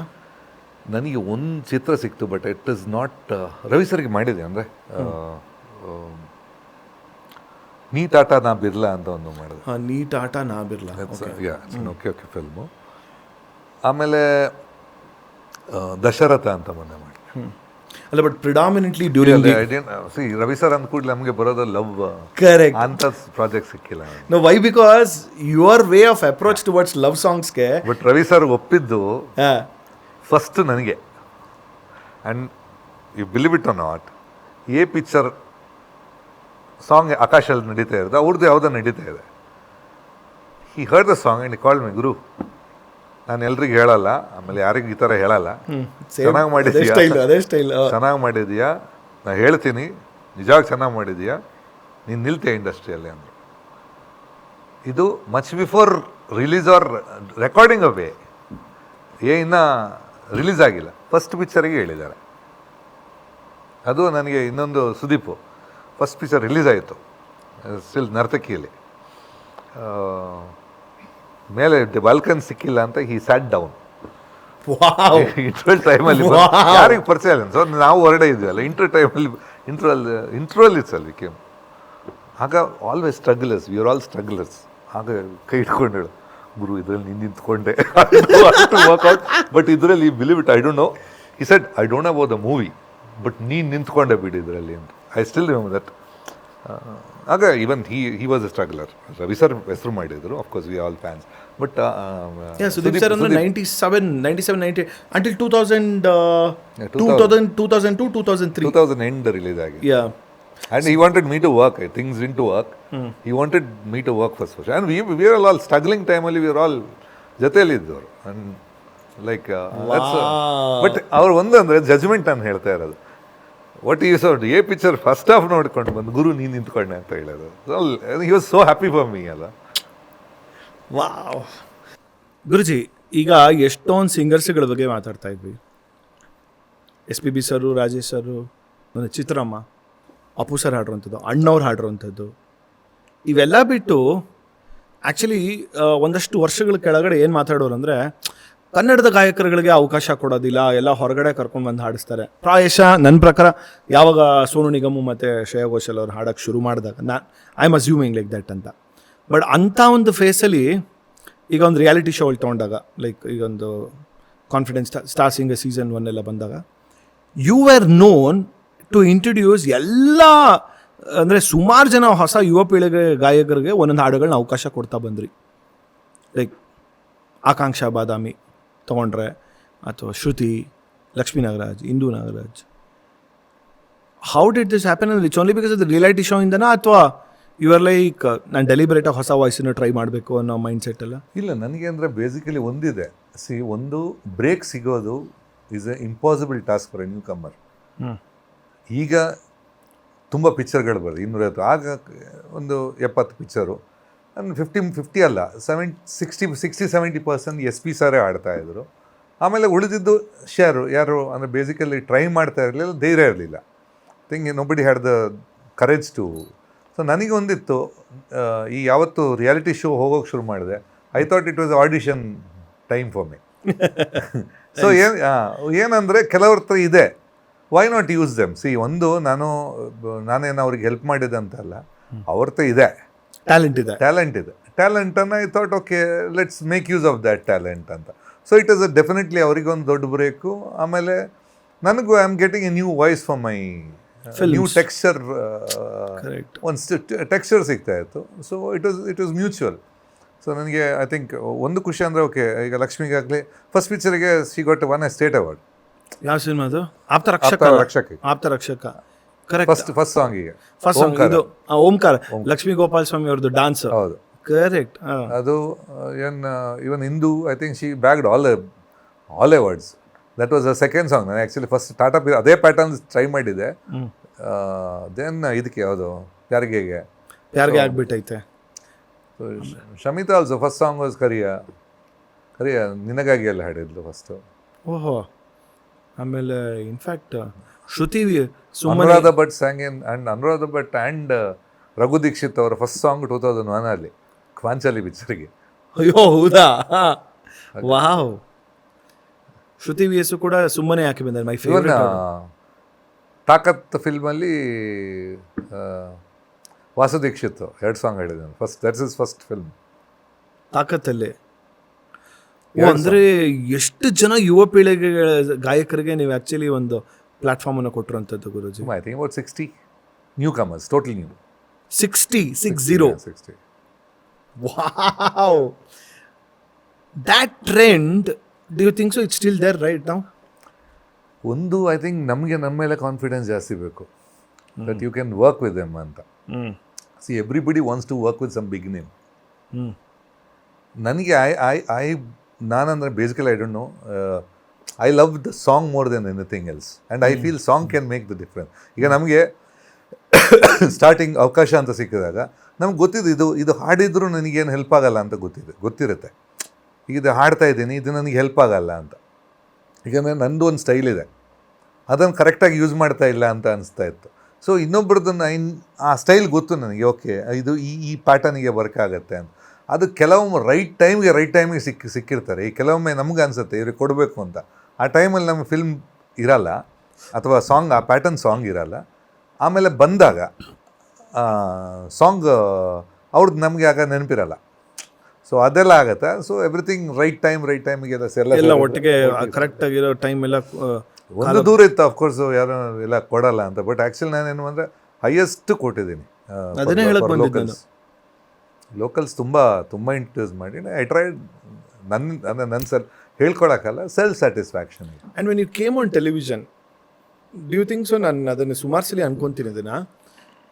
ನನಗೆ ಒಂದು ಚಿತ್ರ ಸಿಕ್ತು, but it is not Ravi ಸರ್ಗೆ ಮಾಡಿದೆ. ಅಂದರೆ ನೀ ಟಾಟಾ ನಾ ಬಿರ್ಲಾ ಅಂತ ಒಂದು ಮಾಡಿದೆ. ನೀ ಟಾಟಾ ನಾ ಬಿರ್ಲಾ, ಓಕೆ ಫಿಲ್ಮು. ಆಮೇಲೆ ದಶರಥ ಅಂತ ಮೊನ್ನೆ ಮಾಡಿ. ಅಲ್ಲ but predominantly during see Ravi sir ಅಂದ ಕೂಡಲೇ ನಮಗೆ ಬರೋದು ಲವ್ ಕರೆಕ್ಟ್ ಅಂತ ಪ್ರಾಜೆಕ್ಟ್ ಸಿಕ್ಕಿಲ್ಲ. No why because your way of approach towards love ಸಾಂಗ್ಸ್ಗೆ ಬಟ್ ರವಿ ಸರ್ ಒಪ್ಪಿದ್ದು ಫಸ್ಟ್ ನನಗೆ. And you believe it or not, a picture song ಆಕಾಶಲ್ಲಿ ನಡೀತಾ ಇರೋದು, ಅವ್ರದ್ದು ಯಾವುದೋ ನಡೀತಾ ಇದೆ. He heard the song and call me, ಗುರು ನಾನು ಎಲ್ರಿಗೂ ಹೇಳಲ್ಲ, ಆಮೇಲೆ ಯಾರಿಗೂ ಈ ಥರ ಹೇಳಲ್ಲ, ಚೆನ್ನಾಗಿ ಮಾಡಿದ್ಯಾ, ಅದೇ ಸ್ಟೈಲ್ ಚೆನ್ನಾಗಿ ಮಾಡಿದ್ಯಾ, ನಾನು ಹೇಳ್ತೀನಿ ನಿಜವಾಗಿ ಚೆನ್ನಾಗಿ ಮಾಡಿದ್ಯಾ, ನೀನು ನಿಲ್ತೀಯ ಇಂಡಸ್ಟ್ರಿಯಲ್ಲಿ ಅಂದರು. ಇದು much before release or recording ಅವೇ, ಇನ್ನೂ ರಿಲೀಸ್ ಆಗಿಲ್ಲ, ಫಸ್ಟ್ ಪಿಕ್ಚರಿಗೆ ಹೇಳಿದ್ದಾರೆ. ಅದು ನನಗೆ ಇನ್ನೊಂದು ಸುದೀಪು ಫಸ್ಟ್ ಪಿಕ್ಚರ್ ರಿಲೀಸ್ ಆಯಿತು, ಸ್ಟಿಲ್ ನರ್ತಕಿಯಲ್ಲಿ, ಮೇಲೆ ಬಾಲ್ಕನ್ ಸಿಕ್ಕಿಲ್ಲ ಅಂತ ಹಿ ಸ್ಯಾಟ್ ಡೌನ್. ಇಂಟರ್ವಲ್ ಟೈಮಲ್ಲಿ ಯಾರಿಗೆ ಪರಿಚಯ ಇಲ್ಲ, ಸೊ ನಾವು ಹೊರಡೆ ಇದ್ವಲ್ಲ ಇಂಟರ್ವಲ್ ಇಟ್ಸಲ್ಲಿ ವಿಕೇಮ್. ಆಗ always strugglers, we are all strugglers. ಆಗ ಕೈ ಇಟ್ಕೊಂಡು ಹೇಳು, ಗುರು ಇದರಲ್ಲಿ ನೀನು ನಿಂತ್ಕೊಂಡೆ ವರ್ಕ್ಔಟ್, ಬಟ್ ಇದರಲ್ಲಿ believe it, I don't know, he said I don't know about the movie, but ನೀನು ನಿಂತ್ಕೊಂಡೆ ಬಿಡಿ ಇದರಲ್ಲಿ ಅಂತ. I still remember that. ಆಗ even he was a struggler. Ravi sir ಹೆಸರು ಮಾಡಿದ್ರು, of course we all fans. But Sudeep sir ಅಂದ್ರೆ 97 90 ಅಂಟಿಲ್ 2002 2003 ಎಂಡ್ ರಿಲೀಸ್ ಆಗಿದೆ. And he wanted me to work. Things didn't work. He wanted me to work first. And we were all struggling time ಅಲ್ಲಿ, we were all ಜೊತೆಯಲ್ಲಿ ಇದ್ದವರು. And like but ಅವ್ರು ಒಂದಂದ್ರೆ judgement ನಾನು ಹೇಳ್ತಾ ಇರೋದು, what is out A picture first half ನೋಡ್ಕೊಂಡು ಬಂದು ಗುರು ನೀನು ನಿಂತ್ಕೊಂಡೆ ಅಂತ ಹೇಳೋದು. He was so happy for me ಅಲ್ಲ. ವಾವ್. ಗುರುಜಿ, ಈಗ ಎಷ್ಟೊಂದು ಸಿಂಗರ್ಸ್ಗಳ ಬಗ್ಗೆ ಮಾತಾಡ್ತಾ ಇದ್ವಿ. SPB ಸರು, ರಾಜೇಶ್ ಸರು, ಚಿತ್ರಮ್ಮ, ಅಪ್ಪು ಸರ್ ಹಾಡಿರುವಂಥದ್ದು, ಅಣ್ಣವ್ರು ಹಾಡಿರುವಂಥದ್ದು, ಇವೆಲ್ಲ ಬಿಟ್ಟು ಆ್ಯಕ್ಚುಲಿ ಒಂದಷ್ಟು ವರ್ಷಗಳ ಕೆಳಗಡೆ ಏನು ಮಾತಾಡೋರು ಅಂದರೆ, ಕನ್ನಡದ ಗಾಯಕರುಗಳಿಗೆ ಅವಕಾಶ ಕೊಡೋದಿಲ್ಲ, ಎಲ್ಲ ಹೊರಗಡೆ ಕರ್ಕೊಂಡು ಬಂದು ಹಾಡಿಸ್ತಾರೆ. ಪ್ರಾಯಶಃ ನನ್ನ ಪ್ರಕಾರ ಯಾವಾಗ ಸೋನು ನಿಗಮ್ ಮತ್ತು ಶ್ರೇಯಾ ಘೋಷಾಲ್ ಅವ್ರು ಹಾಡೋಕ್ಕೆ ಶುರು ಮಾಡಿದಾಗ I am assuming like that ಅಂತ. ಬಟ್ ಅಂಥ ಒಂದು ಫೇಸಲ್ಲಿ ಈಗ ಒಂದು ರಿಯಾಲಿಟಿ ಶೋ ಅಲ್ಲಿ ತೊಗೊಂಡಾಗ, ಲೈಕ್ ಈಗ ಒಂದು ಕಾನ್ಫಿಡೆನ್ಸ್ ಸ್ಟಾರ್ ಸಿಂಗರ್ ಸೀಸನ್ 1 ಎಲ್ಲ ಬಂದಾಗ, you are known to introduce ಎಲ್ಲ, ಅಂದರೆ ಸುಮಾರು ಜನ ಹೊಸ ಯುವ ಪೀಳಿಗೆ ಗಾಯಕರಿಗೆ ಒಂದೊಂದು ಹಾಡುಗಳನ್ನ ಅವಕಾಶ ಕೊಡ್ತಾ ಬಂದ್ರಿ. ಲೈಕ್ ಆಕಾಂಕ್ಷಾ ಬಾದಾಮಿ ತೊಗೊಂಡ್ರೆ, ಅಥವಾ Shruti, Lakshmi Nagaraj, Indu Nagaraj. How did this happen? It's only because ಅದು ರಿಯಾಲಿಟಿ ಶೋ ಇಂದನಾ, ಅಥವಾ ಇವರ್ ಲೈಕ್ ನಾನು ಡೆಲಿಬರೇಟಾಗಿ ಹೊಸ ವಾಯ್ಸನ್ನು ಟ್ರೈ ಮಾಡಬೇಕು ಅನ್ನೋ ಮೈಂಡ್ ಸೆಟ್ ಎಲ್ಲ? ಇಲ್ಲ, ನನಗೆ ಅಂದರೆ ಬೇಸಿಕಲಿ ಒಂದಿದೆ. ಒಂದು ಬ್ರೇಕ್ ಸಿಗೋದು is a impossible task for a newcomer. ಈಗ ತುಂಬ ಪಿಕ್ಚರ್ಗಳು ಬರೋದು 250, ಆಗ ಒಂದು 70 ಪಿಕ್ಚರು, 50 ಅಲ್ಲ 60-70% SP ಸಾರೇ ಆಡ್ತಾಯಿದ್ರು. ಆಮೇಲೆ ಉಳಿದಿದ್ದು ಶೇರು ಯಾರು ಅಂದರೆ ಬೇಸಿಕಲಿ ಟ್ರೈ ಮಾಡ್ತಾ ಇರಲಿಲ್ಲ, ಧೈರ್ಯ ಇರಲಿಲ್ಲ. Nobody had the courage to. So ನನಗೆ ಒಂದಿತ್ತು, ಈ ಯಾವತ್ತು ರಿಯಾಲಿಟಿ ಶೋ ಹೋಗೋಕೆ ಶುರು ಮಾಡಿದೆ, I thought it was audition time for me. So ಏನಂದರೆ ಕೆಲವ್ರ ಹತ್ರ ಇದೆ, ವೈ ನಾಟ್ ಯೂಸ್ ದೆಮ್. ಒಂದು ನಾನೇನು ಅವ್ರಿಗೆ ಹೆಲ್ಪ್ ಮಾಡಿದಂತಲ್ಲ, ಅವ್ರ ಹತ್ರ ಇದೆ ಟ್ಯಾಲೆಂಟನ್ನು. I thought okay, let's make use of that talent ಅಂತ. ಸೊ ಇಟ್ ಇಸ್ ಡೆಫಿನೆಟ್ಲಿ ಅವರಿಗೊಂದು ದೊಡ್ಡ ಬ್ರೇಕು. ಆಮೇಲೆ ನನಗೂ I am getting a new voice for my new texture, ಒಂದು ಟೆಕ್ಸ್ಚರ್ ಸಿಗ್ತಾ ಇತ್ತು. So it was mutual. So ನನಗೆ ಐ ಥಿಂಕ್ ಒಂದು ಖುಷಿ ಅಂದರೆ, ಓಕೆ ಈಗ ಲಕ್ಷ್ಮಿಗಾಗಲಿ ಫಸ್ಟ್ ಪಿಕ್ಚರಿಗೆ ಶಿ ಗಾಟ್ 1 ಸ್ಟೇಟ್ ಅವಾರ್ಡ್. ಯಾವ ಸಿನಿಮಾ ಅದು? ಆಪ್ತರಕ್ಷಕ. ಫಸ್ಟ್ ಸಾಂಗಿಗೆ ಇದು ಓಂಕಾರ, ಲಕ್ಷ್ಮೀ ಗೋಪಾಲ್ ಸ್ವಾಮಿ ಅವ್ರದ್ದು ಡಾನ್ಸ್. ಹೌದು, ಕರೆಕ್ಟ್. ಅದು ಇವನ್ ಹಿಂದೂ, I think she bagged all awards. That was a second song. ನಾನು ಆ್ಯಕ್ಚುಲಿ ಫಸ್ಟ್ ಸ್ಟಾರ್ಟಪ್ ಅದೇ ಪ್ಯಾಟರ್ನ್ ಟ್ರೈ ಮಾಡಿದ್ದೆ. ದೆನ್ ಇದಕ್ಕೆ ಯಾವುದು ಯಾರಿಗೆ ಆಗ್ಬಿಟ್ಟೈತೆ. Shamitha also first song was Kariya ನಿನಗಾಗಿ ಎಲ್ಲ ಹಾಡಿದ್ಲು ಫಸ್ಟು. ಓಹೋ. ಆಮೇಲೆ in fact Shruti Anuradha Bhat sang in, and Anuradha Bhat and Raghu Dixit ಅವರ ಫಸ್ಟ್ ಸಾಂಗ್ 2001 ಅಲ್ಲಿ ಕ್ವಾಂಚಲಿ ಪಿಕ್ಚರ್ಗೆ. ಅಯ್ಯೋ ಹೌದಾ? ವಾವ್. ಶ್ರುತಿ ವಿ ಎಸ್ ಕೂಡ ಸುಮ್ಮನೆ ಹಾಕಿ ಬಂದಾರೆ. My favourite. ತಾಕತ್ ಫಿಲ್ಮಲ್ಲಿ ವಾಸು ದೀಕ್ಷಿತ್ 2 ಸಾಂಗ್ ಹೇಳಿದ್ದಾನೆ first. That's is first film. ತಾಕತ್ತಲ್ಲಿ ಅಂದರೆ ಎಷ್ಟು ಜನ ಯುವ ಪೀಳಿಗೆ ಗಾಯಕರಿಗೆ ನೀವು ಆ್ಯಕ್ಚುಲಿ ಒಂದು ಪ್ಲಾಟ್ಫಾರ್ಮನ್ನು ಕೊಟ್ಟಿರುವಂಥದ್ದು Guruji. I think about 60 newcomers, total new. 60. Wow. That trend, do you think so? It's still there right now? ಒಂದು ಐ ಥಿಂಕ್ ನಮಗೆ ನಮ್ಮ ಮೇಲೆ ಕಾನ್ಫಿಡೆನ್ಸ್ ಜಾಸ್ತಿ ಬೇಕು, that you can work with them ಅಂತ. See everybody wants to work with some big name. ನನಗೆ ನಾನಂದರೆ basically I don't know, I love the song more than anything else and I feel song can make the difference. ಈಗ ನಮಗೆ starting ಅವಕಾಶ ಅಂತ ಸಿಕ್ಕಿದಾಗ ನಮ್ಗೆ ಗೊತ್ತಿದ್ದು ಇದು ಹಾಡಿದ್ರು ನನಗೇನು ಹೆಲ್ಪ್ ಆಗಲ್ಲ ಅಂತ ಗೊತ್ತಿರುತ್ತೆ. ಈಗ ಇದು ಹಾಡ್ತಾ ಇದ್ದೀನಿ, ಇದು ನನಗೆ ಹೆಲ್ಪ್ ಆಗಲ್ಲ ಅಂತ. ಈಗ ನಂದು ಒಂದು ಸ್ಟೈಲ್ ಇದೆ, ಅದನ್ನು ಕರೆಕ್ಟಾಗಿ ಯೂಸ್ ಮಾಡ್ತಾ ಇಲ್ಲ ಅಂತ ಅನಿಸ್ತಾ ಇತ್ತು. ಸೊ ಇನ್ನೊಬ್ರದ್ದನ್ನು ಆ ಸ್ಟೈಲ್ ಗೊತ್ತು ನನಗೆ, ಓಕೆ ಇದು ಈ ಪ್ಯಾಟರ್ನಿಗೆ ವರ್ಕ್ ಆಗುತ್ತೆ ಅಂತ. ಅದು ಕೆಲವೊಮ್ಮೆ ರೈಟ್ ಟೈಮಿಗೆ ಸಿಕ್ಕಿರ್ತಾರೆ. ಈ ಕೆಲವೊಮ್ಮೆ ನಮ್ಗೆ ಅನಿಸುತ್ತೆ ಇವ್ರಿಗೆ ಕೊಡಬೇಕು ಅಂತ. ಆ ಟೈಮಲ್ಲಿ ನಮ್ಮ ಫಿಲ್ಮ್ ಇರಲ್ಲ ಅಥವಾ ಆ ಪ್ಯಾಟರ್ನ್ ಸಾಂಗ್ ಇರಲ್ಲ. ಆಮೇಲೆ ಬಂದಾಗ ಸಾಂಗ್ ಅವ್ರದ್ದು ನಮಗೆ ಆಗ ನೆನಪಿರಲ್ಲ. ಸೊ ಅದೆಲ್ಲ ಆಗುತ್ತೆ. ಸೊ ಎವ್ರಿಥಿಂಗ್ ರೈಟ್ ಟೈಮಿಗೆ ಎಲ್ಲ ಒಟ್ಟಿಗೆ ಕರೆಕ್ಟ್ ಆಗಿರೋ ಟೈಮ್ ಎಲ್ಲ ಒಂದು ದೂರ ಇತ್ತು ಅಫ್ಕೋರ್ಸ್, ಯಾರು ಎಲ್ಲ ಕೊಡಲ್ಲ ಅಂತ. ಬಟ್ ಆ್ಯಕ್ಚುಲಿ ನಾನೇನು ಅಂದರೆ ಹೈಯೆಸ್ಟ್ ಕೊಟ್ಟಿದ್ದೀನಿ ಲೋಕಲ್ಸ್. ತುಂಬ ಇಂಟ್ರಡ್ಯೂಸ್ ಮಾಡಿ ಐ ಟ್ರೈಡ್ ನನ್ನ ಸರ್ ಹೇಳ್ಕೊಳಕ್ಕಲ್ಲ, self satisfaction. And when you came on television, do think so? ನಾನು ಅದನ್ನು ಸುಮಾರು ಸಲ ಅನ್ಕೊತೀನಿ ಇದನ್ನು.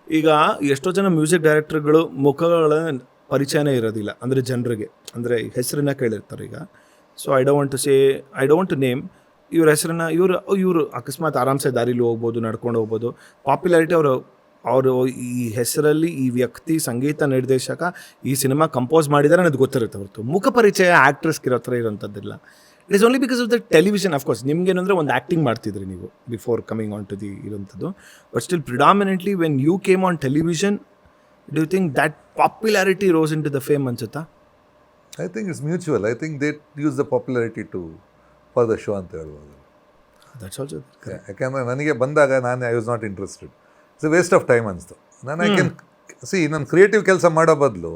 ಈಗ ಎಷ್ಟೋ ಜನ ಮ್ಯೂಸಿಕ್ ಡೈರೆಕ್ಟರ್ಗಳು ಮುಖಗಳ ಪರಿಚಯನೇ ಇರೋದಿಲ್ಲ, ಅಂದರೆ ಜನರಿಗೆ, ಅಂದರೆ ಹೆಸರನ್ನ ಕೇಳಿರ್ತಾರೆ. ಈಗ so I don't want to name ಇವ್ರ ಹೆಸರನ್ನ. ಇವರು ಅಕಸ್ಮಾತ್ ಆರಾಮ್ಸೆ ದಾರಿಲಿ ಹೋಗ್ಬೋದು, ನಡ್ಕೊಂಡು ಹೋಗ್ಬೋದು. ಪಾಪ್ಯುಲಾರಿಟಿ ಅವರು ಈ ಹೆಸರಲ್ಲಿ ಈ ವ್ಯಕ್ತಿ ಸಂಗೀತ ನಿರ್ದೇಶಕ ಈ ಸಿನಿಮಾ ಕಂಪೋಸ್ ಮಾಡಿದ್ದಾರೆ ಅನ್ನೋದು ಗೊತ್ತಿರುತ್ತೆ ಹೊರತು ಮುಖ ಪರಿಚಯ ಆ್ಯಕ್ಟ್ರೆಸ್ಗೆ ಇರೋ ಥರ ಇರೋಂಥದ್ದಿಲ್ಲ. It is only because of the television. Of course ನಿಮ್ಗೇನಂದರೆ ಒಂದು ಆ್ಯಕ್ಟಿಂಗ್ ಮಾಡ್ತಿದ್ರಿ ನೀವು before coming on to the ಇರೋಂಥದ್ದು. But still predominantly when you came on television, do you think that popularity rose into the fame ಅನ್ಸುತ್ತಾ? I think it's mutual. I think they use the popularity for the show ಅಂತ ಹೇಳ್ಬೋದು. That's also. ಯಾಕೆಂದರೆ ನನಗೆ ಬಂದಾಗ I was not interested. It's a waste of time ಅನಿಸ್ತು. ನಾನು ನಾನು creative ಕೆಲಸ ಮಾಡೋ ಬದಲು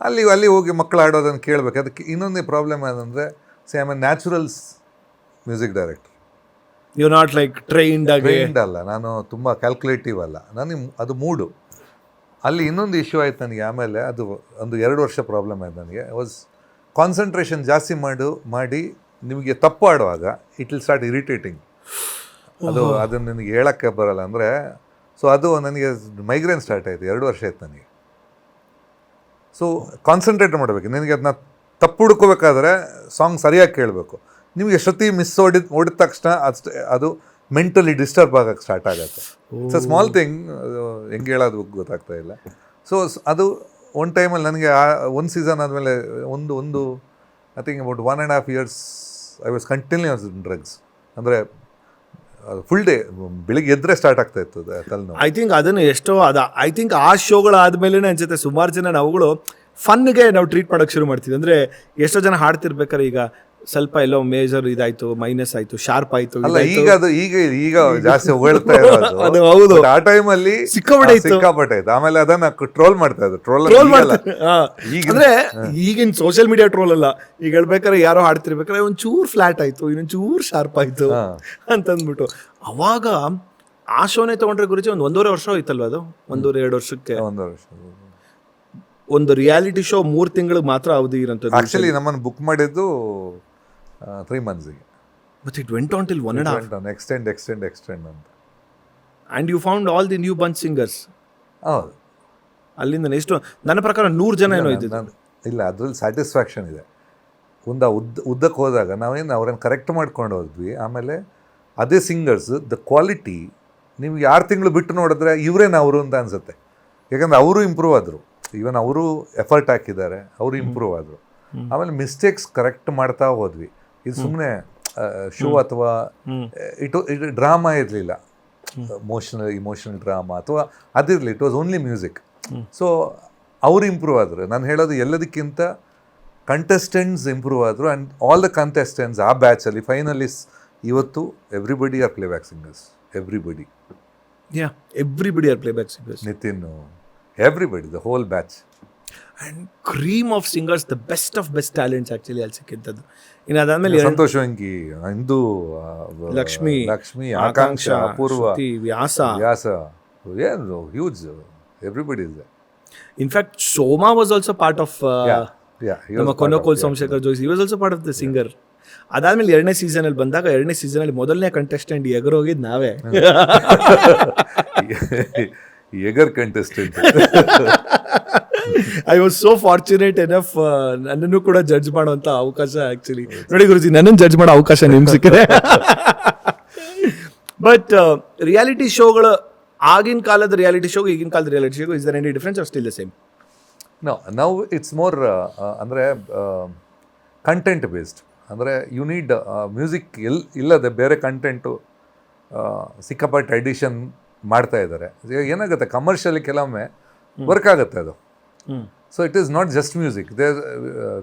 ಅಲ್ಲಿ ಹೋಗಿ ಮಕ್ಕಳು ಆಡೋದನ್ನು ಕೇಳಬೇಕು. ಅದಕ್ಕೆ ಇನ್ನೊಂದೇ ಪ್ರಾಬ್ಲಮ್ ಏನಂದರೆ, I am a naturals music director. You not like trained ಅಲ್ಲ, ನಾನು ತುಂಬ ಕ್ಯಾಲ್ಕುಲೇಟಿವ್ ಅಲ್ಲ. ನನಗೆ ಅದು ಮೂಡು. ಅಲ್ಲಿ ಇನ್ನೊಂದು ಇಶ್ಯೂ ಆಯ್ತು ನನಗೆ. ಆಮೇಲೆ ಅದು ಒಂದು 2 ವರ್ಷ ಪ್ರಾಬ್ಲಮ್ ಆಯ್ತು ನನಗೆ. ಕಾನ್ಸಂಟ್ರೇಷನ್ ಜಾಸ್ತಿ ಮಾಡಿ ನಿಮಗೆ ತಪ್ಪು ಆಡುವಾಗ ಇಟ್ ವಿಲ್ ಸ್ಟಾರ್ಟ್ ಇರಿಟೇಟಿಂಗ್. ಅದನ್ನು ನನಗೆ ಹೇಳೋಕ್ಕೆ ಬರೋಲ್ಲ. ಅಂದರೆ ಸೊ ಅದು ನನಗೆ ಮೈಗ್ರೇನ್ ಸ್ಟಾರ್ಟ್ ಆಯಿತು. 2 ವರ್ಷ ಆಯ್ತು ನನಗೆ. ಸೊ ಕಾನ್ಸಂಟ್ರೇಟ್ ಮಾಡಬೇಕು. ನನಗೆ ಅದನ್ನ ತಪ್ಪು ಹುಡ್ಕೋಬೇಕಾದ್ರೆ ಸಾಂಗ್ ಸರಿಯಾಗಿ ಕೇಳಬೇಕು. ನಿಮಗೆ ಶ್ರುತಿ ಮಿಸ್ ಓಡಿದ ತಕ್ಷಣ ಅದು ಮೆಂಟಲಿ ಡಿಸ್ಟರ್ಬ್ ಆಗೋಕ್ಕೆ ಸ್ಟಾರ್ಟ್ ಆಗುತ್ತೆ. ಇಟ್ಸ್ ಅ ಸ್ಮಾಲ್ ಥಿಂಗ್, ಹೆಂಗೆ ಹೇಳೋದು ಗೊತ್ತಾಗ್ತಾ ಇಲ್ಲ. ಸೊ ಅದು ಒಂದು ಟೈಮಲ್ಲಿ ನನಗೆ ಒಂದು ಸೀಸನ್ ಆದಮೇಲೆ ಒಂದು I think about 1.5 years I was continuous in drugs. ಅಂದರೆ ಫುಲ್ ಡೇ ಬೆಳಿಗ್ಗೆ ಎದ್ರೆ ಸ್ಟಾರ್ಟ್ ಆಗ್ತಾ ಇತ್ತು ತಲೆನೋವು. ಐ ಥಿಂಕ್ ಅದನ್ನು ಐ ಥಿಂಕ್ ಆ ಶೋಗಳಾದ್ಮೇಲೆ ಅನ್ಸುತ್ತೆ ಸುಮಾರು ಜನ ನಾವುಗಳು ಫನ್ಗೆ ನಾವು ಟ್ರೀಟ್ ಮಾಡೋಕ್ಕೆ ಶುರು ಮಾಡ್ತೀವಿ. ಅಂದರೆ ಎಷ್ಟೋ ಜನ ಹಾಡ್ತಿರ್ಬೇಕಾರೆ ಈಗ ಸ್ವಲ್ಪ ಎಲ್ಲೋ ಮೇಜರ್ ಇದಾಯ್ತು, ಮೈನಸ್ ಆಯ್ತು, ಶಾರ್ಪ್ ಆಯ್ತು. ಅಲ್ಲ, ಈಗ ಜಾಸ್ತಿ ಹೊಗಳ್ತಾ ಇರೋದು. ಅದು ಹೌದು. ಆ ಟೈಮಲ್ಲಿ ಸಿಕ್ಕಾಪಟ್ಟೆ ಆಯ್ತು. ಆಮೇಲೆ ಅದನ್ನ ಟ್ರೋಲ್ ಮಾಡ್ತಾ ಇದ್ರು. ಟ್ರೋಲ್ ಅಂದ್ರೆ ಈಗಿನ ಸೋಷಿಯಲ್ ಮೀಡಿಯಾ ಟ್ರೋಲ್ ಅಲ್ಲ. ಈಗ ಹೇಳ್ಬೇಕಾದ್ರೆ ಯಾರೋ ಹಾಡ್ತಿರ್ಬೇಕಾದ್ರೆ ಒಂಚೂರು ಫ್ಲಾಟ್ ಆಯ್ತು, ಇನ್ನೊಂಚೂರು ಶಾರ್ಪ್ ಆಯ್ತು ಅಂತಂದ್ಬಿಟ್ಟು ಅವಾಗ ಆ ಶೋನೇ ತಗೊಂಡ್ರೆ ಗುರುಜಿ 1.5 ವರ್ಷ ಹೋಯ್ತಲ್ವ ಅದು? 1.5-2 ವರ್ಷಕ್ಕೆ 1 ವರ್ಷ ಒಂದು ರಿಯಾಲಿಟಿ ಶೋ 3 ತಿಂಗಳಿಗೆ ಮಾತ್ರ ಅವಧಿ ಇರೋಂಥದ್ದು. ಆಕ್ಚುಲಿ ನಮ್ಮನ್ನು ಬುಕ್ ಮಾಡಿದ್ದು 3 months. But it went on till 1.5. Extend ಅಂತ. And you found all the new bunch singers. ಹೌದು. ಅಲ್ಲಿಂದ ಎಷ್ಟು ನನ್ನ ಪ್ರಕಾರ 100 ಜನ ಏನೋ ಇದ್ದಿದ್ದು. ಇಲ್ಲ, ಅದ್ರಲ್ಲಿ ಸ್ಯಾಟಿಸ್ಫ್ಯಾಕ್ಷನ್ ಇದೆ. ಉದ್ದಕ್ಕೆ ಹೋದಾಗ ನಾವೇನು ಅವ್ರನ್ನ ಕರೆಕ್ಟ್ ಮಾಡ್ಕೊಂಡು ಹೋದ್ವಿ. ಆಮೇಲೆ ಅದೇ ಸಿಂಗರ್ಸ್ ದ ಕ್ವಾಲಿಟಿ ನೀವು 6 ತಿಂಗಳು ಬಿಟ್ಟು ನೋಡಿದ್ರೆ ಇವರೇನು ಅವರು ಅಂತ ಅನಿಸುತ್ತೆ. ಯಾಕಂದರೆ ಅವರು ಇಂಪ್ರೂವ್ ಆದರು. ಈವನ್ ಅವರು ಎಫರ್ಟ್ ಹಾಕಿದ್ದಾರೆ, ಅವರು ಇಂಪ್ರೂವ್ ಆದರು. ಆಮೇಲೆ ಮಿಸ್ಟೇಕ್ಸ್ ಕರೆಕ್ಟ್ ಮಾಡ್ತಾ ಹೋದ್ವಿ. ಇದು ಸುಮ್ಮನೆ ಶೋ ಅಥವಾ ಇದು ಡ್ರಾಮಾ ಇರಲಿಲ್ಲ, ಇಮೋಷನಲ್ ಡ್ರಾಮಾ ಅಥವಾ ಅದಿರಲಿ. It was only music. So ಅವರು ಇಂಪ್ರೂವ್ ಆದರು. ನಾನು ಹೇಳೋದು ಎಲ್ಲದಕ್ಕಿಂತ ಕಂಟೆಸ್ಟೆಂಟ್ಸ್ ಇಂಪ್ರೂವ್ ಆದರು. ಆ್ಯಂಡ್ ಆಲ್ ದ ಕಂಟೆಸ್ಟೆಂಟ್ಸ್ ಆ ಬ್ಯಾಚಲ್ಲಿ ಫೈನಲಿಸ್ಟ್ ಇವತ್ತು everybody are playback singers. Everybody are playback singers. Nitin, everybody, the whole batch. And cream of singers, the best of best talents actually ಅಲ್ಲಿ ಸಿಕ್ಕಿದ್ದದು. ಇನ್ನು ಅದಾದಮೇಲೆ ಸಂತೋಷ್ ವೆಂಕಿ, ಇಂದು, ಲಕ್ಷ್ಮಿ, ಆಕಾಂಕ್ಷ, ಅಪೂರ್ವ, ಶ್ರುತಿ, ವ್ಯಾಸ. ಏನು huge, everybody is there. In fact Soma was also part of ನಮ್ಮ konnakol Somashekar Joshi, he was also part of the singer. ಅದಾದ್ಮೇಲೆ 2ನೇ ಸೀಸನಲ್ಲಿ ಬಂದಾಗ 2ನೇ ಸೀಸನಲ್ಲಿ ಮೊದಲನೇ ಕಂಟೆಸ್ಟೆಂಟ್ ಎಗರೋಗಿದ್ದು ನಾವೇ. Eager contestant. I was so fortunate enough, ನನ್ನನ್ನು ಕೂಡ ಜಡ್ಜ್ ಮಾಡುವಂಥ ಅವಕಾಶ ಆ್ಯಕ್ಚುಲಿ. ನೋಡಿ ಗುರುಜಿ, ನನ್ನನ್ನು ಜಡ್ಜ್ ಮಾಡೋ ಅವಕಾಶ ನಿಮ್ಗೆ ಸಿಕ್ಕಿದೆ. ಬಟ್ ರಿಯಾಲಿಟಿ ಶೋಗಳು, ಆಗಿನ ಕಾಲದ ರಿಯಾಲಿಟಿ ಶೋಗೂ ಈಗಿನ ಕಾಲದ ರಿಯಾಲಿಟಿ ಶೋಗೂ, is there any difference or still the same? ನಾವು ಇಟ್ಸ್ ಮೋರ್ ಅಂದರೆ ಕಂಟೆಂಟ್ ಬೇಸ್ಡ್. ಅಂದರೆ ಯು ನೀಡ್ ಮ್ಯೂಸಿಕ್ ಇಲ್ಲದೆ ಬೇರೆ ಕಂಟೆಂಟು ಸಿಕ್ಕಾಪಟ್ಟೆ ಎಡಿಷನ್ ಮಾಡ್ತಾ ಇದ್ದಾರೆ. ಏನಾಗುತ್ತೆ, ಕಮರ್ಷಿಯಲಿ ಕೆಲವೊಮ್ಮೆ ವರ್ಕ್ ಆಗುತ್ತೆ ಅದು. So it is not just music, they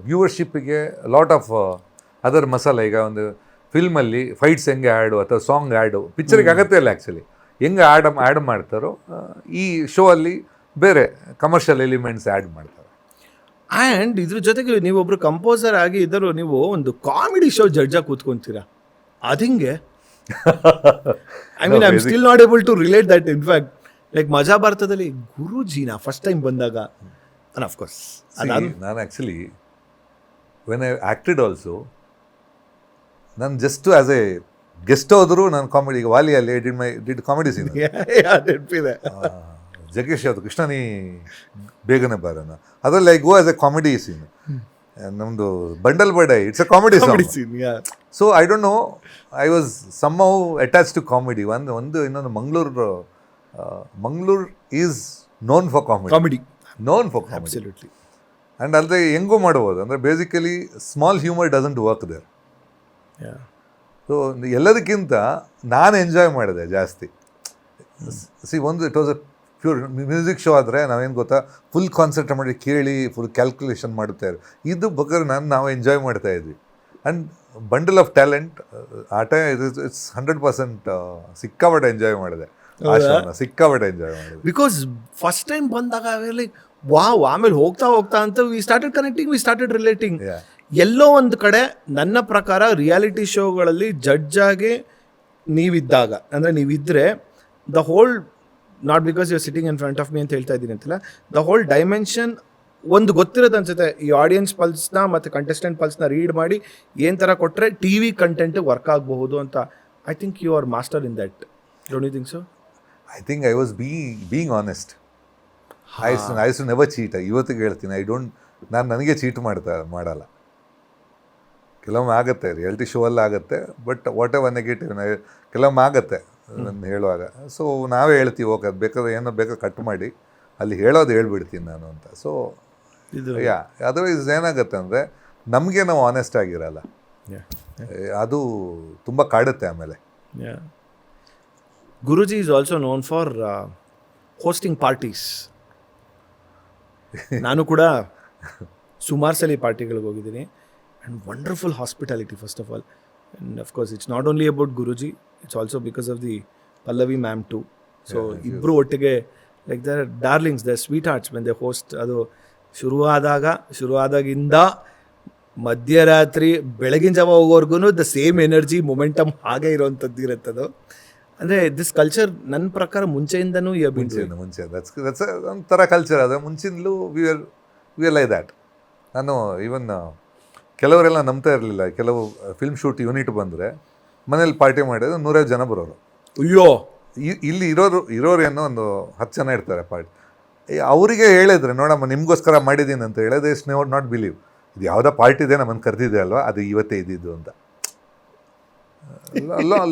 ವ್ಯೂವರ್ಶಿಪ್ಪಿಗೆ ಲಾಟ್ ಆಫ್ ಅದರ್ ಮಸಾಲೆ. ಈಗ ಒಂದು ಫಿಲ್ಮಲ್ಲಿ ಫೈಟ್ಸ್ ಹೆಂಗೆ ಆ್ಯಡು ಅಥವಾ ಸಾಂಗ್ ಆ್ಯಡು ಪಿಕ್ಚರಿಗೆ ಅಗತ್ಯ ಇಲ್ಲ ಆ್ಯಕ್ಚುಲಿ. ಹೆಂಗೆ ಆ್ಯಡ್ ಮಾಡ್ತಾರೋ ಈ ಶೋ ಅಲ್ಲಿ ಬೇರೆ ಕಮರ್ಷಿಯಲ್ ಎಲಿಮೆಂಟ್ಸ್ ಆ್ಯಡ್ ಮಾಡ್ತಾರೆ. ಆ್ಯಂಡ್ ಇದ್ರ ಜೊತೆಗೆ ನೀವೊಬ್ರು ಕಂಪೋಸರ್ ಆಗಿ ಇದ್ದರೂ ನೀವು ಒಂದು ಕಾಮಿಡಿ ಶೋ ಜಡ್ಜಾಗಿ ಕೂತ್ಕೊಂತೀರಾ, ಅದು ಹಿಂಗೆ? I mean I am still not able to relate that. In fact like ಮಜಾ ಭಾರತದಲ್ಲಿ ಗುರುಜಿನ ಫಸ್ಟ್ ಟೈಮ್ ಬಂದಾಗ, ಆ್ಯಂಡ್ ಆಫ್ ಕೋರ್ಸ್ ನಾನು actually when I acted also, ನಾನು ಜಸ್ಟ್ ಆ್ಯಸ್ ಎ ಗೆಸ್ಟ್ ಹೋದ್ರು ನಾನು ಕಾಮಿಡಿ. ಈಗ ವಾಲಿಯಲ್ಲಿ ಡಿಡ್ ಕಾಮಿಡಿ ಸೀನ್, ಜಗ್ಗೇಶ್ ಯಾವುದು ಕೃಷ್ಣನಿ ಬೇಗನೆ ಬಾರನ, ಅದರಲ್ಲಿ I go as a comedy scene. ನಮ್ಮದು ಬಂಡಲ್ ಬಡೈ, it's a comedy scene. So I don't know, I was some how attach to comedy. ಇನ್ನೊಂದು Mangaluru is known for comedy, known for comedy. Absolutely. And ಅಲ್ಲದೆ ಹೆಂಗೂ ಮಾಡ್ಬೋದು ಅಂದರೆ basically small humour doesn't work there. So ಎಲ್ಲದಕ್ಕಿಂತ ನಾನು enjoy ಮಾಡಿದೆ ಜಾಸ್ತಿ. It was a pure music show ಆದರೆ ನಾವೇನು ಗೊತ್ತಾ, ಫುಲ್ ಕಾನ್ಸಂಟ್ರೇಟ್ ಮಾಡಿ ಕೇಳಿ ಫುಲ್ ಕ್ಯಾಲ್ಕುಲೇಷನ್ ಮಾಡುತ್ತಾರೆ. ಇದು ಬೇಕಾದ್ರೆ ನಾವು ಎಂಜಾಯ್ ಮಾಡ್ತಾ ಇದ್ವಿ. ಆ್ಯಂಡ್ ಬಂಡಲ್ ಆಫ್ ಟ್ಯಾಲೆಂಟ್ ಆಟ ಇಟ್ಸ್ 100% ಸಿಕ್ಕಾಪಟ್ಟೆ ಎಂಜಾಯ್ ಮಾಡಿದೆ. ಸಿಕ್ಕಾಪಟ್ಟೆ ಎಂಜಾಯ್ ಮಾಡಿದೆ. ಬಿಕಾಸ್ ಫಸ್ಟ್ ಟೈಮ್ ಬಂದಾಗ ಲೈಕ್ ವಾವ್, ಆಮೇಲೆ ಹೋಗ್ತಾ ಹೋಗ್ತಾ ಅಂತ we started connecting, we started relating. ಎಲ್ಲೋ ಒಂದು ಕಡೆ ನನ್ನ ಪ್ರಕಾರ ರಿಯಾಲಿಟಿ ಶೋಗಳಲ್ಲಿ ಜಡ್ಜ್ ಆಗಿ ನೀವಿದ್ದಾಗ, ಅಂದರೆ ನೀವಿದ್ದರೆ the whole, not because you are sitting in front of me ಅಂತ ಹೇಳ್ತಾ ಇದ್ದೀನಿ ಅಂತಿಲ್ಲ, ದ ಹೋಲ್ ಡೈಮೆನ್ಷನ್ ಒಂದು ಗೊತ್ತಿರೋದು ಅನ್ಸುತ್ತೆ. ಈ ಆಡಿಯನ್ಸ್ ಪಲ್ಸ್ನ ಮತ್ತು ಕಂಟೆಸ್ಟೆಂಟ್ ಪಲ್ಸ್ನ ರೀಡ್ ಮಾಡಿ ಏನು ಥರ ಕೊಟ್ಟರೆ ಟಿ ವಿ ಕಂಟೆಂಟ್ ವರ್ಕ್ ಆಗಬಹುದು ಅಂತ. I think you are master in that, don't you think so? I think I was being honest. I too never cheat. ಇವತ್ತಿಗೆ ಹೇಳ್ತೀನಿ, ನಾನು ನನಗೆ ಚೀಟ್ ಮಾಡಲ್ಲ. ಕೆಲವೊಮ್ಮೆ ಆಗುತ್ತೆ, ರಿಯಾಲಿಟಿ ಶೋ ಅಲ್ಲಿ ಆಗುತ್ತೆ, ಬಟ್ ವಾಟ್ ಎವರ್ ನೆಗೆಟಿವ್ ಕೆಲವೊಮ್ಮೆ ಆಗುತ್ತೆ ನಾನು ಹೇಳುವಾಗ. ಸೊ ನಾವೇ ಹೇಳ್ತೀವಿ, ಓಕೆ ಅದು ಬೇಕಾದ್ರೆ ಏನೋ ಬೇಕಾದ್ರೆ ಕಟ್ ಮಾಡಿ ಅಲ್ಲಿ ಹೇಳೋದು ಹೇಳ್ಬಿಡ್ತೀನಿ ನಾನು ಅಂತ. ಸೊ ಅದರ್ವೈಸ್ ಏನಾಗುತ್ತೆ ಅಂದರೆ ನಮಗೆ ನಾವು ಆನೆಸ್ಟ್ ಆಗಿರಲ್ಲ, ಅದು ತುಂಬ ಕಾಡುತ್ತೆ ಆಮೇಲೆ. Guruji is also known for hosting parties. ನಾನು ಕೂಡ ಸುಮಾರು ಸಲ ಪಾರ್ಟಿಗಳಿಗೆ ಹೋಗಿದ್ದೀನಿ. And wonderful hospitality first of all. And of course it's not only about Guruji, it's also because of the Pallavi ma'am too. So ಇಬ್ಬರು ಒಟ್ಟಿಗೆ like their darlings, their sweet hearts when they host. ಅದು ಶುರುವಾದಾಗಿಂದ ಮಧ್ಯರಾತ್ರಿ ಬೆಳಗಿನ ಜಾವ ಹೋಗೋವರೆಗೂ ದ ಸೇಮ್ ಎನರ್ಜಿ ಮೊಮೆಂಟಮ್ ಹಾಗೆ ಇರೋವಂಥದ್ದು ಇರುತ್ತದು. ಅಂದರೆ ದಿಸ್ ಕಲ್ಚರ್ ನನ್ನ ಪ್ರಕಾರ ಮುಂಚೆಯಿಂದನೂ ಮುಂಚೆ ದಟ್ಸ್ ಒಂಥರ ಕಲ್ಚರ್. ಅದು ಮುಂಚಿನಲ್ಲೂ ವಿ ಆರ್ ಲೈಕ್ ದ್ಯಾಟ್. ನಾನು ಈವನ್ ಕೆಲವರೆಲ್ಲ ನಂಬ್ತಾ ಇರಲಿಲ್ಲ. ಕೆಲವು ಫಿಲ್ಮ್ ಶೂಟ್ ಯೂನಿಟ್ ಬಂದರೆ ಮನೇಲಿ ಪಾರ್ಟಿ ಮಾಡಿದ್ರೆ 150 ಜನ ಬರೋರು. ಅಯ್ಯೋ, ಇಲ್ಲಿ ಇರೋರು ಏನೋ ಒಂದು 10 ಜನ ಇರ್ತಾರೆ ಪಾರ್ಟಿ. ಅವರಿಗೆ ಹೇಳಿದ್ರೆ, ನೋಡಮ್ಮ ನಿಮಗೋಸ್ಕರ ಮಾಡಿದ್ದೀನಿ ಅಂತ ಹೇಳಿದ್ರೆ, ಇಟ್ಸ್ ನೆವರ್ ನಾಟ್ ಬಿಲೀವ್. ಇದು ಯಾವುದೋ ಪಾರ್ಟಿ ಇದೆ, ನಮ್ಮನ್ನು ಕರೆದಿದೆ ಅಲ್ವಾ, ಅದು ಇವತ್ತೇ ಇದ್ದಿದ್ದು ಅಂತ.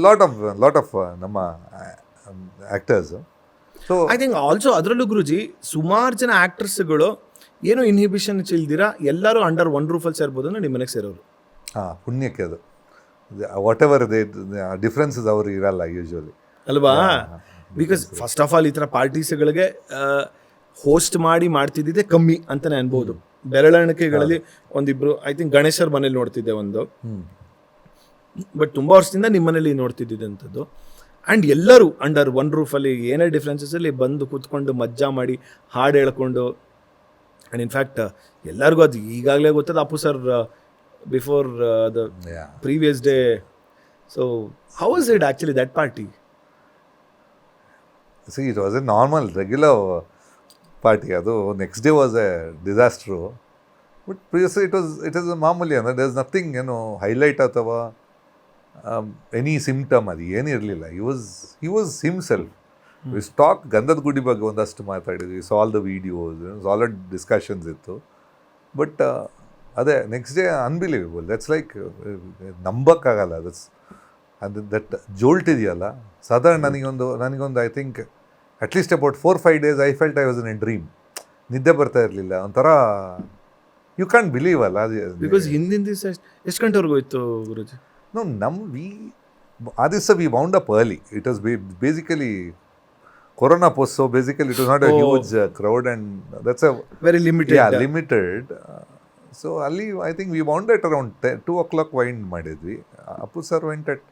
ಲಾಟ್ ಆಫ್ ನಮ್ಮ actors. So I think also ಅದರಲ್ಲೂ ಗುರುಜಿ ಸುಮಾರು ಜನ ಆ್ಯಕ್ಟರ್ಸ್ಗಳು ಏನೋ ಇನ್ಹಿಬಿಷನ್ ಇಲ್ದಿರ ಎಲ್ಲರೂ ಅಂಡರ್ ಒನ್ ರೂಫಲ್ಲಿ ಸೇರ್ಬೋದು ಅಂದ್ರೆ ನಿಮ್ಮ ಮನೆಗೆ ಸೇರೋರು. ಪುಣ್ಯಕ್ಕೆ ಅದು ವಾಟ್ ಎವರ್ ಡಿಫ್ರೆನ್ಸಸ್ ಅವ್ರಿಗೆ ಇರಲ್ಲ ಯೂಶ್ವಲಿ ಅಲ್ವಾ. ಬಿಕಾಸ್ ಫಸ್ಟ್ ಆಫ್ ಆಲ್ ಈ ಥರ ಪಾರ್ಟೀಸ್ಗಳಿಗೆ ಹೋಸ್ಟ್ ಮಾಡ್ತಿದ್ದಿದ್ದೆ ಕಮ್ಮಿ ಅಂತಲೇ ಅನ್ಬೋದು. ಬೆರಳೆಣಿಕೆಗಳಲ್ಲಿ ಒಂದಿಬ್ರು, ಐ ಥಿಂಕ್ ಗಣೇಶರ್ ಮನೇಲಿ ನೋಡ್ತಿದ್ದೆ ಒಂದು, ಬಟ್ ತುಂಬ ವರ್ಷದಿಂದ ನಿಮ್ಮ ಮನೇಲಿ ನೋಡ್ತಿದ್ದಂಥದ್ದು. ಆ್ಯಂಡ್ ಎಲ್ಲರೂ ಅಂಡರ್ ಒನ್ ರೂಫಲ್ಲಿ ಏನೇ ಡಿಫ್ರೆನ್ಸಸ್ಸಲ್ಲಿ ಬಂದು ಕೂತ್ಕೊಂಡು ಮಜ್ಜಾ ಮಾಡಿ ಹಾಡು ಹೇಳ್ಕೊಂಡು ಆ್ಯಂಡ್ ಇನ್ಫ್ಯಾಕ್ಟ್ ಎಲ್ಲರಿಗೂ ಅದು ಈಗಾಗಲೇ ಗೊತ್ತದ Appu sir before the Yeah. Previous day. So how is it actually that party? See, it was a normal, regular party. ಅದು next day was a disaster. But previously it is ಮಾಮೂಲಿ ಅಂದರೆ there is nothing highlight ಅಥವಾ any symptom ಅದು ಏನಿರಲಿಲ್ಲ. He was himself. We talk Gandhada Gudi ಬಗ್ಗೆ ಒಂದಷ್ಟು ಮಾತಾಡಿದ್ವಿ, saw the videos, solid discussions ಇತ್ತು. ಬಟ್ ಅದೇ next day unbelievable. That's like ನಂಬಕ್ಕಾಗಲ್ಲ. That jolt ಇದೆಯಲ್ಲ ಸಾಧಾರಣ ನನಗೊಂದು I think at least about 4-5 days I felt I was in a dream. ನಿದ್ದೆ ಬರ್ತಾ ಇರಲಿಲ್ಲ, ಒಂಥರ ಯು ಕ್ಯಾನ್ ಬಿಲೀವ್ ಅಲ್ಲ ಅದು. ಬಿಕಾಸ್ ಹಿಂದಿನ ದಿವಸ ಎಷ್ಟು ಗಂಟೆವರೆಗೂ ಇತ್ತು ಗುರುಜಿ? ಆ ದಿವಸ we wound up early. It was basically corona post, so basically it was not a huge crowd and that's a very limited. Limited. So ಅಲ್ಲಿ I think we wound at around 2 o'clock wind ಮಾಡಿದ್ವಿ. Appu sir went at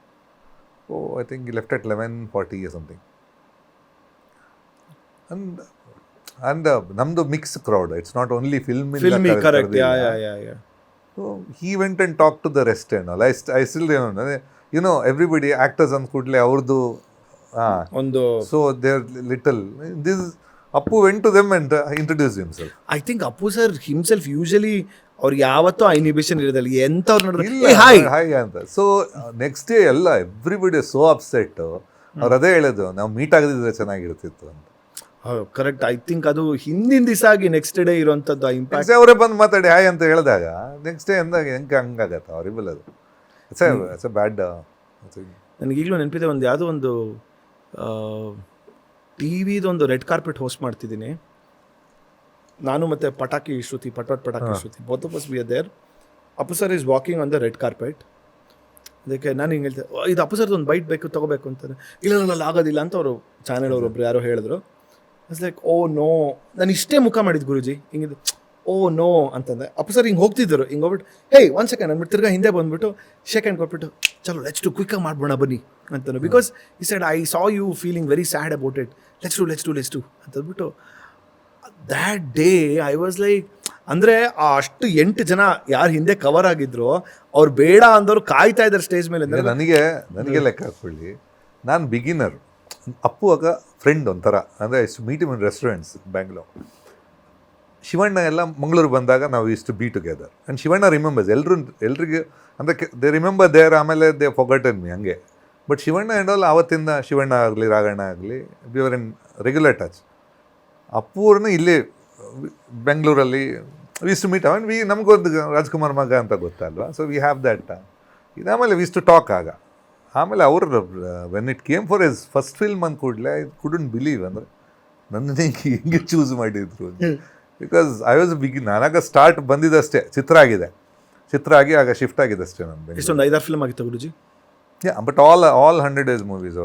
I think left at 11:40 or something. And ನಮ್ದು mix crowd. It's not only filmy, correct. Yeah. So he went and talked to the rest and all. I still remember, everybody actors ಅಂದ ಕೂಡಲೇ ಅವ್ರದ್ದು ಒಂದು. So there little this Appu went to them and introduce himself. I think Appu sir himself usually ಅವ್ರಿಗೆ ಯಾವತ್ತೂ ಆ inhibition ಇರೋದಿಲ್ಲ. ಎಂಥವ್ರು ನೋಡಿದ್ರೆ ಹಾಯ್ ಅಂತ. ಸೊ ನೆಕ್ಸ್ಟ್ ಡೇ ಎಲ್ಲ ಎವ್ರಿಬಡಿ ಸೋ ಅಪ್ಸೆಟ್. ಅವ್ರು ಅದೇ ಹೇಳೋದು, ನಾವು ಮೀಟ್ ಆಗದಿದ್ರೆ ಚೆನ್ನಾಗಿರ್ತಿತ್ತು ಅಂತ. ಕರೆಕ್ಟ್. ಐ ಥಿಂಕ್ ಅದು ಹಿಂದಿನ ದಿವಸ ಆಗಿ ನೆಕ್ಸ್ಟ್ ಡೇ ಇರುವಂಥದ್ದು ಆ ಇಂಪ್ಯಾಕ್ಟ್. ಅವರೇ ಬಂದು ಮಾತಾಡಿ ಹಾಯ್ ಅಂತ ಹೇಳಿದಾಗ ನೆಕ್ಸ್ಟ್ ಡೇ ಅಂದಾಗ ಹಂಗಾಗತ್ತೆ ಅವ್ರಿಬಲ್. ಅದು ಇಟ್ಸ್ ಅ ಬ್ಯಾಡ್. ನನಗೀಗಲೂ ನೆನಪಿದೆ, ಯಾವುದೋ ಒಂದು ಟಿ ವಿದೊಂದು ರೆಡ್ ಕಾರ್ಪೆಟ್ ಹೋಸ್ಟ್ ಮಾಡ್ತಿದ್ದೀನಿ ನಾನು ಮತ್ತು Pataki Shruti, Pataki Shruti, both of us we are there. Appu sir is walking on the red carpet. ಅದಕ್ಕೆ ನಾನು ಹಿಂಗೆ ಹೇಳ್ತೆ, ಇದು ಅಪ್ಪು ಸರ್ದು ಒಂದು ಬೈಟ್ ಬೇಕು ತೊಗೋಬೇಕು ಅಂತಾರೆ. ಇಲ್ಲ ಆಗೋದಿಲ್ಲ ಅಂತ ಅವರು ಚಾನೆಲ್ ಅವರೊಬ್ರು ಯಾರೋ ಹೇಳಿದ್ರು. It's like oh no. ನಾನು ಇಷ್ಟೇ ಮುಖ ಮಾಡಿದ್ದು ಗುರುಜಿ, ಹಿಂಗಿದೆ ಓ ನೋ ಅಂತಂದೆ. ಅಪ್ಪು ಸರ್ ಹಿಂಗೆ ಹೋಗ್ತಿದ್ದರು, ಹಿಂಗೆ ಹೋಗ್ಬಿಟ್ಟು ಹೇಯ್ 1 second ಅಂದ್ಬಿಟ್ಟು ತಿರ್ಗಾ ಹಿಂದೆ ಬಂದುಬಿಟ್ಟು ಶೇಕ್ ಹ್ಯಾಂಡ್ ಕೊಟ್ಬಿಟ್ಟು ಚಲೋ ಲೆಟ್ಸ್ ಟು ಕ್ವಿಕ್ಕಾಗಿ ಮಾಡ್ಬೋಣ ಬನ್ನಿ ಅಂತಂದು. ಬಿಕಾಸ್ ಈ side I saw you feeling very sad about it, let's to ಅಂತಂದ್ಬಿಟ್ಟು that day I was like, ಅಂದರೆ ಅಷ್ಟು 8 ಜನ ಯಾರು ಹಿಂದೆ ಕವರ್ ಆಗಿದ್ರು ಅವ್ರು ಬೇಡ ಅಂದವ್ರು ಕಾಯ್ತಾ ಇದ್ದಾರೆ ಸ್ಟೇಜ್ ಮೇಲೆ. ಅಂದರೆ ನನಗೆ ಲೆಕ್ಕ ಹಾಕೊಳ್ಳಿ, ನಾನು ಬಿಗಿನರ್. ಅಪ್ಪು ಆಗ ಫ್ರೆಂಡ್ ಒಂಥರ, ಅಂದರೆ meet in restaurants Bangalore. Shivanna ಎಲ್ಲ ಮಂಗಳೂರು ಬಂದಾಗ ನಾವು ಇಷ್ಟು be together. And Shivanna remembers ಎಲ್ರಿಗೆ, ಅಂದರೆ ದೇ ರಿಮೆಂಬರ್ ದೇರ್, ಆಮೇಲೆ ದೇ ಫೊಗಟನ್ ಮಿ ಹಂಗೆ. ಬಟ್ ಶಿವಣ್ಣ ಆ್ಯಂಡ್ ಆವತ್ತಿಂದ ಶಿವಣ್ಣ ಆಗಲಿ ರಾಘಣ್ಣ ಆಗಲಿ we are in regular touch. ಅಪ್ಪೂರನ್ನ ಇಲ್ಲಿ ಬೆಂಗಳೂರಲ್ಲಿ ವಿ ಟು ಮೀಟ್. ನಮಗೊಂದು ರಾಜ್ಕುಮಾರ್ ಮಗ ಅಂತ ಗೊತ್ತಲ್ವಾ, ಸೊ ವಿ ಹ್ಯಾವ್ ದ್ಯಾಟ್. ಆಮೇಲೆ ವಿ ಟು ಟಾಕ್ ಆಗ. ಆಮೇಲೆ ಅವರು when it came for his first film ಅಂದ ಕೂಡಲೇ ಐ ಕುಡಂಟ್ ಬಿಲೀವ್, ಅಂದರೆ ನನ್ನನ್ನೇ ಹಿಂಗೆ ಚೂಸ್ ಮಾಡಿದ್ರು. Because I was begin. ನಾನಾಗ ಸ್ಟಾರ್ಟ್ ಬಂದಿದ್ದಷ್ಟೇ, ಚಿತ್ರ ಆಗಿ ಆಗ ಶಿಫ್ಟ್ ಆಗಿದೆ ಅಷ್ಟೇ. ನಾನು ಇಷ್ಟೊಂದು 5-6 ಫಿಲ್ಮ್ ಆಗಿತ್ತು Guruji. But all 100 days movies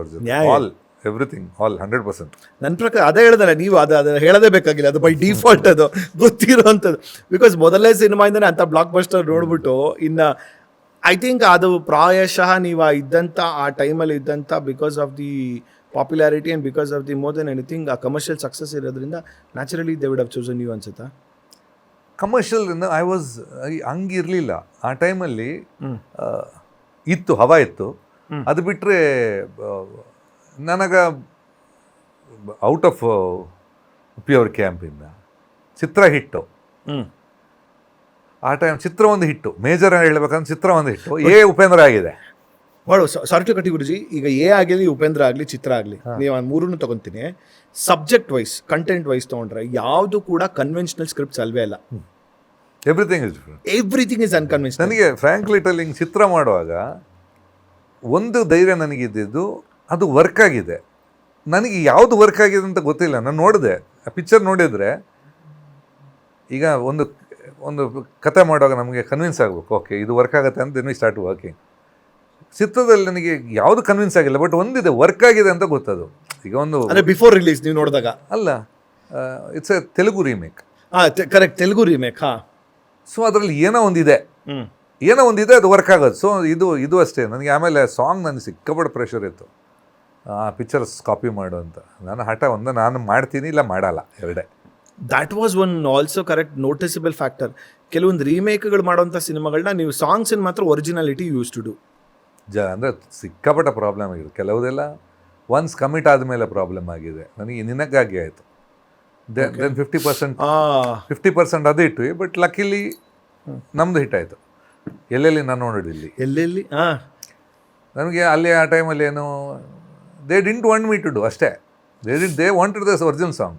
all everything all 100%. ನನ್ನ ಪ್ರಕಾರ ಅದೇ ಹೇಳಿದಲ್ಲ ನೀವು, ಅದು ಹೇಳೋದೇ ಬೇಕಾಗಿಲ್ಲ, ಅದು ಬೈ ಡಿಫಾಲ್ಟ್ ಅದು ಗೊತ್ತಿರೋವಂಥದ್ದು. ಬಿಕಾಸ್ ಮೊದಲನೇ ಸಿನಿಮಾಯಿಂದನೇ ಅಂಥ ಬ್ಲಾಕ್ ಬಸ್ಟರ್ ನೋಡ್ಬಿಟ್ಟು ಇನ್ನು ಐ ಥಿಂಕ್ ಅದು ಪ್ರಾಯಶಃ ನೀವು ಇದ್ದಂಥ ಆ ಟೈಮಲ್ಲಿ ಇದ್ದಂಥ because of the popularity and because of the more than anything ಆ ಕಮರ್ಷಿಯಲ್ ಸಕ್ಸಸ್ ಇರೋದ್ರಿಂದ naturally they would have chosen you ಅನ್ಸುತ್ತಾ? ಕಮರ್ಷಿಯಲ್ ಐ ವಾಸ್ ಹಂಗಿರಲಿಲ್ಲ ಆ ಟೈಮಲ್ಲಿ. ಇತ್ತು, ಹವಾ ಇತ್ತು. ಅದು ಬಿಟ್ಟರೆ ನನಗೆ ಔಟ್ ಆಫ್ ಪ್ಯೂರ್ ಕ್ಯಾಂಪಿಂದ ಚಿತ್ರ ಹಿಟ್ಟು. ಆ ಟೈಮ್ ಚಿತ್ರ ಒಂದು ಹಿಟ್ಟು, ಮೇಜರ್ ಹೇಳ್ಬೇಕಂದ್ರೆ ಚಿತ್ರ ಒಂದು ಹಿಟ್ಟು. ಉಪೇಂದ್ರ ಆಗಿದೆ. ಸಾರಿ ಟು ಕಟಿ ಗುರುಜಿ, ಈಗ ಆಗಲಿ ಉಪೇಂದ್ರ ಆಗಲಿ ಚಿತ್ರ ಆಗಲಿ, ನೀವು ಮೂರನ್ನು ತಗೊತೀನಿ. ಸಬ್ಜೆಕ್ಟ್ ವೈಸ್, ಕಂಟೆಂಟ್ ವೈಸ್ ತೊಗೊಂಡ್ರೆ ಯಾವುದು ಕೂಡ ಕನ್ವೆನ್ಷನಲ್ ಸ್ಕ್ರಿಪ್ಟ್ಸ್ ಅಲ್ವೇ ಅಲ್ಲ. Everything is unconventional. ನನಗೆ ಫ್ರ್ಯಾಂಕ್ಲಿ ಟೆಲ್ಲಿಂಗ್ ಚಿತ್ರ ಮಾಡುವಾಗ ಒಂದು ಧೈರ್ಯ ನನಗಿದ್ದು, ಅದು ವರ್ಕ್ ಆಗಿದೆ. ನನಗೆ ಯಾವುದು ವರ್ಕ್ ಆಗಿದೆ ಅಂತ ಗೊತ್ತಿಲ್ಲ. ನಾನು ನೋಡಿದೆ ಆ ಪಿಕ್ಚರ್, ನೋಡಿದರೆ ಈಗ ಒಂದು ಕತೆ ಮಾಡುವಾಗ ನಮಗೆ ಕನ್ವಿನ್ಸ್ ಆಗಬೇಕು, ಓಕೆ ಇದು ವರ್ಕ್ ಆಗುತ್ತೆ ಅಂತ ದೆನ್ ವಿ ಸ್ಟಾರ್ಟ್ ವರ್ಕಿಂಗ್. ಚಿತ್ರದಲ್ಲಿ ನನಗೆ ಯಾವುದು ಕನ್ವಿನ್ಸ್ ಆಗಿಲ್ಲ, ಬಟ್ ಒಂದಿದೆ ವರ್ಕ್ ಆಗಿದೆ ಅಂತ ಗೊತ್ತದು. ಈಗ ಒಂದು ಬಿಫೋರ್ ರಿಲೀಸ್ ನೀವು ನೋಡಿದಾಗ ಅಲ್ಲ, it's A Telugu remake. Correct, Telugu remake. So ಅದರಲ್ಲಿ ಏನೋ ಒಂದಿದೆ, ಅದು ವರ್ಕ್ ಆಗೋದು. ಸೊ ಇದು ಅಷ್ಟೇ. ನನಗೆ ಆಮೇಲೆ ಸಾಂಗ್ ನನಗೆ ಸಿಕ್ಕಾಪಟ್ಟೆ ಪ್ರೆಷರ್ ಇತ್ತು, ಆ ಪಿಕ್ಚರ್ಸ್ ಕಾಪಿ ಮಾಡು ಅಂತ. ನಾನು ಹಠ ನಾನು ಮಾಡ್ತೀನಿ, ಇಲ್ಲ ಮಾಡಲ್ಲ, ಎರಡೇ. That was one also correct noticeable factor. ಕೆಲವೊಂದು ರೀಮೇಕ್ಗಳು ಮಾಡೋಂಥ ಸಿನಿಮಾಗಳನ್ನ ನೀವು ಸಾಂಗ್ಸನ್ನು ಮಾತ್ರ ಒರಿಜಿನಾಲಿಟಿ ಯೂಸ್ ಟು ಡೂ. ಅಂದರೆ ಸಿಕ್ಕಾಪಟ್ಟ ಪ್ರಾಬ್ಲಮ್ ಆಗಿದೆ. ಕೆಲವುದೆಲ್ಲ ಒನ್ಸ್ ಕಮಿಟ್ ಆದಮೇಲೆ ಪ್ರಾಬ್ಲಮ್ ಆಗಿದೆ. ನನಗೆ ನಿನಗಾಗಿ ಆಯಿತು. ದೆನ್ 50% ಅದು ಇಟ್ವಿ. ಬಟ್ ಲಕ್ಕಿಲಿ ನಮ್ಮದು ಹಿಟ್ ಆಯಿತು. ಎಲ್ಲೆಲ್ಲಿ ನಾನು ನೋಡಿದ್ದು ಇಲ್ಲಿ ಎಲ್ಲೆಲ್ಲಿ ನನಗೆ ಅಲ್ಲಿ ಆ ಟೈಮಲ್ಲಿ ಏನು they didn't want me to do ಅಷ್ಟೇ. They wanted this original song.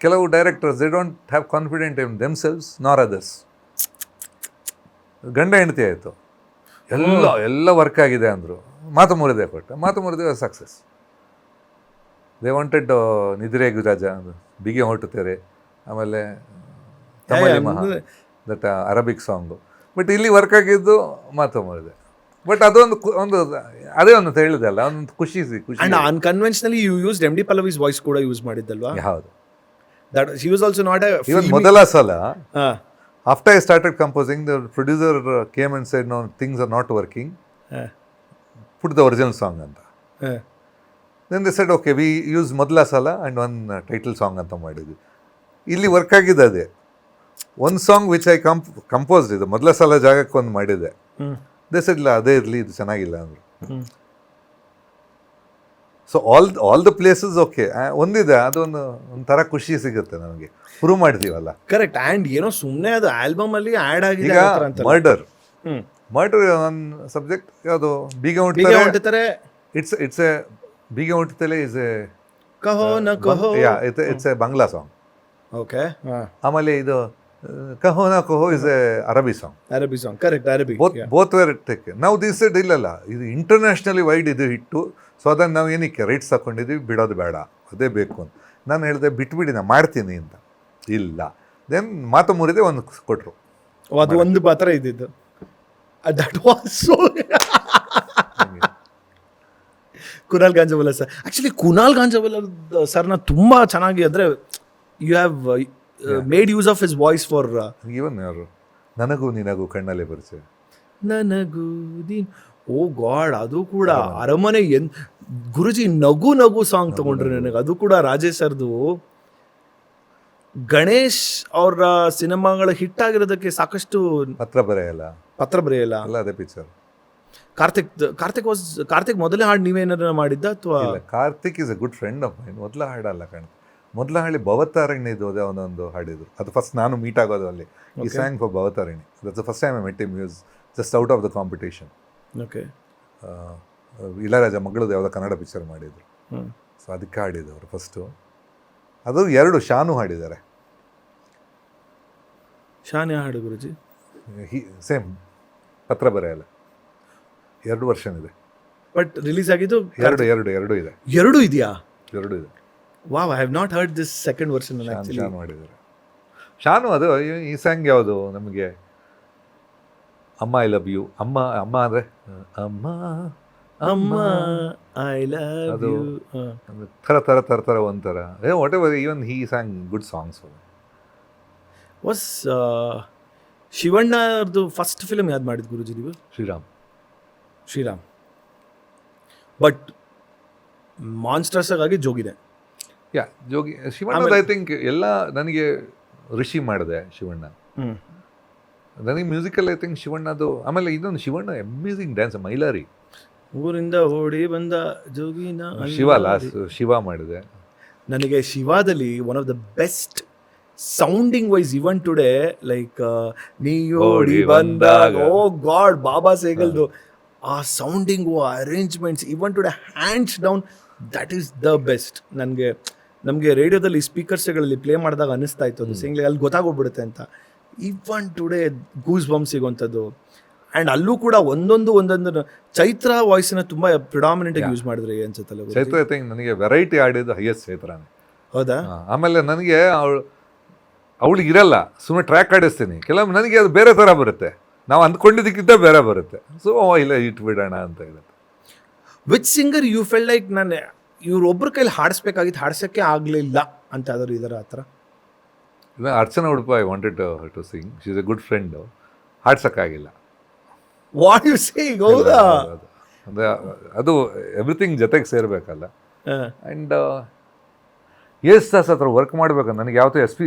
ಕೆಲವು directors they don't have confident in themselves nor others. ಗಂಡ ಹೆಂಡತಿ ಆಯಿತು, ಎಲ್ಲ ವರ್ಕ್ ಆಗಿದೆ ಅಂದರು. ಮಾತು ಮುರಿದೆ ಕೊಟ್ಟೆ, ಮಾತು ಮುರಿದೆ ಸಕ್ಸಸ್. ದೇ ವಾಂಟೆಡ್ ನಿದ್ರೆ ಗುರಾಜ, ಬಿಗಿ ಹೊರಟುತ್ತಾರೆ, ಆಮೇಲೆ ತಮಿಳಿ ಮಹಾ ದಟ್ ಅರಬಿಕ್ ಸಾಂಗು. ಬಟ್ ಇಲ್ಲಿ ವರ್ಕ್ ಆಗಿದ್ದು ಮಾತು ಮುರಿದೆ. ಬಟ್ ಅದೊಂದು ಅದೇ ಒಂದು ಹೇಳಿದೆ ಅಲ್ಲ, ಒಂದು ಖುಷಿ. And unconventionally you used M D Pallavi's voice ಕೂಡ ಯೂಸ್ ಮಾಡಿದ್ದಲ್ವಾ? ಹೌದು. That he was also not a even ಮೊದಲ ಸಲ after I started composing, the producer came and said, no, things are not working, put the original song anta. Then they said, okay, we use ಮೊದಲ ಸಲ and one title song ಅಂತ ಮಾಡಿದ್ವಿ. ಇಲ್ಲಿ work ಆಗಿದೆ ಅದೇ ಒಂದು ಸಾಂಗ್ ವಿಚ್ ಐ ಕಂಪೋಸ್ಡ್. ಇದು ಮೊದಲ ಸಲ ಜಾಗಕ್ಕೆ ಒಂದು ಮಾಡಿದೆ. ದೇ ಸೆಡ್ ಇಲ್ಲ ಅದೇ ಇರಲಿ, ಇದು ಚೆನ್ನಾಗಿಲ್ಲ ಅಂದರು. So all the places okay ಒಂದಿದೆ, ಅದೊಂದು ಒಂಥರ ಖುಷಿ ಸಿಗುತ್ತೆ ನಮಗೆ, ಪ್ರೂವ್ ಮಾಡ್ತೀವಲ್ಲ. ಕರೆಕ್ಟ್. ಆ್ಯಂಡ್ ಏನೋ ಸುಮ್ಮನೆ ಅದು ಆಲ್ಬಮ್ ಅಲ್ಲಿ ಆ್ಯಡ್ ಆಗಿದೆ. ಈಗ ಮರ್ಡರ್ ಒಂದು ಸಬ್ಜೆಕ್ಟ್ ಯಾವುದು, ಬೀಗ ಹೊಂಟುತ್ತಾರೆ. ಇಟ್ಸ್ ಎ ಬೀಗ ಹೊಂಟುತ್ತಲೇ is a Kaho Na Kaho, it's a Bangla song. Okay. ಆಮೇಲೆ ಇದು Kaho Na Kaho is a Arabi song. Arabi song, correct. Arabi both were take. ನಾವು ದಿಸ್ ಸೈಡ್ ಇಲ್ಲಲ್ಲ, ಇದು ಇಂಟರ್ನ್ಯಾಷನಲಿ ವೈಡ್ ಇದು ಹಿಟ್ಟು. ಸೊ ಅದನ್ನು ನಾವು ಏನಕ್ಕೆ ರೈಟ್ಸ್ ತಗೊಂಡಿದ್ದೀವಿ, ಬಿಡೋದು ಬೇಡ, ಅದೇ ಬೇಕು ಅಂತ ನಾನು ಹೇಳಿದೆ. ಬಿಟ್ಬಿಡಿ, ನಾನು ಮಾಡ್ತೀನಿ ಅಂತ. ಇಲ್ಲ, ದೆನ್ ಮಾತು ಮುರಿದೆ ಒಂದು ಕೊಟ್ಟರು. ಅದು ಒಂದು ಪಾತ್ರ ಇದ್ದಿದ್ದು. That was so Kunal Ganjawala sir. Actually Kunal Ganjawala ಸರ್ನ ತುಂಬ ಚೆನ್ನಾಗಿ, ಅಂದರೆ you have made use of his voice for even ಯಾರು ನನಗೂ ನಿನಗೂ ಕಣ್ಣಲ್ಲೇ ಪರಿಚಯ, ನನಗೂ ಓ ಗಾಡ್, ಅದು ಕೂಡ ಅರಮನೆ ಗುರುಜಿ ನಗು ನಗು ಸಾಂಗ್ ತಗೊಂಡ್ರೆ ನನಗೆ. ಅದು ಕೂಡ ರಾಜೇಶ್ ಸರ್ದು. ಗಣೇಶ್ ಅವರ ಸಿನಿಮಾಗಳ ಹಿಟ್ ಆಗಿರೋದಕ್ಕೆ ಸಾಕಷ್ಟು ಪತ್ರ ಬರೆಯಲ್ಲ ಅಲ್ಲ, ಅದೇ ಪಿಕ್ಚರ್. ಕಾರ್ತಿಕ್ ಮೊದಲೇ ಹಾಡು ನೀವೇನಾರ ಮಾಡಿದ್ದ ಅಥವಾ? Karthik is a good friend of main. ಮೊದಲ ಹಾಡಲ್ಲ ಮೊದಲ ಹಾಡಿ ಭವತಾರಣ್ಯ ಇದು ಒಂದು ಹಾಡಿದ್ರು. ಅದು ಫಸ್ಟ್ ನಾನು ಮೀಟ್ ಆಗೋದು ಅಲ್ಲಿ. ಈ sang for Bhavatharini. That's the first time I met him. Use just out of the competition. Okay. Ilaiyaraaja ಮಗಳದ್ದು ಯಾವುದೋ ಕನ್ನಡ ಪಿಕ್ಚರ್ ಮಾಡಿದ್ರು. ಸೊ ಅದಕ್ಕೆ ಹಾಡಿದವರು ಫಸ್ಟು. ಅದು 2 ಶಾನು ಹಾಡಿದ್ದಾರೆ. ಶಾನ್ ಹಾಡು ಗುರುಜಿ? ಸೇಮ್ ಪತ್ರ ಬರೆಯಲ್ಲ. 2 ವರ್ಷನ್ ಇದೆ. ಬಟ್ ರಿಲೀಸ್ ಆಗಿದ್ದು ಎರಡು ಇದೆ. 2 ಇದೆಯಾ? 2 ಇದೆ. Wow, I have not heard this second version. Shanu ಮಾಡಿದ್ದಾರೆ. ಶಾನು ಅದು ಈ ಸಾಂಗ್ ಯಾವುದು ನಮಗೆ, ಅಮ್ಮ ಐ ಲವ್ ಯು. ಅಮ್ಮ ಅಂದರೆ ಅಮ್ಮ ಅಮ್ಮ ಐ ಲವ್ ಯು. ಥರ ಒಂಥರ whatever. Even he song good songs. Was ಶಿವಣ್ಣದು ಫಸ್ಟ್ ಫಿಲ್ಮ್ ಯಾವ್ದು ಮಾಡಿದ್ದು ಗುರುಜಿ ನೀವು? ಶ್ರೀರಾಮ್. ಬಟ್ ಮಾನ್ಸ್ಟರ್ಸ್ ಆಗಿ ಜೋಗಿದೆ. ಜೋಗಿ ಶಿವಣ್ಣ. ಐ ಥಿಂಕ್ ಎಲ್ಲ ನನಗೆ ಋಷಿ ಮಾಡಿದೆ ಶಿವಣ್ಣ. ನನಗೆ ಮ್ಯೂಸಿಕಲ್ ಐ ಥಿಂಕ್ ಶಿವಣ್ಣದು. ಆಮೇಲೆ ಇದೊಂದು ಶಿವಣ್ಣ ಅಮೇಸಿಂಗ್ ಡ್ಯಾನ್ಸ್, ಮೈಲಾರಿ. ಊರಿಂದ ಓಡಿ ಬಂದ ಜೋಗಿನ ಶಿವ ಮಾಡಿದೆ. ನನಗೆ ಶಿವಾದಲ್ಲಿ one of the best sounding wise even today, like ನೀ ಓಡಿ ಬಂದಾಗ, ಓ ಗಾಡ್, ಬಾಬಾ ಸೇಗಲ್ದು ಆ sounding, arrangements, even today hands down that is the best. ನಮಗೆ ರೇಡಿಯೋದಲ್ಲಿ ಸ್ಪೀಕರ್ಸ್ಗಳಲ್ಲಿ ಪ್ಲೇ ಮಾಡಿದಾಗ ಅನ್ನಿಸ್ತಾ ಇತ್ತು ಅದು ಸಿಂಗ್ಲಿ ಅಲ್ಲಿ ಗೊತ್ತಾಗೋಗ್ಬಿಡುತ್ತೆ ಅಂತ. ಇವನ್ ಟುಡೇ ಗೂಸ್ ಬಂಪ್ ಸಿಗೋಂಥದ್ದು. ಆ್ಯಂಡ್ ಅಲ್ಲೂ ಕೂಡ ಒಂದೊಂದು ಚೈತ್ರ ವಾಯ್ಸನ್ನ ತುಂಬ ಪ್ರಿಡಾಮಿನೆಂಟ್ ಆಗಿ ಯೂಸ್ ಮಾಡಿದ್ರೆ ಅನ್ಸುತ್ತಲ್ಲ ಚೈತ್ರ. ಐ ಥಿಂಕ್ ನನಗೆ ವೆರೈಟಿ ಆಡಿದ್ದು ಹೈಯೆಸ್ಟ್ ಚೈತ್ರನೇ. ಹೌದಾ? ಆಮೇಲೆ ನನಗೆ ಅವಳಿಗೆ ಇರಲ್ಲ, ಸುಮ್ಮನೆ ಟ್ರ್ಯಾಕ್ ಆಡಿಸ್ತೀನಿ. ಕೆಲವೊಮ್ಮೆ ನನಗೆ ಅದು ಬೇರೆ ಥರ ಬರುತ್ತೆ, ನಾವು ಅಂದ್ಕೊಂಡಿದ್ದಕ್ಕಿಂತ ಬೇರೆ ಬರುತ್ತೆ. ಸೊ ಇಲ್ಲ ಇಟ್ಬಿಡೋಣ ಅಂತ ಹೇಳುತ್ತೆ. Which singer you fell like ನಾನು ಇವ್ರೊಬ್ಬರ ಕೈಲಿ ಹಾಡಿಸ್ಬೇಕಾಗಿತ್ತು, ಹಾಡ್ಸೋಕ್ಕೆ ಆಗಲಿಲ್ಲ ಅಂತ ಯಾವ್ದಾದ್ರು ಇದರ ಆ ಥರ? Archana Udupa I wanted to sing. She is a good friend. ಹಾಡ್ಸೋಕ್ಕಾಗಿಲ್ಲ. What you say? ಹೌದಾ? ಅದು ಎವ್ರಿಥಿಂಗ್ ಜೊತೆಗೆ ಸೇರಬೇಕಲ್ಲ. ಆ್ಯಂಡ್ ಎಸ್ ದಾಸ್ ಹತ್ರ ವರ್ಕ್ ಮಾಡಬೇಕು ನನಗೆ ಯಾವತ್ತೂ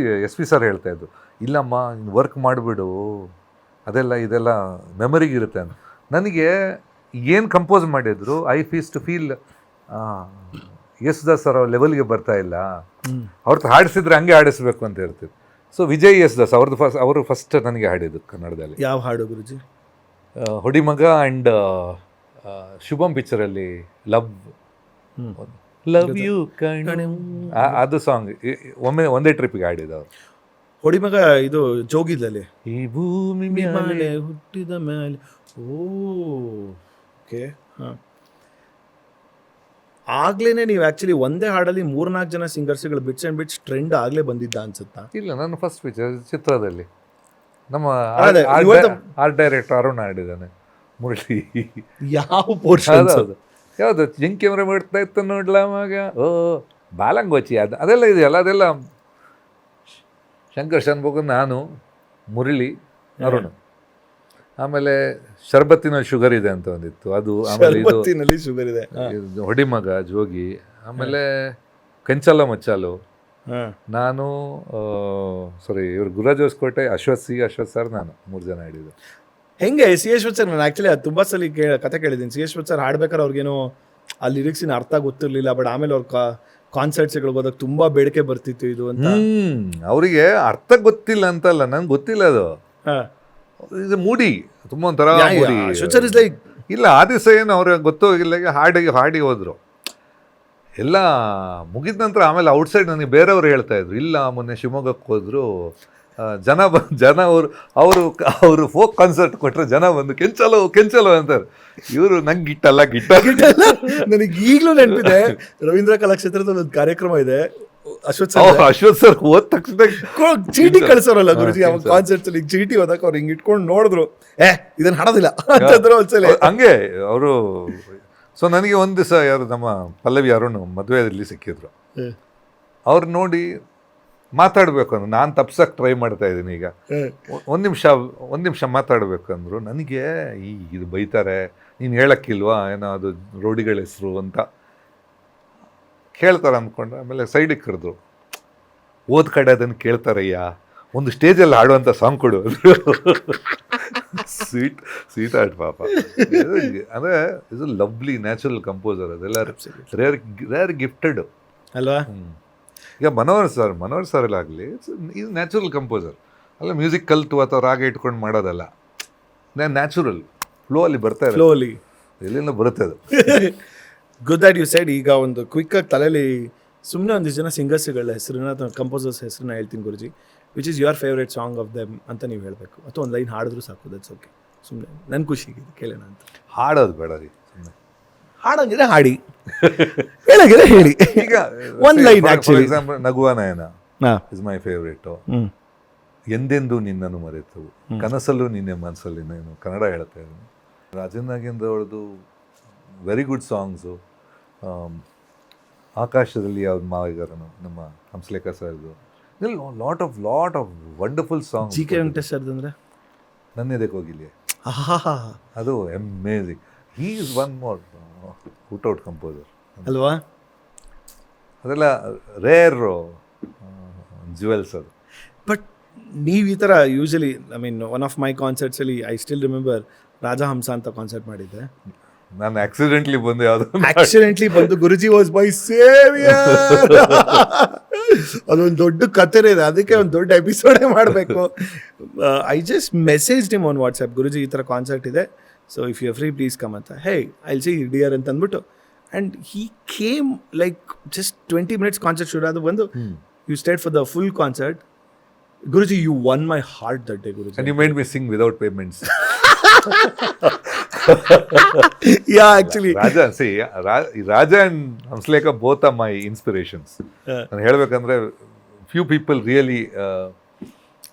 ಎಸ್ ಪಿ ಸರ್ ಹೇಳ್ತಾ ಇದ್ದು, ಇಲ್ಲಮ್ಮ ನೀನು ವರ್ಕ್ ಮಾಡಿಬಿಡು, ಅದೆಲ್ಲ ಇದೆಲ್ಲ ಮೆಮರಿಗಿರುತ್ತೆ ಅಂತ. ನನಗೆ ಏನು ಕಂಪೋಸ್ ಮಾಡಿದ್ರು I fees to feel as Das sir ಅವ್ರ ಲೆವೆಲ್ಗೆ ಬರ್ತಾ ಇಲ್ಲ, ಅವ್ರದ್ದು ಹಾಡಿಸಿದ್ರೆ ಹಂಗೆ ಹಾಡಿಸ್ಬೇಕು ಅಂತ ಹೇಳ್ತಿದ್ರು. ಸೊ ವಿಜಯ್ ಎಸ್ ದಾಸ್ ಅವರು ಫಸ್ಟ್ ನನಗೆ ಹಾಡಿದ್ದು ಕನ್ನಡದಲ್ಲಿ. ಯಾವ ಹಾಡು ಗುರುಜಿ? ಹೊಡಿಮಗ ಆ್ಯಂಡ್ ಶುಭಂ ಪಿಕ್ಚರಲ್ಲಿ ಲವ್ ಯು ಅದು ಸಾಂಗ್ ಒಂದೇ ಟ್ರಿಪ್ಪಿಗೆ ಹಾಡಿದವರು. ಹೊಡಿಮಗ ಇದು ಜೋಗಿದಲ್ಲಿ ಈ ಭೂಮಿ ಮೇಲೆ ಹುಟ್ಟಿದ ಮೇಲೆ. ಓಕೆ, ಹಾಂ. ಆಗ್ಲೇನೆ ನೀವು ಆ್ಯಕ್ಚುಲಿ ಒಂದೇ ಹಾಡಲ್ಲಿ 3-4 ಜನ ಸಿಂಗರ್ಸ್ಗಳು ಬಿಟ್ಸ್ ಆ್ಯಂಡ್ ಬಿಟ್ಸ್ ಟ್ರೆಂಡ್ ಆಗಲೇ ಬಂದಿದ್ದ ಅನ್ಸುತ್ತಾ? ಇಲ್ಲ, ನನ್ನ ಫಸ್ಟ್ ಪಿಕ್ಚರ್ ಚಿತ್ರದಲ್ಲಿ ನಮ್ಮ ಅದೇ, ಆರ್ಟ್ ಡೈರೆಕ್ಟರ್ ಅರುಣ್ ಹಾಡಿದ್ದಾನೆ, ಮುರಳಿ. ಯಾವ ಪೋರ್ಷನ್? ಯಾವುದು ಜಿಂಕೆಮ್ರೆ ಮಾಡ್ತಾ ಇತ್ತು ನೋಡ್ಲ ಮಗ, ಓ ಬಾಲಂಗೋಚಿ, ಅದೆಲ್ಲ ಇದೆಯಲ್ಲ, ಅದೆಲ್ಲ ಶಂಕರ್ ಶನ್ಭೋಗನ್, ನಾನು, ಮುರಳಿ, ಅರುಣ್. ಆಮೇಲೆ ಶರ್ಬತ್ತಿನ ಶುಗರ್ ಇದೆ ಅಂತ ಒಂದಿತ್ತು, ಅದು. ಆಮೇಲೆ ಶರ್ಬತ್ತಿನಲ್ಲಿ ಶುಗರ್ ಇದೆ, ಇದು ಹೊಡಿಮಗ ಜೋಗಿ. ಆಮೇಲೆ ಕಂಚಲ ಮಚ್ಚಾಲು, ನಾನು, ಇವರು ಗುರುರಾಜ್ ಹೊಸಕೋಟೆ, ಅಶ್ವಥ್ ಸರ್, ನಾನು 3 ಜನ ಹಿಡಿದು. ಹೆಂಗೆ ಸಿ ಯಶ್ವತ್ ಸರ್? ನಾನು ಆ್ಯಕ್ಚುಲಿ ಅದು ತುಂಬ ಸಲ ಕತೆ ಕೇಳಿದ್ದೀನಿ. ಸಿ ಯಶ್ವತ್ ಸರ್ ಹಾಡ್ಬೇಕಾದ್ರೆ ಅವ್ರಿಗೇನೋ ಆ ಲಿರಿಕ್ಸಿನ ಅರ್ಥ ಗೊತ್ತಿರಲಿಲ್ಲ, ಬಟ್ ಆಮೇಲೆ ಅವ್ರ ಕಾನ್ಸರ್ಟ್ಸ್ಗಳು ಹೋದಾಗ ತುಂಬ ಬೇಡಿಕೆ ಬರ್ತಿತ್ತು ಇದು ಅಂತ. ಅವರಿಗೆ ಅರ್ಥ ಗೊತ್ತಿಲ್ಲ ಅಂತಲ್ಲ, ನಂಗೆ ಗೊತ್ತಿಲ್ಲ ಅದು. ಇದು ಮೂಡಿ, ತುಂಬ ಒಂಥರ ಮೂಡಿ. ಲೈಕ್ ಇಲ್ಲ, ಆ ದಿವಸ ಏನು ಅವ್ರಿಗೆ ಗೊತ್ತೋಗಿಲ್ಲ, ಹಾಡಿ ಹೋದ್ರು ಎಲ್ಲ ಮುಗಿದ ನಂತರ. ಆಮೇಲೆ ಔಟ್ಸೈಡ್ ನನಗೆ ಬೇರೆಯವರು ಹೇಳ್ತಾ ಇದ್ರು, ಇಲ್ಲ ಮೊನ್ನೆ ಶಿವಮೊಗ್ಗಕ್ಕೆ ಹೋದ್ರು, ಜನ ಅವರು ಫೋಕ್ ಕಾನ್ಸರ್ಟ್ ಕೊಟ್ಟರೆ ಜನ ಬಂದು ಕೆಂಚಲೋ ಅಂತಾರೆ. ಇವರು ನಂಗೆ ಗಿಟ್ಟಲ್ಲ. ನನಗೆ ಈಗಲೂ ನೆನಪಿದೆ, ರವೀಂದ್ರ ಕಲಾಕ್ಷೇತ್ರದಲ್ಲಿ ಒಂದು ಕಾರ್ಯಕ್ರಮ ಇದೆ, ಅಶ್ವಥ್ ಸರ್ ಹೋದ ತಕ್ಷಣ ಚೀಟಿ ಕಳಿಸೋರಲ್ಲ ಗುರುಜಿ, ಅವಾಗ ಕಾನ್ಸರ್ಟ್ ಅಲ್ಲಿ ಚೀಟಿ ಹೋದಾಗ ಅವ್ರು ಹಿಂಗೆ ಇಟ್ಕೊಂಡು ನೋಡಿದ್ರು, ಇದನ್ನ ಹಾಡೋದಿಲ್ಲ ಅಂತಂದ್ರೆ ಒಂದ್ಸಲ ಹಂಗೆ ಅವರು. ಸೊ ನನಗೆ ಒಂದು ದಿವಸ ಯಾರು ನಮ್ಮ ಪಲ್ಲವಿ ಅರುಣ್ ಮದುವೆಯಲ್ಲಿ ಸಿಕ್ಕಿದ್ರು, ಅವ್ರು ನೋಡಿ ಮಾತಾಡಬೇಕು ಅಂದ್ರು. ನಾನು ತಪ್ಸಕ್ಕೆ ಟ್ರೈ ಮಾಡ್ತಾ ಇದ್ದೀನಿ ಈಗ, ಒಂದು ನಿಮಿಷ ಮಾತಾಡಬೇಕು ಅಂದರು. ನನಗೆ ಇದು ಬೈತಾರೆ, ನೀನು ಹೇಳಕ್ಕಿಲ್ವಾ ಏನೋ ಅದು ರೋಡಿಗಳ ಹೆಸರು ಅಂತ ಕೇಳ್ತಾರೆ ಅಂದ್ಕೊಂಡ್ರೆ. ಆಮೇಲೆ ಸೈಡಿಗೆ ಕರೆದ್ರು, ಓದ್ ಕಡೆ ಅದನ್ನು ಕೇಳ್ತಾರಯ್ಯ, ಒಂದು ಸ್ಟೇಜಲ್ಲಿ ಹಾಡುವಂಥ ಸಾಂಗ್ ಕೊಡು ಅಂದರು. ಸ್ವೀಟ್ ಆರ್ಟ್ ಪಾಪ. ಅಂದರೆ ಇದು ಲವ್ಲಿ ನ್ಯಾಚುರಲ್ ಕಂಪೋಸರ್, ಅದೆಲ್ಲ ರೇರ್ ಗಿಫ್ಟೆಡ್ ಅಲ್ವಾ. ಈಗ ಮನೋಹರ್ ಸರ್ ಆಗಲಿ, ಇದು ನ್ಯಾಚುರಲ್ ಕಂಪೋಸರ್ ಅಲ್ಲ, ಮ್ಯೂಸಿಕ್ ಕಲ್ತು ಅಥವಾ ರಾಗ ಇಟ್ಕೊಂಡು ಮಾಡೋದಲ್ಲ, ನ್ಯಾಚುರಲ್ ಫ್ಲೋ ಅಲ್ಲಿ ಬರ್ತಾ ಇದೆ, ಫ್ಲೋಲಿ ಎಲ್ಲಿಂದ ಬರುತ್ತೆ ಅದು. Good that you said. ಈಗ ಒಂದು ಕ್ವಿಕ್ಕಾಗಿ ತಲೆಯಲ್ಲಿ ಸುಮ್ಮನೆ ಒಂದಿಷ್ಟು ಜನ ಸಿಂಗರ್ಸ್ಗಳ ಹೆಸರನ್ನ ಅಥವಾ ಕಂಪೋಸರ್ಸ್ ಹೆಸರನ್ನ ಹೇಳ್ತೀನಿ Guruji. Which is your favourite song of them ಅಂತ ನೀವು ಹೇಳಬೇಕು, ಅಥವಾ ಒಂದು ಲೈನ್ ಹಾಡಿದ್ರು ಸಾಕು, ದಟ್ಸ್ ಓಕೆ. ಸುಮ್ಮನೆ ನನ್ನ ಖುಷಿಗೆ ಕೇಳೋಣ ಅಂತ. ಹಾಡೋದು ಬೇಡ ರೀ, ಸುಮ್ಮನೆ ಹಾಡಂಗಿದ್ರೆ ಹಾಡಿ, ಹೇಳಂಗಿದ್ರೆ ಹೇಳಿ. ಈಗ ಒಂದು ಲೈನ್ ಫಾರ್ ಎಕ್ಸಾಂಪಲ್, ನಗುವ ನಯನ ಇಸ್ ಮೈ ಫೇವ್ರೇಟು. ಎಂದೆಂದೂ ನಿನ್ನನ್ನು ಮರೆತು, ಕನಸಲ್ಲೂ ನಿನ್ನೆ ಮನಸ್ಸಲ್ಲಿ ನಾನು ಕನ್ನಡ ಹೇಳ್ತಾ ಇದ್ದೀನಿ. ರಾಜನ್ ನಾಗೇಂದ್ರ ಅವ್ರದ್ದು ವೆರಿ ಗುಡ್ ಸಾಂಗ್ಸು. ಆಕಾಶದಲ್ಲಿ ಯಾವ್ದು ಮಾವಿಗಾರನು, ನಮ್ಮ ಹಂಸಲೇಖ ಸರ್ದು, lot of wonderful song. G K Venkatesh ಸರ್ದು ಅಂದರೆ ನನ್ನೆದಕ್ಕೆ ಹೋಗಿಲ್ಲ, ಅದು amazing. He is one more out composer ಅಲ್ವಾ. ಅದೆಲ್ಲ ರೇರ್ ಜುವೆಲ್ಸ್ ಅದು. ಬಟ್ ನೀವು ಈ ಥರ usually, I mean one of my ಕಾನ್ಸರ್ಟ್ಸಲ್ಲಿ ಐ ಸ್ಟಿಲ್ ರಿಮೆಂಬರ್ ರಾಜಹಂಸ ಅಂತ ಕಾನ್ಸರ್ಟ್ ಮಾಡಿದ್ದೆ. ನಾನು ಆಕ್ಸಿಡೆಂಟ್ಲಿ ಬಂದು ಗುರುಜಿ ವಾಸ್ ಮೈ ಸೇವಿಯರ್. ಅದೊಂದು ದೊಡ್ಡ ಕಥೆನೇ ಇದೆ, ಅದಕ್ಕೆ ಒಂದು ದೊಡ್ಡ ಎಪಿಸೋಡೇ ಮಾಡಬೇಕು. ಐ ಜಸ್ಟ್ ಮೆಸೇಜ್ ನಿಮ್ ಆನ್ ವಾಟ್ಸಪ್, ಗುರುಜಿ ಈ ಥರ ಕಾನ್ಸರ್ಟ್ ಇದೆ, so if you free please come ಅಂತ. ಹೇ ಐ ಸಿ ಡಿಯರ್ ಅಂತ ಅಂದ್ಬಿಟ್ಟು, and he came like just 20 minutes concert ಶುರು ಅದು ಬಂದು, you stayed for the full concert. Guruji, you won my heart that day Guruji. And you made me sing without payments. Yeah, actually. Raja and Hamsalekha both are my inspirations. ನಾನು ಹೇಳ್ಬೇಕಂದ್ರೆ few people really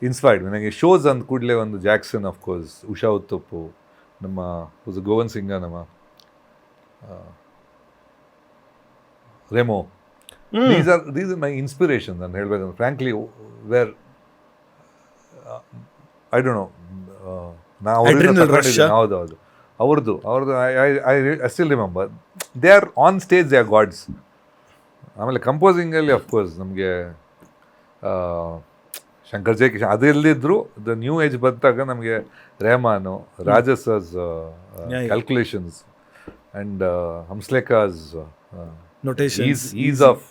inspired. ನನಗೆ shows ಅಂದ ಕೂಡಲೇ ಒಂದು Jackson, of course, Usha ಉತ್ತಪ್ಪು, ನಮ್ಮ Govan Singh, ನಮ್ಮ Remo. these are my inspirations ನಾನು ಹೇಳ್ಬೇಕಂದ್ರೆ frankly. Where I don't know, ಹೌದು ಅವ್ರದ್ದು I still remember. They are on stage, they are gods. ಆಮೇಲೆ ಕಂಪೋಸಿಂಗಲ್ಲಿ ಅಫ್ಕೋರ್ಸ್ ನಮಗೆ ಶಂಕರ್ ಜೈಕಿಶನ್ ಅದು ಎಲ್ಲಿದ್ರು ದ ನ್ಯೂ ಏಜ್ ಬಂದಾಗ ನಮಗೆ ರೆಹಮಾನು, ರಾಜಸಸ್ calculations and Hamsalekha's Notations, is of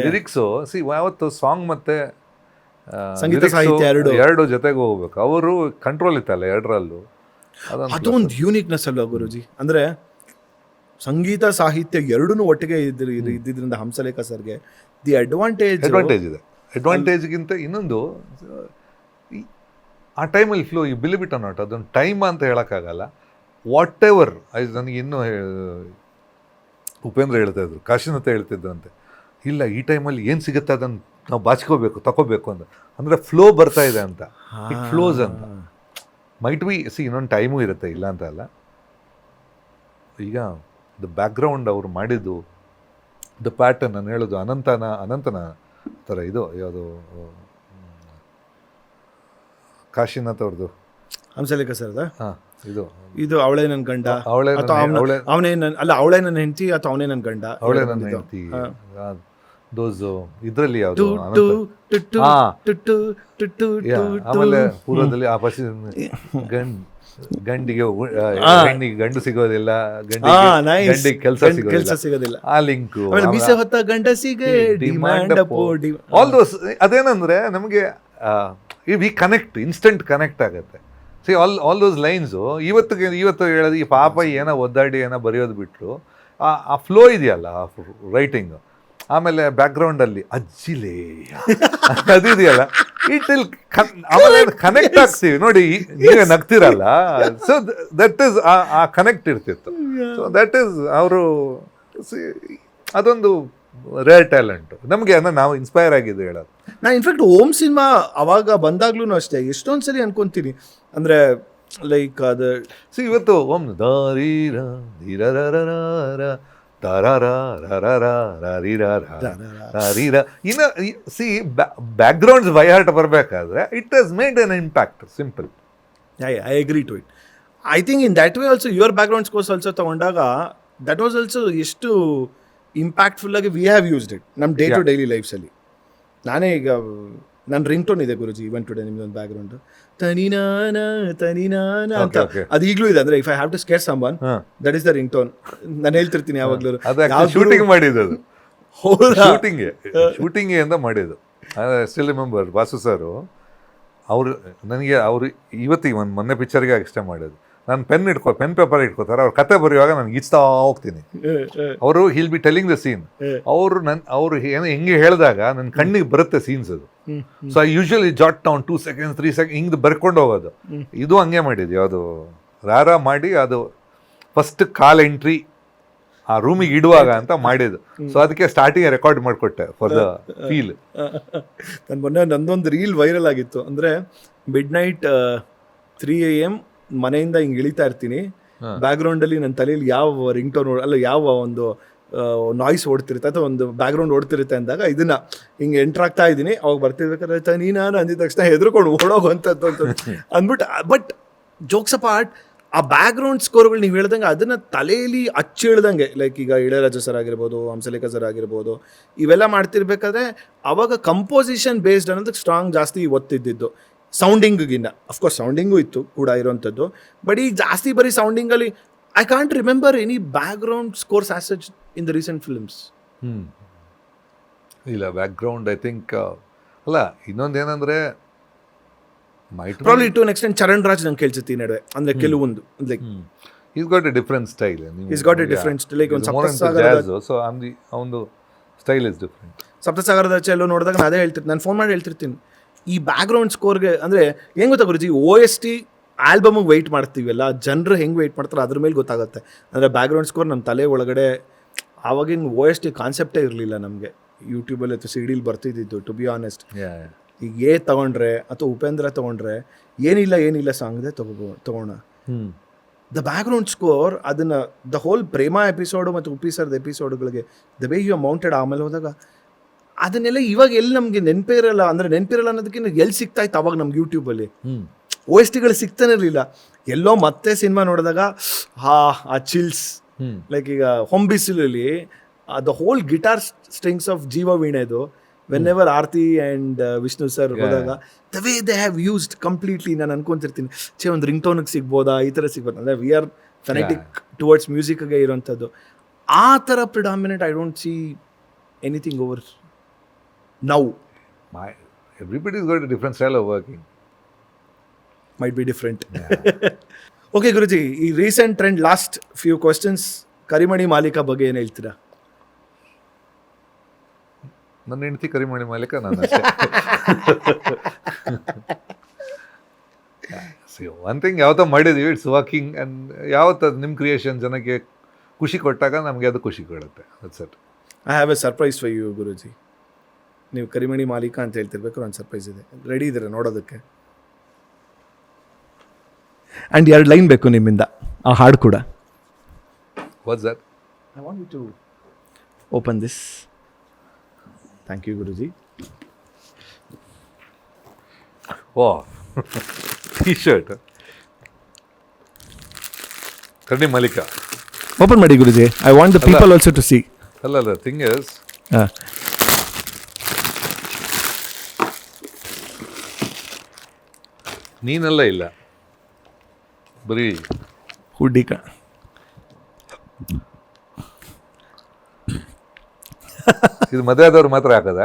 lyrics. See ಯಾವತ್ತು ಸಾಂಗ್ ಮತ್ತೆ ಸಂಗೀತ ಸಾಹಿತ್ಯ ಎರಡು ಜೊತೆಗೆ ಹೋಗ್ಬೇಕು. ಅವರು ಕಂಟ್ರೋಲ್ ಇತ್ತಲ್ಲ ಎರಡರಲ್ಲೂ. ಅದೊಂದು ಯೂನಿಕ್ನೆಸ್ ಅಲ್ವಾ ಗುರುಜಿ, ಅಂದ್ರೆ ಸಂಗೀತ ಸಾಹಿತ್ಯ ಎರಡೂ ಒಟ್ಟಿಗೆ ಇದ್ದಿದ್ರಿಂದ ಹಂಸಲೇಖ ಸರ್ಗೆ ದಿ ಅಡ್ವಾಂಟೇಜ್ ಇದೆ. ಅಡ್ವಾಂಟೇಜ್ಗಿಂತ ಇನ್ನೊಂದು ಆ ಟೈಮಲ್ಲಿ ಫ್ಲೋ, ಈ ಬಿಲಿ ಬಿಟ್ ನಾಟ್ ಅದೊಂದು ಟೈಮ್ ಅಂತ ಹೇಳೋಕ್ಕಾಗಲ್ಲ. ವಾಟ್ ಎವರ್ ನನಗೆ ಇನ್ನೂ ಉಪೇಂದ್ರ ಹೇಳ್ತಾ ಇದ್ರು, ಕಾಶಿನಾಥ ಹೇಳ್ತಿದ್ರಂತೆ, ಇಲ್ಲ ಈ ಟೈಮಲ್ಲಿ ಏನು ಸಿಗುತ್ತೆ ಅದನ್ನು ನಾವು ಬಾಚ್ಕೋಬೇಕು, ತಗೋಬೇಕು ಅಂತ. ಅಂದರೆ ಫ್ಲೋ ಬರ್ತಾ ಇದೆ ಅಂತ, ಇಟ್ ಫ್ಲೋಸ್ ಅಂತ. ಮೈಟ್ ಬಿ ಇನ್ನೊಂದು ಟೈಮು ಇರುತ್ತೆ, ಇಲ್ಲ ಅಂತ ಅಲ್ಲ. ಈಗ ದ ಬ್ಯಾಕ್ಗ್ರೌಂಡ್ ಅವ್ರು ಮಾಡಿದ್ದು, ದ ಪ್ಯಾಟರ್ನ್ ನಾನು ಹೇಳೋದು ಅನಂತನ ಥರ ಇದು ಯಾವುದು ಕಾಶಿನಾಥ್ ಅವ್ರದ್ದು ಹಂಸಲೇಖ ಸರ್ದ ಹಾಂ ಇದು ಅವಳೇ ನನ್ನ ಗಂಡ, ಅವನೇ ನನ್ನ ಹೆಂಡತಿ ಅಥವಾ ಅವನೇ ನನ್ನ ಗಂಡ, ಅವಳೇ ನನ್ನ ಹೆಂಡತಿ, ದೋಸ್ ಇದರಲ್ಲಿ ಯಾವುದು ಆಮೇಲೆ ಪೂರ್ವದಲ್ಲಿ ಆ ಪಸಿ ಗಂಡಿಗೆ ಹೆಣ್ಣಿಗೆ ಗಂಡು ಸಿಗೋದಿಲ್ಲ, ಗಂಡಿಗೆ ಕೆಲಸ ಸಿಗೋದಿಲ್ಲ, ಆ ಲಿಂಕು ಮೀಸೆ ಹೊತ್ತ ಗಂಡಸಿಗೆ ಡಿಮ್ಯಾಂಡ್ ಆಲ್ ದೋಸ್. ಅದೇನಂದ್ರೆ ನಮಗೆ ವಿ ಕನೆಕ್ಟ್, ಇನ್ಸ್ಟೆಂಟ್ ಕನೆಕ್ಟ್ ಆಗುತ್ತೆ. ಸಿ ಆಲ್ ದೋಸ್ ಲೈನ್ಸು ಇವತ್ತು ಹೇಳೋದು, ಈ ಪಾಪ ಏನೋ ಒದ್ದಾಡಿ ಏನೋ ಬರೆಯೋದು ಬಿಟ್ಟರು ಆ ಫ್ಲೋ ಇದೆಯಲ್ಲ ಆ ರೈಟಿಂಗ್. ಆಮೇಲೆ ಬ್ಯಾಕ್ಗ್ರೌಂಡಲ್ಲಿ ಅಜ್ಜಿಲೇ ಅದಿದೆಯಲ್ಲ, ಇಟ್ ವಿಲ್ ಆಮೇಲೆ ಕನೆಕ್ಟ್ ಆಗ್ತೀವಿ ನೋಡಿ, ನೀವೇ ನಗ್ತಿರಲ್ಲ. ಸೊ ದಟ್ ಈಸ್ ಆ ಕನೆಕ್ಟ್ ಇರ್ತಿತ್ತು. ಸೊ ದಟ್ ಈಸ್ ಅವರು ಅದೊಂದು ರೇರ್ ಟ್ಯಾಲೆಂಟು ನಮಗೆ. ನಾವು ಇನ್ಸ್ಪೈರ್ ಆಗಿದ್ದು ಹೇಳೋದು. ನಾನು ಇನ್ಫ್ಯಾಕ್ಟ್ ಓಮ್ ಸಿನಿಮಾ ಅವಾಗ ಬಂದಾಗ್ಲೂ ಅಷ್ಟೇ ಎಷ್ಟೊಂದು ಸರಿ ಅನ್ಕೊಂತೀನಿ, ಅಂದರೆ ಲೈಕ್ ಅದು ಇವತ್ತು ಓಂ ದಾರೀರ ಇನ್ನು ಬ್ಯಾಕ್ಗ್ರೌಂಡ್ಸ್ ಬೈ ಹಾರ್ಟ್ ಬರಬೇಕಾದ್ರೆ it has made an impact. Simple. I agree to it. I think in that way also your background scores also ತೊಗೊಂಡಾಗ ದಟ್ ವಾಸ್ ಆಲ್ಸೋ ಎಷ್ಟು ಇಂಪ್ಯಾಕ್ಟ್ಫುಲ್ಲಾಗಿ ವಿ ಹ್ಯಾವ್ ಯೂಸ್ಡ್ ಇಟ್ ನಮ್ಮ ಡೇ ಟು ಡೈಲಿ ಲೈಫ್ಸಲ್ಲಿ. ನಾನೇ ಈಗ ನನ್ನ ring tone ಇದೆ ಗುರುಜಿ even today, ನಿಮ್ದೊಂದು background ತನಿನಾನ ಅಂತ ಅದು ಈಗಲೂ ಇದೆ. ಅಂದ್ರೆ if I have to scare someone that is the ring tone. ನಾನು ಹೇಳ್ತಿರ್ತೀನಿ ಯಾವಾಗಲೂ. ಶೂಟಿಂಗ್ ಮಾಡಿದ್ದು, ಶೂಟಿಂಗ್ ಅಂತ ಮಾಡಿದ್ದು. ಸ್ಟಿಲ್ ರಿಮೆಂಬರ್ ವಾಸು ಸರು ಅವರು ಇವತ್ತಿಗೆ ಒಂದು ಮೊನ್ನೆ ಪಿಕ್ಚರ್ಗೆ ಅಷ್ಟೇ ಮಾಡೋದು. ನಾನು ಪೆನ್ ಪೇಪರ್ ಇಟ್ಕೋತಾರೆ, ಅವ್ರು ಕತೆ ಬರೆಯುವಾಗ ನಾನು ಗೀಚ್ತಾ ಹೋಗ್ತೀನಿ. ಅವರು will be telling the scene. ಅವರು ಏನೋ ಹೆಂಗೆ ಹೇಳಿದಾಗ ನನ್ನ ಕಣ್ಣಿಗೆ ಬರುತ್ತೆ ಸೀನ್ಸ್ ಅದು. So I usually jot down 2 seconds 3 seconds ಹಿಂಗೆ ಬರ್ಕೊಂಡು ಹೋಗೋದು. ಇದು ಹಂಗೆ ಮಾಡಿದ್ವಿ, ಅದು ರಾರ ಮಾಡಿ ಅದು ಫಸ್ಟ್ ಕಾಲ್ ಎಂಟ್ರಿ ಆ ರೂಮಿಗೆ ಇಡುವಾಗ ಅಂತ ಮಾಡಿದ್ದು. ಸೊ ಅದಕ್ಕೆ ಸ್ಟಾರ್ಟಿಂಗ್ ರೆಕಾರ್ಡ್ ಮಾಡಿಕೊಟ್ಟೆ ಫಾರ್ ದ ಫೀಲ್. ನಾನು ಮೊನ್ನೆ ನಂದೊಂದು ರೀಲ್ ವೈರಲ್ ಆಗಿತ್ತು. ಅಂದರೆ ಮಿಡ್ ನೈಟ್ 3 AM ಮನೆಯಿಂದ ಹಿಂಗೆ ಇಳಿತಾ ಇರ್ತೀನಿ, ಬ್ಯಾಕ್ಗ್ರೌಂಡಲ್ಲಿ ನನ್ನ ತಲೆಯಲ್ಲಿ ಯಾವ ರಿಂಗ್ ಟೋನ್ ಅಲ್ಲ ಯಾವ ಒಂದು ನಾಯ್ಸ್ ಓಡ್ತಿರುತ್ತೆ ಅಥವಾ ಒಂದು ಬ್ಯಾಕ್ಗ್ರೌಂಡ್ ಓಡ್ತಿರುತ್ತೆ ಅಂದಾಗ ಇದನ್ನ ಹಿಂಗೆ ಎಂಟ್ರ್ ಆಗ್ತಾ ಇದ್ದೀನಿ. ಅವಾಗ ಬರ್ತಿರ್ಬೇಕಾದ್ರೆ ನೀನಾನು ಅಂದಿದ ತಕ್ಷಣ ಹೆದರ್ಕೊಂಡು ಓಡೋಗುವಂಥದ್ದು ಅಂತ ಅಂದ್ಬಿಟ್ಟು. ಬಟ್ ಜೋಕ್ಸ್ ಅಪಾರ್ಟ್, ಆ ಬ್ಯಾಕ್ಗ್ರೌಂಡ್ ಸ್ಕೋರ್ಗಳು ನೀವು ಹೇಳ್ದಂಗೆ ಅದನ್ನು ತಲೆಯಲ್ಲಿ ಅಚ್ಚಿಳ್ದಂಗೆ, ಲೈಕ್ ಈಗ ಇಳೆಯರಾಜ ಸರ್ ಆಗಿರ್ಬೋದು, ಹಂಸಲೇಖ ಸರ್ ಆಗಿರ್ಬೋದು, ಇವೆಲ್ಲ ಮಾಡ್ತಿರ್ಬೇಕಾದ್ರೆ ಅವಾಗ ಕಂಪೋಸಿಷನ್ ಬೇಸ್ಡ್ ಅನ್ನೋದಕ್ಕೆ ಸ್ಟ್ರಾಂಗ್ ಜಾಸ್ತಿ ಒತ್ತಿದ್ದಿದ್ದು. ಸೌಂಡಿಂಗಿನ್ನ ಅಫ್ಕೋರ್ಸ್ ಸೌಂಡಿಂಗು ಇತ್ತು ಕೂಡ ಇರೋವಂಥದ್ದು, ಬಟ್ ಈಗ ಜಾಸ್ತಿ ಬರೀ ಸೌಂಡಿಂಗಲ್ಲಿ I can't remember any background scores as such in the recent films. ಇಲ್ಲ ಬ್ಯಾಕ್ಗ್ರೌಂಡ್ ಐ ಥಿಂಕ್ ಅಲ್ಲ. ಇನ್ನೊಂದೇನಂದರೆ probably to next Charan Raj ನಂಗೆ ಕೇಳ್ಸುತ್ತೀನಿ ನಡುವೆ, ಅಂದರೆ ಕೆಲವೊಂದು like is got a different style. Is got a different style. Like ಒಂದು ಅವನದು ಸ್ಟೈಲ್ ಇಸ್ ಡಿಫರೆಂಟ್. ಸಪ್ತಸಾಗರದ ಚೆಲ್ಲೋ ನೋಡಿದಾಗ ನಾನು ಅದೇ ಹೇಳ್ತಿರ್ತೀನಿ, ನಾನು ಫೋನ್ ಮಾಡಿ ಹೇಳ್ತಿರ್ತೀನಿ ಈ ಬ್ಯಾಕ್ಗ್ರೌಂಡ್ ಸ್ಕೋರ್ಗೆ. ಅಂದರೆ ಹೆಂಗೆ ಗೊತ್ತಾ ಗುರುಜಿ, OST ಆಲ್ಬಮಿಗೆ ವೆಯ್ಟ್ ಮಾಡ್ತೀವಲ್ಲ, ಜನರು ಹೆಂಗೆ ವೆಯ್ಟ್ ಮಾಡ್ತಾರೆ ಅದ್ರ ಮೇಲೆ ಗೊತ್ತಾಗುತ್ತೆ. ಅಂದರೆ ಬ್ಯಾಕ್ಗ್ರೌಂಡ್ ಸ್ಕೋರ್ ನಮ್ಮ ತಲೆ ಒಳಗಡೆ ಆವಾಗಿನ OST ಕಾನ್ಸೆಪ್ಟೇ ಇರಲಿಲ್ಲ ನಮಗೆ. ಯೂಟ್ಯೂಬಲ್ಲಿ ಅಥವಾ CD ಬರ್ತಿದ್ದಿದ್ದು ಟು ಬಿ ಆನೆಸ್ಟ್. ಈಗ ತೊಗೊಂಡ್ರೆ ಅಥವಾ ಉಪೇಂದ್ರ ತೊಗೊಂಡ್ರೆ ಏನಿಲ್ಲ ಸಾಂಗ್ದೆ ತೊಗೋಣ. ದ ಬ್ಯಾಕ್ಗ್ರೌಂಡ್ ಸ್ಕೋರ್ ಅದನ್ನು ದ ಹೋಲ್ ಪ್ರೇಮ ಎಪಿಸೋಡು ಮತ್ತು ಉಪ್ಪಿ ಸರ್ದ ಎಪಿಸೋಡ್ಗಳಿಗೆ ದ ವೇ ಯು ಮೌಂಟೆಡ್ ಆಮೇಲೆ ಹೋದಾಗ ಅದನ್ನೆಲ್ಲ ಇವಾಗ ಎಲ್ಲಿ ನಮಗೆ ನೆನಪಿರಲ್ಲ. ಅಂದರೆ ನೆನಪಿರಲ್ಲ ಅನ್ನೋದಕ್ಕಿಂತ ಎಲ್ಲಿ ಸಿಗ್ತಾ ಇತ್ತು ಅವಾಗ ನಮ್ಗೆ ಯೂಟ್ಯೂಬಲ್ಲಿ OSTಗಳು ಸಿಗ್ತಾನೆ ಇರಲಿಲ್ಲ. ಎಲ್ಲೋ ಮತ್ತೆ ಸಿನಿಮಾ ನೋಡಿದಾಗ ಆ ಚಿಲ್ಸ್, ಲೈಕ್ ಈಗ ಹೊಂಬಿಸಿಲಲ್ಲಿ the whole guitar strings of Jeeva ವೀಣೆದು whenever Aarti and Vishnu sir ಹೋದಾಗ the way they have used completely ನಾನು ಅನ್ಕೊಂತಿರ್ತೀನಿ ಒಂದು ರಿಂಗ್ ಟೋನಿಗೆ ಸಿಗ್ಬೋದಾ ಈ ಥರ ಸಿಗ್ಬೋದು ಅಂದರೆ ವಿ ಆರ್ ಫೆನೆಟಿಕ್ ಟುವರ್ಡ್ಸ್ ಮ್ಯೂಸಿಕ್ಗೆ ಇರೋಂಥದ್ದು ಆ ಥರ predominant I don't see anything over now Everybody's got a different style of working. might be different. Okay Guruji, ಈ recent trend last few questions, Karimani Maalika ಬಗ್ಗೆ ಏನು ಹೇಳ್ತೀರಾ? ನನ್ನ ಹೆಂಡತಿ ಕರಿಮಣಿ ಮಾಲೀಕ, ನಾನು ಅಷ್ಟೇ. ಒನ್ ಥಿಂಗ್ ಯಾವತ್ತೋ ಮಾಡಿದ್ದೀವಿ, ಇಟ್ಸ್ ವರ್ಕಿಂಗ್. ಆ್ಯಂಡ್ ಯಾವತ್ತು ನಿಮ್ಮ ಕ್ರಿಯೇಷನ್ ಜನಕ್ಕೆ ಖುಷಿ ಕೊಟ್ಟಾಗ ನಮಗೆ ಅದು ಖುಷಿ ಕೊಡುತ್ತೆ. That's it. I have a surprise for you Guruji. ನೀವು ಕರಿಮಣಿ ಮಾಲೀಕ ಅಂತ ಹೇಳ್ತಿರ್ಬೇಕು, ಒಂದು ಸರ್ಪ್ರೈಸ್ ಇದೆ. ರೆಡಿ ಇದ್ದೀರಾ ನೋಡೋದಕ್ಕೆ? ಆ್ಯಂಡ್ 2 ಲೈನ್ ಬೇಕು ನಿಮ್ಮಿಂದ, ಆ ಹಾಡು ಕೂಡ. What's that? I want you to open this. Thank you Guruji. Oh, T shirt Karimani Maalika. Open ಮಾಡಿ Guruji. I want the people also to see. ಅಲ್ಲ, ಥಿಂಗ್ ಇಸ್, ನೀನೆಲ್ಲ ಇಲ್ಲ, ಬರೀ ಹುಡ್ಡಿಕ. ಇದು ಮದುವೆ ಆದವ್ರು ಮಾತ್ರ ಹಾಕದ?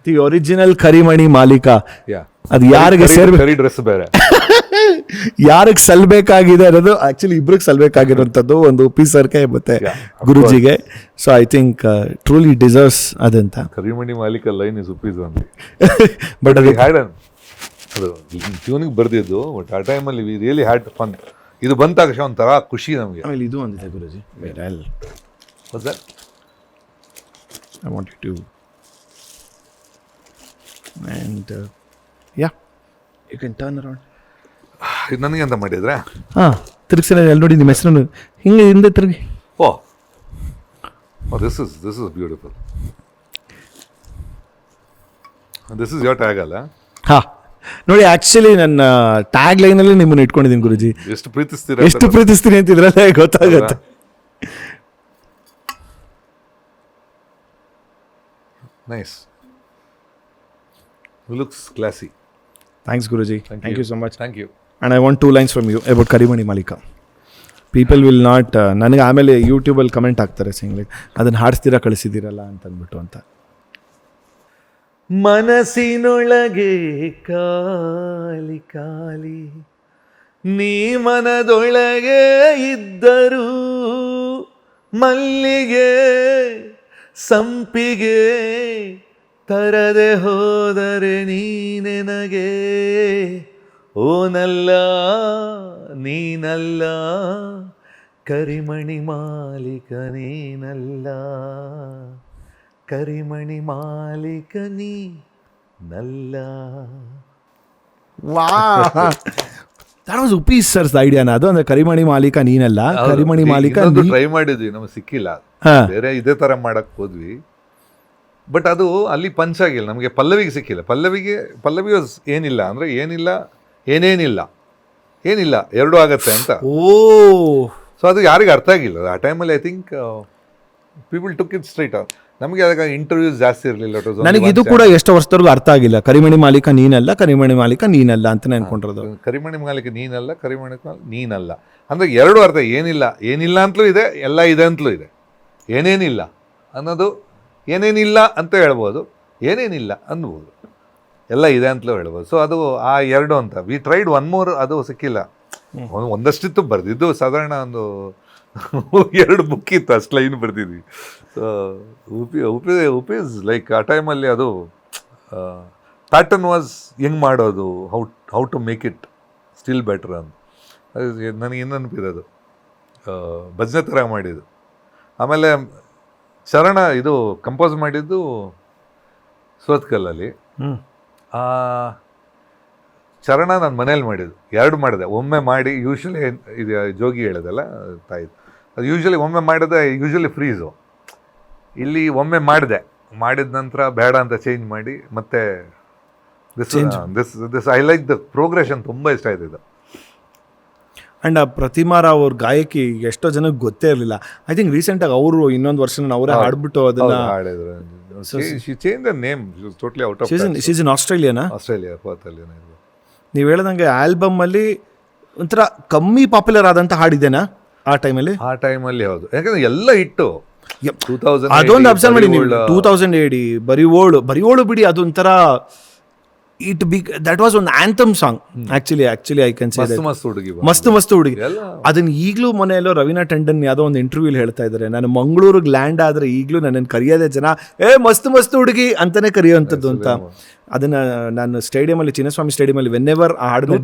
ದಿ ಒರಿಜಿನಲ್ ಕರಿಮಣಿ ಮಾಲೀಕ. ಯಾ, ಅದು ಯಾರಿಗೆ ಕರಿ ಡ್ರೆಸ್ ಬೇರೆ, ಯಾರಿಗೆ ಸಲ್ಬೇಕಾಗಿದೆ ಅನ್ನೋದು ಆಕ್ಚುಲಿ ಇಬ್ರಿಗೆ ಸಲ್ಬೇಕಾಗಿರುವಂಥದ್ದು, ಒಂದು ಸರ್ಗೆ ಮತ್ತೆ ಗುರುಜಿಗೆ. So I think truly deserves ಅದಂತ. Karimani Maalika line is Uppi's only. But ಅದು ಹ್ಯಾಡ್ ಅದು ಟ್ಯೂನಿಗೆ ಬರ್ದಿದ್ದು, ಬಟ್ ಆ ಟೈಮಲ್ಲಿ ವಿ ರಿಯಲಿ ಹ್ಯಾಡ್ ಫನ್. ಇದು ಬಂದ ತಕ್ಷಣ ಒಂಥರ ಖುಷಿ ನಮಗೆ. ಆಮೇಲೆ ಇದು ಒಂದಿದೆ Guruji, I want you to and yeah you can turn around. ಇದು ನನಗೆ ಅಂತ ಮಾಡಿದ್ರೆ ಹಾಂ, ತಿರುಗಿಸಿ ಅಲ್ಲಿ ನೋಡಿ ನಿಮ್ಮ ಹೆಸರನ್ನು ಹಿಂಗೆ ಹಿಂದೆ ತಿರುಗಿ. Oh, this is beautiful. This is your tag ಅಲ್ಲ? ಹಾಂ ನೋಡಿ, ಆ್ಯಕ್ಚುಲಿ ನನ್ನ ಟ್ಯಾಗ್ ಲೈನಲ್ಲಿ ನಿಮ್ಮನ್ನು ಇಟ್ಕೊಂಡಿದ್ದೀನಿ ಗುರುಜಿ. ಎಷ್ಟು ಪ್ರೀತಿಸ್ತೀರಾ, ಎಷ್ಟು ಪ್ರೀತಿಸ್ತೀನಿ ಅಂತಿದ್ರಲ್ಲ, ಗೊತ್ತಾಗುತ್ತೆ. Nice, looks classy. Thanks Guruji, thank you so much. Thank you. And I want 2 lines from you about Karimani Maalika. People will not, ನನಗೆ ಆಮೇಲೆ ಯೂಟ್ಯೂಬಲ್ಲಿ ಕಮೆಂಟ್ ಹಾಕ್ತಾರೆ ಸಿಂಗ್ ಲೈಕ್ ಅದನ್ನು ಹಾಡಿಸ್ತೀರಾ ಕಳಿಸಿದ್ದೀರಲ್ಲ ಅಂತಂದ್ಬಿಟ್ಟು ಅಂತ. ಮನಸ್ಸಿನೊಳಗೆ ಖಾಲಿ ಖಾಲಿ, ನೀ ಮನದೊಳಗೆ ಇದ್ದರು ಮಲ್ಲಿಗೆ ಸಂಪಿಗೆ, ತರದೆ ಹೋದರೆ ನೀನೆನಗೆ, ಓನಲ್ಲ ನೀನಲ್ಲ ಕರಿಮಣಿ ಮಾಲೀಕ ನೀನಲ್ಲ, ಕರಿಮಣಿ ಮಾಲೀಕ ನೀನಲ್ಲ. ದಟ್ ವಾಸ್ ಉಪೀಸ್ ಸರ್ಸ್ ಐಡಿಯಾನ ಅದು, ಅಂದ್ರೆ ಕರಿಮಣಿ ಮಾಲೀಕ ನೀನಲ್ಲ, ಕರಿಮಣಿ ಮಾಲೀಕ. ಟ್ರೈ ಮಾಡಿದ್ವಿ, ನಮಗೆ ಸಿಕ್ಕಿಲ್ಲ. ಬೇರೆ ಇದೇ ತರ ಮಾಡಕ್ ಹೋದ್ವಿ, ಬಟ್ ಅದು ಅಲ್ಲಿ ಪಂಚ್ ಆಗಿಲ್ಲ ನಮಗೆ. ಪಲ್ಲವಿಗೆ ಸಿಕ್ಕಿಲ್ಲ. ಪಲ್ಲವಿ ಏನಿಲ್ಲ ಅಂದ್ರೆ ಏನಿಲ್ಲ, ಎರಡೂ ಆಗತ್ತೆ ಅಂತ. ಓ, ಸೊ ಅದು ಯಾರಿಗೆ ಅರ್ಥ ಆಗಿಲ್ಲ ಆ ಟೈಮಲ್ಲಿ. I think people took it straight. ನಮಗೆ ಆಗ ಇಂಟರ್ವ್ಯೂಸ್ ಜಾಸ್ತಿ ಇರಲಿಲ್ಲ. ನನಗೆ ಇದು ಕೂಡ ಎಷ್ಟು ವರ್ಷದವರೆಗೂ ಅರ್ಥ ಆಗಿಲ್ಲ. ಕರಿಮಣಿ ಮಾಲೀಕ ನೀನಲ್ಲ, ಕರಿಮಣಿ ಮಾಲೀಕ ನೀನಲ್ಲ ಅಂತ ಅನ್ಕೊಂಡಿರೋದು. ಕರಿಮಣಿ ಮಾಲೀಕ ನೀನಲ್ಲ, ಕರಿಮಣಿ ನೀನಲ್ಲ ಅಂದ್ರೆ ಎರಡು ಅರ್ಥ. ಏನಿಲ್ಲ ಅಂತಲೂ ಇದೆ, ಎಲ್ಲ ಇದೆ ಅಂತಲೂ ಇದೆ. ಏನೇನಿಲ್ಲ ಅನ್ನೋದು ಏನೇನಿಲ್ಲ ಅಂತ ಹೇಳ್ಬೋದು, ಏನೇನಿಲ್ಲ ಅನ್ಬೋದು, ಎಲ್ಲ ಇದೆ ಅಂತಲೂ ಹೇಳ್ಬೋದು. ಸೊ ಅದು ಆ ಎರಡು ಅಂತ. ವಿ ಟ್ರೈಡ್ 1 more, ಅದು ಸಿಕ್ಕಿಲ್ಲ. ಒಂದಷ್ಟಿತ್ತು ಬರ್ದಿದ್ದು, ಸಾಧಾರಣ ಒಂದು 2 ಬುಕ್ ಇತ್ತು, ಅಷ್ಟು ಲೈನ್ ಬರ್ದಿದ್ವಿ. ಸೊ ಉಪೀಸ್ ಲೈಕ್ ಆ ಟೈಮಲ್ಲಿ ಅದು ಪ್ಯಾಟರ್ನ್ ವಾಸ್ ಹೆಂಗೆ ಮಾಡೋದು, how to make it still better ಅಂತ. ನನಗೆ ಏನು ನೆನಪಿರೋದು, ಭಜನೆ ಥರ ಮಾಡಿದ್ದು. ಆಮೇಲೆ ಚರಣ ಇದು ಕಂಪೋಸ್ ಮಾಡಿದ್ದು ಸೋತ್ಕಲ್ಲಲ್ಲಿ. ಚರಣ ನಾನು ಮನೇಲಿ ಮಾಡಿದ್ದು, 2 ಮಾಡಿದೆ. ಒಮ್ಮೆ ಮಾಡಿ ಯೂಶ್ವಲಿ ಇದು ಜೋಗಿ ಹೇಳೋದಲ್ಲ ತಾಯಿ, ಅದು ಯೂಶ್ವಲಿ ಒಮ್ಮೆ ಮಾಡಿದೆ, ಯೂಶ್ವಲಿ ಫ್ರೀಸು. ಇಲ್ಲಿ ಒಮ್ಮೆ ಮಾಡಿದ ನಂತರ ಬೇಡ ಅಂತ ಚೇಂಜ್ ಮಾಡಿ ಮತ್ತೆ this I like the progression. ತುಂಬ ಇಷ್ಟ ಆಯ್ತು ಇದು. ಆ್ಯಂಡ್ ಆ ಪ್ರತಿಮಾ ರಾವ್ ಅವ್ರ ಗಾಯಕಿ ಎಷ್ಟೋ ಜನಕ್ಕೆ ಗೊತ್ತೇ ಇರಲಿಲ್ಲ. ಐ ಥಿಂಕ್ ರೀಸೆಂಟಾಗಿ ಅವರು ಇನ್ನೊಂದು ವರ್ಷನ ಅವರೇ ಹಾಡ್ಬಿಟ್ಟು ಅದನ್ನ ಹಾಡಿದ್ರು. She changed the name. She was totally out of touch. She's in ಆಸ್ಟ್ರೇಲಿಯಾನಾ? ಆಸ್ಟ್ರೇಲಿಯಾ ಪರ್ತಲ್ಲಿ. ನೀವು ಹೇಳ್ದಂಗೆ ಆಲ್ಬಮಲ್ಲಿ ಒಂಥರ ಕಮ್ಮಿ ಪಾಪ್ಯುಲರ್ ಆದಂಥ ಹಾಡಿದೆನಾ ಆ ಟೈಮಲ್ಲಿ? ಆ ಟೈಮಲ್ಲಿ ಹೌದು, ಯಾಕಂದ್ರೆ ಎಲ್ಲ ಇಟ್ಟು ಅದೊಂದು ಅಬ್ಸರ್ವ್ ಮಾಡಿ ನೀವು. 2080 ಬರಿವೋಳು ಬಿಡಿ, ಅದೊಂಥರ ಇಟ್ ಬಿಗ್ ದಟ್ ವಾಸ್ ಒಂದು anthem song actually I can say that. ಮಸ್ತ್ ಹುಡುಗಿ ಅದನ್ನ ಈಗಲೂ ಮೊನ್ನೆಯಲ್ಲೋ ರವೀನಾ ಟಂಡನ್ ಯಾವುದೋ ಒಂದು ಇಂಟರ್ವ್ಯೂಲಿ ಹೇಳ್ತಾ ಇದ್ದಾರೆ, ನಾನು ಮಂಗಳೂರಿಗೆ ಲ್ಯಾಂಡ್ ಆದರೆ ಈಗಲೂ ನನ್ನನ್ನು ಕರೆಯೋದೇ ಜನ ಮಸ್ತ್ ಹುಡುಗಿ ಅಂತಾನೆ ಕರೆಯುವಂಥದ್ದು ಅಂತ. ಅದನ್ನ ನಾನು ಸ್ಟೇಡಿಯಮಲ್ಲಿ, ಚಿನ್ನಸ್ವಾಮಿ ಸ್ಟೇಡಿಯಮಲ್ಲಿ ವೆನ್ನೆವರ್ ಆ ಹಾಡನ್ನ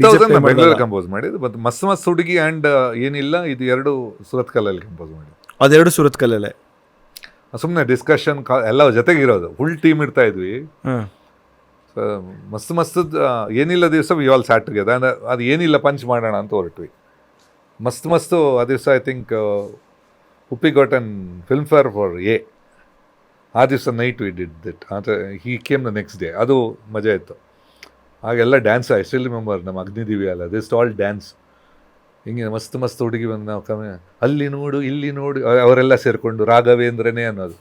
ಕಂಪೋಸ್ ಮಾಡಿದ್ದು. ಮತ್ತು ಮಸ್ತ್ ಹುಡುಗಿ ಆ್ಯಂಡ್ ಏನಿಲ್ಲ, ಇದು ಎರಡು ಸುರತ್ ಕಲ್ಲಲ್ಲಿ ಕಂಪೋಸ್ ಮಾಡಿ. ಅದೆರಡು ಸುರತ್ ಕಲ್ಲಲ್ಲೇ ಸುಮ್ಮನೆ ಡಿಸ್ಕಷನ್ ಎಲ್ಲ ಜೊತೆಗಿರೋದು, ಫುಲ್ ಟೀಮ್ ಇರ್ತಾ ಇದ್ವಿ. ಮಸ್ತ್ ಏನಿಲ್ಲ ದಿವಸ ವಿ ಆಲ್ ಸ್ಯಾಟ್ ಟುಗೆದರ್. ಅಂದರೆ ಅದು ಏನಿಲ್ಲ ಪಂಚ್ ಮಾಡೋಣ ಅಂತ ಹೊರಟ್ವಿ. ಮಸ್ತ್ ಆ ದಿವಸ I think Uppi gotten film fair for A. ಆ ದಿವಸ ನೈಟ್ ವಿ ಡಿಡ್ ದಿಟ್. ಅಂದರೆ he came the next day. ಅದು ಮಜಾ ಇತ್ತು. ಆಗೆಲ್ಲ ಡ್ಯಾನ್ಸ್, ಐ ಸ್ಟಿಲ್ ರಿಮೆಂಬರ್ ನಮ್ಮ ಅಗ್ನಿದಿವ್ಯ ಅಲ್ಲ, ದಿಸ್ ಆಲ್ ಡ್ಯಾನ್ಸ್. ಹಿಂಗೆ ಮಸ್ತ್ ಹುಡುಗಿ ಬಂದು ನಾವು ಕಮ್ಮಿ ಅಲ್ಲಿ ನೋಡು ಇಲ್ಲಿ ನೋಡು ಅವರೆಲ್ಲ ಸೇರಿಕೊಂಡು ರಾಘವೇಂದ್ರನೇ ಅನ್ನೋದು.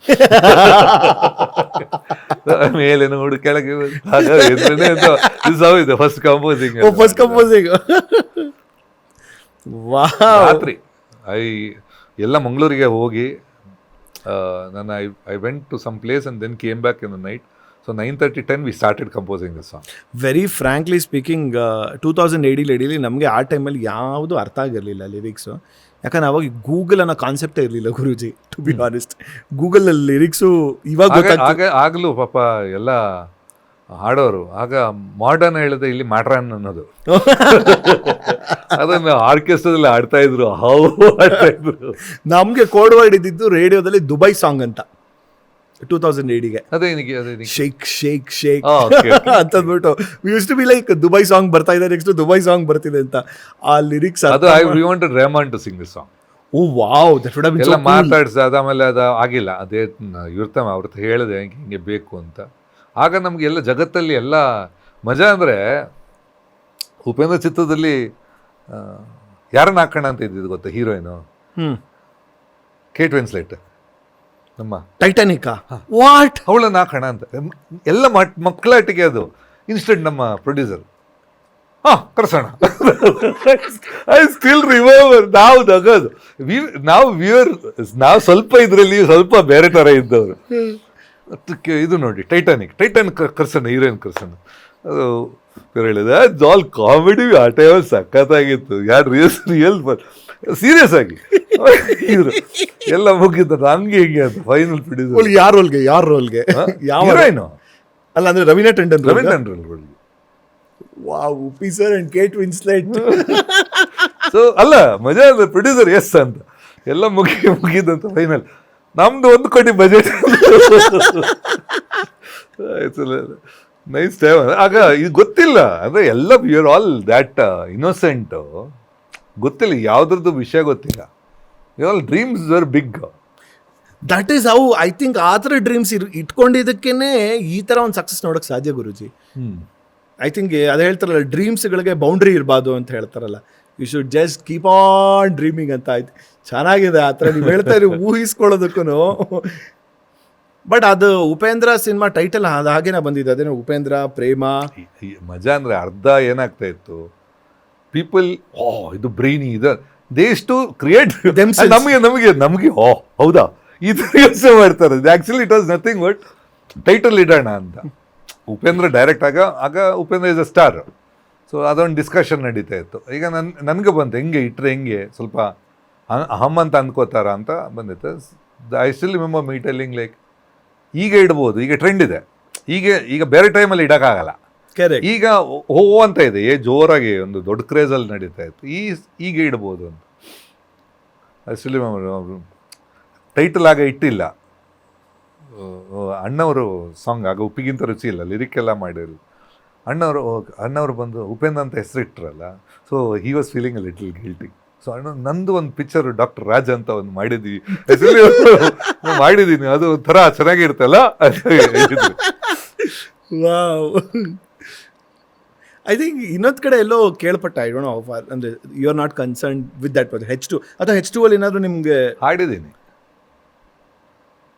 ಮೇಲೆ ನೋಡು ಕೆಳಗೆ ರಾಘವೇಂದ್ರನೇ ಅಂತ. ಫಸ್ಟ್ ಕಂಪೋಸಿಂಗ್ ರಾತ್ರಿ ಎಲ್ಲ ಮಂಗಳೂರಿಗೆ ಹೋಗಿ ನಾನು I went to some place and then came back in the night. So 9:30-10 we started composing this song. Very frankly speaking, 2080 ನಮಗೆ ಆ ಟೈಮಲ್ಲಿ ಯಾವುದು ಅರ್ಥ ಆಗಿರಲಿಲ್ಲ ಲಿರಿಕ್ಸು. ಯಾಕಂದ್ರೆ ಅವಾಗ ಗೂಗಲ್ ಅನ್ನೋ ಕಾನ್ಸೆಪ್ಟೇ ಇರಲಿಲ್ಲ ಗುರೂಜಿ, ಟು ಬಿ ಆನೆಸ್ಟ್. ಗೂಗಲಲ್ಲಿ ಲಿರಿಕ್ಸು ಇವಾಗ ಆಗಲೂ ಪಾಪ ಎಲ್ಲ ಹಾಡೋರು ಆಗ ಮಾಡರ್ನ್ ಹೇಳಿದೆ, ಇಲ್ಲಿ ಮ್ಯಾಟ್ರನ್ ಅನ್ನೋದು ಅದನ್ನು ಆರ್ಕೆಸ್ಟ್ರಾದಲ್ಲಿ ಆಡ್ತಾ ಇದ್ರು. ಆಡ್ತಾ ಇದ್ರು. ನಮಗೆ ಕೋಡ್ ವರ್ಡ್ ಇದ್ದಿದ್ದು ರೇಡಿಯೋದಲ್ಲಿ ದುಬೈ ಸಾಂಗ್ ಅಂತ 2080ಗೆ. ಅದೇ ಶೇಕ್ ಶೇಕ್ ಶೇಕ್ ಅಂತಂದ್ಬಿಟ್ಟು use to be like Dubai song ಬರ್ತಾ ಇದೆ, ನೆಕ್ಸ್ಟ್ ದುಬೈ ಸಾಂಗ್ ಬರ್ತಿದೆ ಅಂತ. ಆ ಲಿರಿಕ್ಸ್ ಅದು I wanted Rahman to sing this song. Oh wow, that would have been ಎಲ್ಲ ಮಾತಾಡ್ಸ. ಅದಾದ್ಮೇಲೆ ಅದು ಆಗಿಲ್ಲ. ಅದೇ ಇರ್ತಮ್ಮ ಅವ್ರ ಹತ್ರ ಹೇಳಿದೆ ಹಿಂಗೆ ಬೇಕು ಅಂತ. ಆಗ ನಮಗೆಲ್ಲ ಜಗತ್ತಲ್ಲಿ ಎಲ್ಲ ಮಜಾ. ಅಂದರೆ ಉಪೇಂದ್ರ ಚಿತ್ರದಲ್ಲಿ ಯಾರನ್ನ ಹಾಕೋಣ ಅಂತ ಇದ್ದಿದ್ದು ಗೊತ್ತಾ ಹೀರೋಯಿನು? ಕೇಟ್ ವಿನ್ಸ್ಲೆಟ್, ನಮ್ಮ ಟೈಟಾನಿಕ್. ವಾಟ್, ಅವಳನ್ನ ಹಾಕೋಣ ಅಂತ ಎಲ್ಲ ಮಕ್ಕಳಾಟಿಗೆ. ಅದು ಇನ್ಸ್ಟೆಂಟ್ ನಮ್ಮ ಪ್ರೊಡ್ಯೂಸರ್ ಕರ್ಸೋಣ. I still remember. ನಾವು ನಗೋದು, ನಾವು ಸ್ವಲ್ಪ ಇದರಲ್ಲಿ ಸ್ವಲ್ಪ ಬೇರೆ ಥರ ಇದ್ದವರು. ಇದು ನೋಡಿ ಟೈಟಾನಿಕ್ ಕರ್ಸೋಣ, ಹೀರೋಯಿನ್ ಕರ್ಸೋಣ. ಅದು ಹೇಳಿದೆ ಆಲ್ ಕಾಮಿಡಿ. ಆ ಟೈಮಲ್ಲಿ ಸಖತ್ತಾಗಿತ್ತು. ಯಾರು ರಿಯಲ್ ಸೀರಿಯಸ್ ಆಗಿ ಇದ್ರು. ಎಲ್ಲ ಮುಗಿದ ಹಂಗೆ ಹಿಂಗೆ ಅಂತ ಫೈನಲ್ ಪ್ರೊಡ್ಯೂಸರ್. ಯಾರ ರೋಲ್ಗೆ ಹೀರೋಯಿನು ಅಲ್ಲ, ಅಂದ್ರೆ Raveena Tandon. Wow, Uppi sir and Kate Winslet. So ಅಲ್ಲ ಮಜಾ ಅಂದ್ರೆ ಪ್ರೊಡ್ಯೂಸರ್ ಎಸ್ ಅಂತ ಎಲ್ಲ ಮುಗಿದಂತ ಫೈನಲ್. ನಮ್ದು 1 ಕೋಟಿ ಬಜೆಟ್. Nice time. ಆಗ ಇದು ಗೊತ್ತಿಲ್ಲ ಅಂದ್ರೆ ಎಲ್ಲ you are all that innocent. ಗೊತ್ತಿಲ್ಲ ಯಾವುದ್ರದ್ದು ವಿಷಯ ಗೊತ್ತಿಲ್ಲ. You all dreams are big. That is how I think ಆ ಥರ ಡ್ರೀಮ್ಸ್ ಇಟ್ಕೊಂಡಿದ್ದಕ್ಕೇನೆ ಈ ಥರ ಒಂದು ಸಕ್ಸಸ್ ನೋಡೋಕೆ ಸಾಧ್ಯ ಗುರುಜಿ. ಐ ಥಿಂಕ್ ಅದೇ ಹೇಳ್ತಾರಲ್ಲ, ಡ್ರೀಮ್ಸ್ಗಳಿಗೆ ಬೌಂಡ್ರಿ ಇರಬಾರ್ದು ಅಂತ ಹೇಳ್ತಾರಲ್ಲ. You should just keep on dreaming ಅಂತ. ಆಯ್ತು, ಚೆನ್ನಾಗಿದೆ ಆ ಥರ ನೀವು ಹೇಳ್ತಾ ಇರಿ ಊಹಿಸ್ಕೊಳ್ಳೋದಕ್ಕೂ. ಬಟ್ ಅದು ಉಪೇಂದ್ರ ಸಿನಿಮಾ ಟೈಟಲ್ ಅದು ಹಾಗೇನ ಬಂದಿದೆ, ಅದೇನೋ ಉಪೇಂದ್ರ ಪ್ರೇಮ. ಮಜಾ ಅಂದರೆ ಅರ್ಧ ಏನಾಗ್ತಾ ಇತ್ತು, ಪೀಪಲ್ ಇದು ಬ್ರೈನಿ ಇದೆ, ದೇ ಟು ಕ್ರಿಯೇಟ್ ನಮಗೆ ಹೌದಾ ಈ ಥರ ಯೋಚನೆ ಮಾಡ್ತಾರೆ. Actually it was nothing but title ಇಡೋಣ ಅಂತ. ಉಪೇಂದ್ರ ಡೈರೆಕ್ಟ್ ಆಗ Upendra is a star. So ಅದೊಂದು ಡಿಸ್ಕಷನ್ ನಡೀತಾ ಇತ್ತು. ಈಗ ನನಗೆ ಬಂತು ಹೆಂಗೆ ಇಟ್ಟರೆ ಹೆಂಗೆ ಸ್ವಲ್ಪ ಹಮ್ ಅಂತ ಅಂದ್ಕೋತಾರ ಅಂತ ಬಂದಿತ್ತು. I still remember me telling like ಈಗ ಇಡ್ಬೋದು, ಈಗ ಟ್ರೆಂಡ್ ಇದೆ, ಈಗ ಬೇರೆ ಟೈಮಲ್ಲಿ ಇಡೋಕ್ಕಾಗಲ್ಲ. ಈಗ ಅಂತ ಇದೆ ಜೋರಾಗಿ ಒಂದು ದೊಡ್ಡ ಕ್ರೇಜಲ್ಲಿ ನಡೀತಾ ಇತ್ತು. ಈಗ ಇಡ್ಬೋದು ಅಂತ ಐ ಸ್ಟಿಲ್ ರಿಮೆಂಬರ್. ಟೈಟಲ್ ಆಗ ಇಟ್ಟಿಲ್ಲ. ಅಣ್ಣವರು ಸಾಂಗ್ ಆಗ ಉಪ್ಪಿಗಿಂತ ರುಚಿ ಇಲ್ಲ, ಲಿರಿಕ್ ಎಲ್ಲ ಮಾಡಿರಲಿಲ್ಲ. ಅಣ್ಣವರು ಬಂದು ಉಪೇಂದ್ರ ಅಂತ ಹೆಸರಿಟ್ರಲ್ಲ. So he was feeling a little guilty. So ನಂದು ಒಂದು ಪಿಕ್ಚರ್ ಡಾಕ್ಟರ್ ರಾಜ್ ಅಂತ ಒಂದು ಮಾಡಿದ್ದೀವಿ, ಮಾಡಿದ್ದೀನಿ, ಅದು ಒಂಥರ ಚೆನ್ನಾಗಿರ್ತಲ್ಲ. ಐ ಥಿಂಕ್ ಇನ್ನೊಂದು ಕಡೆ ಎಲ್ಲೋ ಕೇಳ್ಪಟ್ಟ ಐ ಡೋಂಟ್ ನೋ ಅಂದರೆ you are not concern with that project H2 ಅಥವಾ H2 ಅಲ್ಲಿ ಏನಾದರೂ ನಿಮಗೆ ಹಾಡಿದ್ದೀನಿ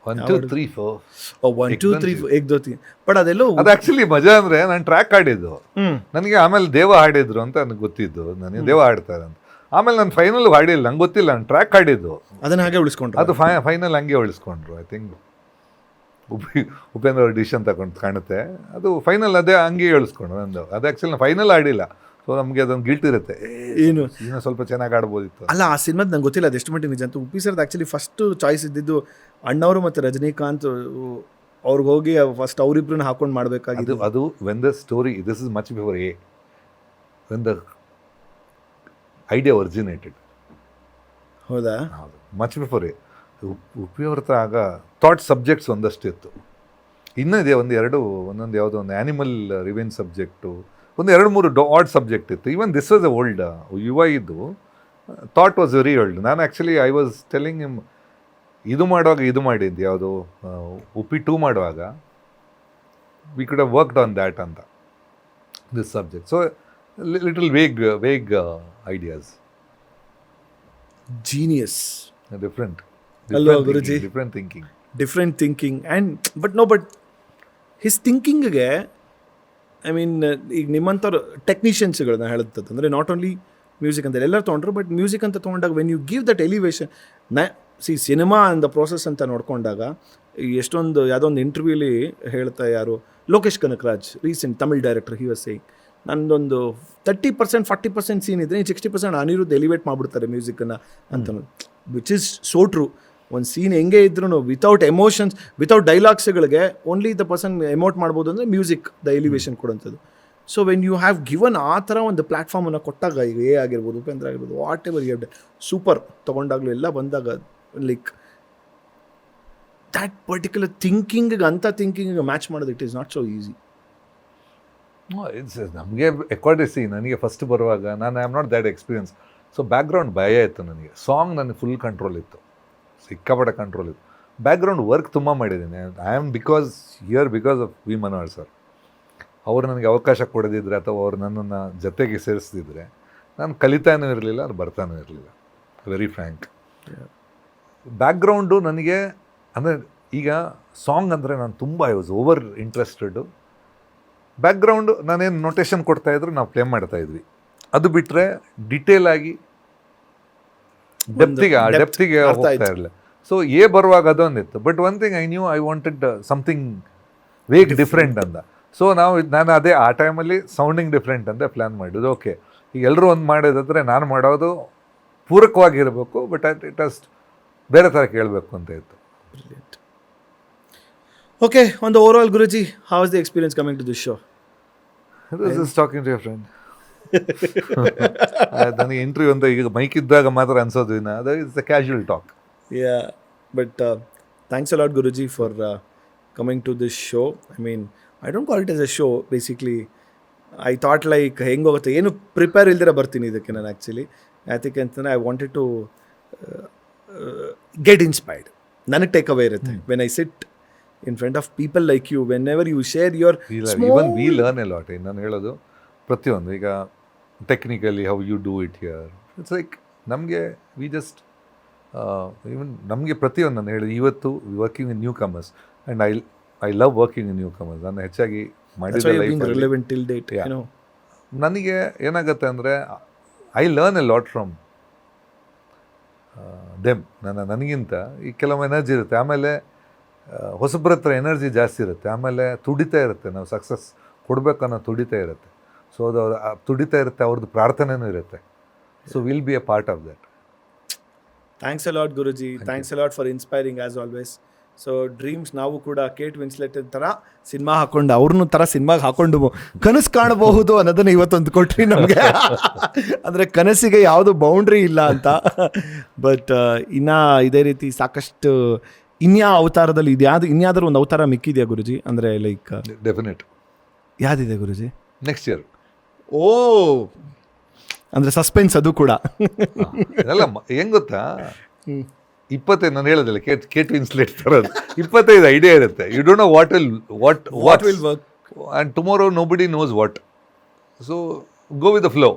1 2 3 4 1 2 3 ಏಕ್ ದೋ ತೀನ್ ಬಟ್ ಅದೆಲ್ಲೋ ಅದು ಆಕ್ಚುಲಿ ಮಜಾ ಅಂದ್ರೆ ನಾನು ಟ್ರ್ಯಾಕ್ ಹಾಡಿದ್ದು ನನಗೆ ಆಮೇಲೆ ದೇವ ಹಾಡಿದ್ರು ಅಂತ ನನಗೆ ಗೊತ್ತಿದ್ದು ನನಗೆ ದೇವ ಹಾಡ್ತಾರೆ ಅಂತ ಆಮೇಲೆ ನಾನು ಫೈನಲ್ ಹಾಡಿಲ್ಲ ನಂಗೆ ಗೊತ್ತಿಲ್ಲ ನಾನು ಟ್ರ್ಯಾಕ್ ಹಾಡಿದ್ದು ಅದನ್ನ ಹಾಗೆ ಉಳಿಸ್ಕೊಂಡ್ರು. ಅದು ಫೈನಲ್ ಹಂಗೆ ಉಳಿಸ್ಕೊಂಡ್ರು. ಐ ಥಿಂಕ್ ಉಪೇಂದ್ರ ಅವ್ರ ಡಿಸಿಷನ್ ತಗೊಂಡು ಕಾಣುತ್ತೆ ಅದು ಫೈನಲ್ ಅದೇ ಹಂಗೆ ಉಳಿಸ್ಕೊಂಡ್ರು ನಂದು. ಅದು ಆ್ಯಕ್ಚುಲಿ ಫೈನಲ್ ಆಡಿಲ್ಲ, ಸೊ ನಮಗೆ ಅದೊಂದು ಗಿಲ್ಟ್ ಇರುತ್ತೆ, ಏನು ಇನ್ನೂ ಸ್ವಲ್ಪ ಚೆನ್ನಾಗಿ ಆಡ್ಬೋದಿತ್ತು. ಅಲ್ಲ ಆ ಸಿನಿಮಾದ ನಂಗೆ ಗೊತ್ತಿಲ್ಲ ಅದು ಎಷ್ಟು ಮಟ್ಟಿಗೆ ನಿಜ ಅಂತ. ಉಪ್ಪಿ ಸರ್ದು ಆ್ಯಕ್ಚುಲಿ ಫಸ್ಟ್ ಚಾಯ್ಸ್ ಇದ್ದಿದ್ದು ಅಣ್ಣವರು ಮತ್ತು ರಜನಿಕಾಂತ್ ಅವ್ರಿಗೆ ಹೋಗಿ ಫಸ್ಟ್ ಅವರಿಬ್ರನ್ನ ಹಾಕೊಂಡು ಮಾಡಬೇಕಾಗಿದ್ದು. ಅದು when the story this is much before when the idea originated. ಹೌದಾ? ಹೌದು, ಮಚ್ ಬಿಫೋರ್ ಉಪ್ಪಿ ಅವ್ರ ಹತ್ರ ಆಗ ಥಾಟ್ ಸಬ್ಜೆಕ್ಟ್ಸ್ ಒಂದಷ್ಟು ಇತ್ತು. ಇನ್ನೂ ಇದೆ ಒಂದೊಂದು ಯಾವುದೋ ಒಂದು ಆ್ಯನಿಮಲ್ ರಿವೆಂಜ್ ಸಬ್ಜೆಕ್ಟು, ಒಂದು 2-3 ಆಡ್ ಸಬ್ಜೆಕ್ಟ್ ಇತ್ತು. Even this was a old ಯುವ ಇದ್ದು ಥಾಟ್ ವಾಸ್ ವೆರಿ ಓಲ್ಡ್. ನಾನು actually I was telling him ಇದು ಮಾಡುವಾಗ ಇದು ಮಾಡಿದ್ದು ಯಾವುದು ಉಪ್ಪಿ 2 ಮಾಡುವಾಗ we could have worked on that ಅಂತ this subject. So little vague ideas. Genius. Different thinking. Different thinking and but his ಥಿಂಕಿಂಗ್ಗೆ ಐ ಮೀನ್ ಈಗ ನಿಮ್ಮಂಥವ್ರು ಟೆಕ್ನಿಷಿಯನ್ಸ್ಗಳನ್ನ ಹೇಳುತ್ತದೆ ಅಂದರೆ ನಾಟ್ ಓನ್ಲಿ ಮ್ಯೂಸಿಕ್ ಅಂತ ಎಲ್ಲರೂ ತೊಗೊಂಡ್ರು, ಬಟ್ ಮ್ಯೂಸಿಕ್ ಅಂತ ತೊಗೊಂಡಾಗ when you give that elevation cinema ಅಂದ ಪ್ರೋಸೆಸ್ ಅಂತ ನೋಡ್ಕೊಂಡಾಗ ಎಷ್ಟೊಂದು ಯಾವುದೋ ಒಂದು ಇಂಟರ್ವ್ಯೂಲಿ ಹೇಳ್ತಾ ಯಾರು Lokesh Kanagaraj recent Tamil director, he was saying ನಂದೊಂದು 30% 40% ಸೀನ್ ಇದ್ದರೆ 60% ಅನಿರುದ್ಧ ಎಲಿವೇಟ್ ಮಾಡಿಬಿಡ್ತಾರೆ ಮ್ಯೂಸಿಕನ್ನು ಅಂತ, ವಿಚ್ ಇಸ್ ಸೋ ಟ್ರೂ. ಒಂದು ಸೀನ್ ಹೆಂಗೆ ಇದ್ರೂ ವಿತೌಟ್ ಎಮೋಷನ್ಸ್ ವಿತೌಟ್ ಡೈಲಾಗ್ಸ್ಗಳಿಗೆ ಓನ್ಲಿ ದ ಪರ್ಸನ್ ಎಮೋಟ್ ಮಾಡ್ಬೋದು ಅಂದರೆ ಮ್ಯೂಸಿಕ್ ದ ಎಲಿವೇಶನ್ ಕೊಡೋಂಥದ್ದು. So when you have given ಆ ಥರ ಒಂದು ಪ್ಲ್ಯಾಟ್ಫಾರ್ಮನ್ನು ಕೊಟ್ಟಾಗ, ಈಗ ಆಗಿರ್ಬೋದು, ಉಪೇಂದ್ರ ಆಗಿರ್ಬೋದು, whatever you have done super ತೊಗೊಂಡಾಗಲೂ ಎಲ್ಲ ಬಂದಾಗ ಲೈಕ್ ದ್ಯಾಟ್ ಪರ್ಟಿಕ್ಯುಲರ್ ಥಿಂಕಿಂಗಿಗೆ ಅಂಥ ಥಿಂಕಿಂಗಿಗೆ ಮ್ಯಾಚ್ ಮಾಡೋದು it is not so easy. It's ನಮಗೆ ಎಕ್ವಾರ್ಡಿಸಿ ನನಗೆ ಫಸ್ಟ್ ಬರುವಾಗ ನಾನು I am not that experience. So background ಭಯ ಇತ್ತು ನನಗೆ. ಸಾಂಗ್ ನನಗೆ ಫುಲ್ ಕಂಟ್ರೋಲ್ ಇತ್ತು, ಸಿಕ್ಕಾಪಟ್ಟೆ ಕಂಟ್ರೋಲ್ ಇತ್ತು. ಬ್ಯಾಕ್ಗ್ರೌಂಡ್ ವರ್ಕ್ ತುಂಬ ಮಾಡಿದ್ದೀನಿ. I am because of V Manohar sir. ಅವರು ನನಗೆ ಅವಕಾಶ ಕೊಡದಿದ್ದರೆ ಅಥವಾ ಅವರು ನನ್ನನ್ನು ಜೊತೆಗೆ ಸೇರಿಸ್ದಿದ್ರೆ ನಾನು ಕಲಿತಾನೂ ಇರಲಿಲ್ಲ, ಅದು ಬರ್ತಾನೂ ಇರಲಿಲ್ಲ, ವೆರಿ ಫ್ರ್ಯಾಂಕ್. ಬ್ಯಾಕ್ಗ್ರೌಂಡು ನನಗೆ ಅಂದರೆ ಈಗ ಸಾಂಗ್ ಅಂದರೆ ನಾನು ತುಂಬ ಐ ವಾಸ್ ಓವರ್ ಇಂಟ್ರೆಸ್ಟೆಡು. ಬ್ಯಾಕ್ಗ್ರೌಂಡು ನಾನೇನು ನೋಟೇಷನ್ ಕೊಡ್ತಾಯಿದ್ರು ನಾವು ಪ್ಲೇ ಮಾಡ್ತಾಯಿದ್ವಿ, ಅದು ಬಿಟ್ಟರೆ ಡಿಟೇಲ್ ಆಗಿ ಡೆಪ್ತಿಗೆ ಹೋಗ್ತಾ ಇರಲಿಲ್ಲ. ಸೊ ಬರುವಾಗ ಅದೊಂದಿತ್ತು. But one thing I knew I wanted something vague different ಅಂತ. ಸೊ ನಾನು ಅದೇ ಆ ಟೈಮಲ್ಲಿ ಸೌಂಡಿಂಗ್ ಡಿಫ್ರೆಂಟ್ ಅಂತ ಪ್ಲ್ಯಾನ್ ಮಾಡಿದ್ದು. ಓಕೆ, ಈಗ ಎಲ್ಲರೂ ಒಂದು ಮಾಡೋದಾದರೆ ನಾನು ಮಾಡೋದು ಪೂರಕವಾಗಿರಬೇಕು, ಬಟ್ ಇಟ್ ಅಸ್ಟ್ ಬೇರೆ ಥರ ಕೇಳಬೇಕು ಅಂತ ಇತ್ತು. Okay, on the overall guruji, how was the experience coming to this show? Talking to your friend. ನನಗೆ ಇಂಟರ್ವ್ಯೂ ಅಂತ ಈಗ ಮೈಕ್ ಇದ್ದಾಗ ಮಾತ್ರ ಅನ್ಸೋದು, ಅದು it's a casual talk. Yeah, but thanks a lot, Guruji, for coming to this show. I mean, I don't call it as a show. Basically, I thought like ಹೆಂಗೋಗುತ್ತೆ ಏನು prepare ಇಲ್ದಿರ ಬರ್ತೀನಿ ಇದಕ್ಕೆ ನಾನು ಆ್ಯಕ್ಚುಲಿ. ಅದಕ್ಕೆ ಅಂತಂದರೆ I wanted to get inspired. ನನಗೆ take away ಇರುತ್ತೆ when I sit in front of people like you, whenever you share your even we learn a lot. ನಾನು ಹೇಳೋದು ಪ್ರತಿಯೊಂದು ಈಗ technically how you do it here, it's like ನಮಗೆ we just even ನಮಗೆ ಪ್ರತಿಯೊಂದು ನಾನು ಹೇಳಿದೆ ಇವತ್ತು working in newcomers and I love working in new comers. ನಾನು ಹೆಚ್ಚಾಗಿ ಮಾಡಿದ ನನಗೆ ಏನಾಗುತ್ತೆ ಅಂದರೆ I learn a lot from them. ನನಗಿಂತ ಈ ಕೆಲವು ಎನರ್ಜಿ ಇರುತ್ತೆ, ಆಮೇಲೆ ಹೊಸಬ್ರ ಹತ್ರ ಎನರ್ಜಿ ಜಾಸ್ತಿ ಇರುತ್ತೆ, ಆಮೇಲೆ ತುಡಿತಾ ಇರುತ್ತೆ, ನಾವು ಸಕ್ಸಸ್ ಕೊಡಬೇಕನ್ನೋ ತುಡಿತಾ ಇರುತ್ತೆ. ಸೊ ಅದು ತುಡಿತಾ ಇರುತ್ತೆ, ಅವ್ರದ್ದು ಪ್ರಾರ್ಥನೆನೂ ಇರುತ್ತೆ. So will be A part of that. Thanks a lot Guruji, thanks a lot for inspiring as always. So dreams ನಾವು ಕೂಡ ಕೇಟ್ ವಿನ್ಸ್ಲೆಟ್ ಥರ ಸಿನಿಮಾ ಹಾಕೊಂಡು ಅವ್ರನ್ನೂ ಥರ ಸಿನಿಮಾಗೆ ಹಾಕೊಂಡು ಕನಸು ಕಾಣಬಹುದು ಅನ್ನೋದನ್ನು ಇವತ್ತೊಂದು ಕೊಟ್ರಿ ನಮಗೆ. ಅಂದರೆ ಕನಸಿಗೆ ಯಾವುದು ಬೌಂಡ್ರಿ ಇಲ್ಲ ಅಂತ. ಬಟ್ ಇನ್ನು ಇದೇ ರೀತಿ ಸಾಕಷ್ಟು ಇನ್ಯಾ ಅವತಾರದಲ್ಲಿ ಇನ್ಯಾವುದಾದ್ರು ಒಂದು ಅವತಾರ ಮಿಕ್ಕಿದೆಯಾ ಗುರುಜಿ? ಅಂದರೆ ಲೈಕ್ ಡೆಫಿನೆಟ್ ಯಾವುದಿದೆ ಗುರುಜಿ? Next year. ಓ, ಅಂದರೆ ಸಸ್ಪೆನ್ಸ್ ಅದು ಕೂಡ. ಅಲ್ಲ ಹೆಂಗೆ ಗೊತ್ತಾ, 25 ನಾನು ಹೇಳೋದಿಲ್ಲ ಕೇಟ್ ವಿನ್ಸ್ಲೆಟ್ ತರೋದು 25 ಐಡಿಯಾ ಇರುತ್ತೆ. You don't know what will work and tomorrow nobody knows what. So go with the flow.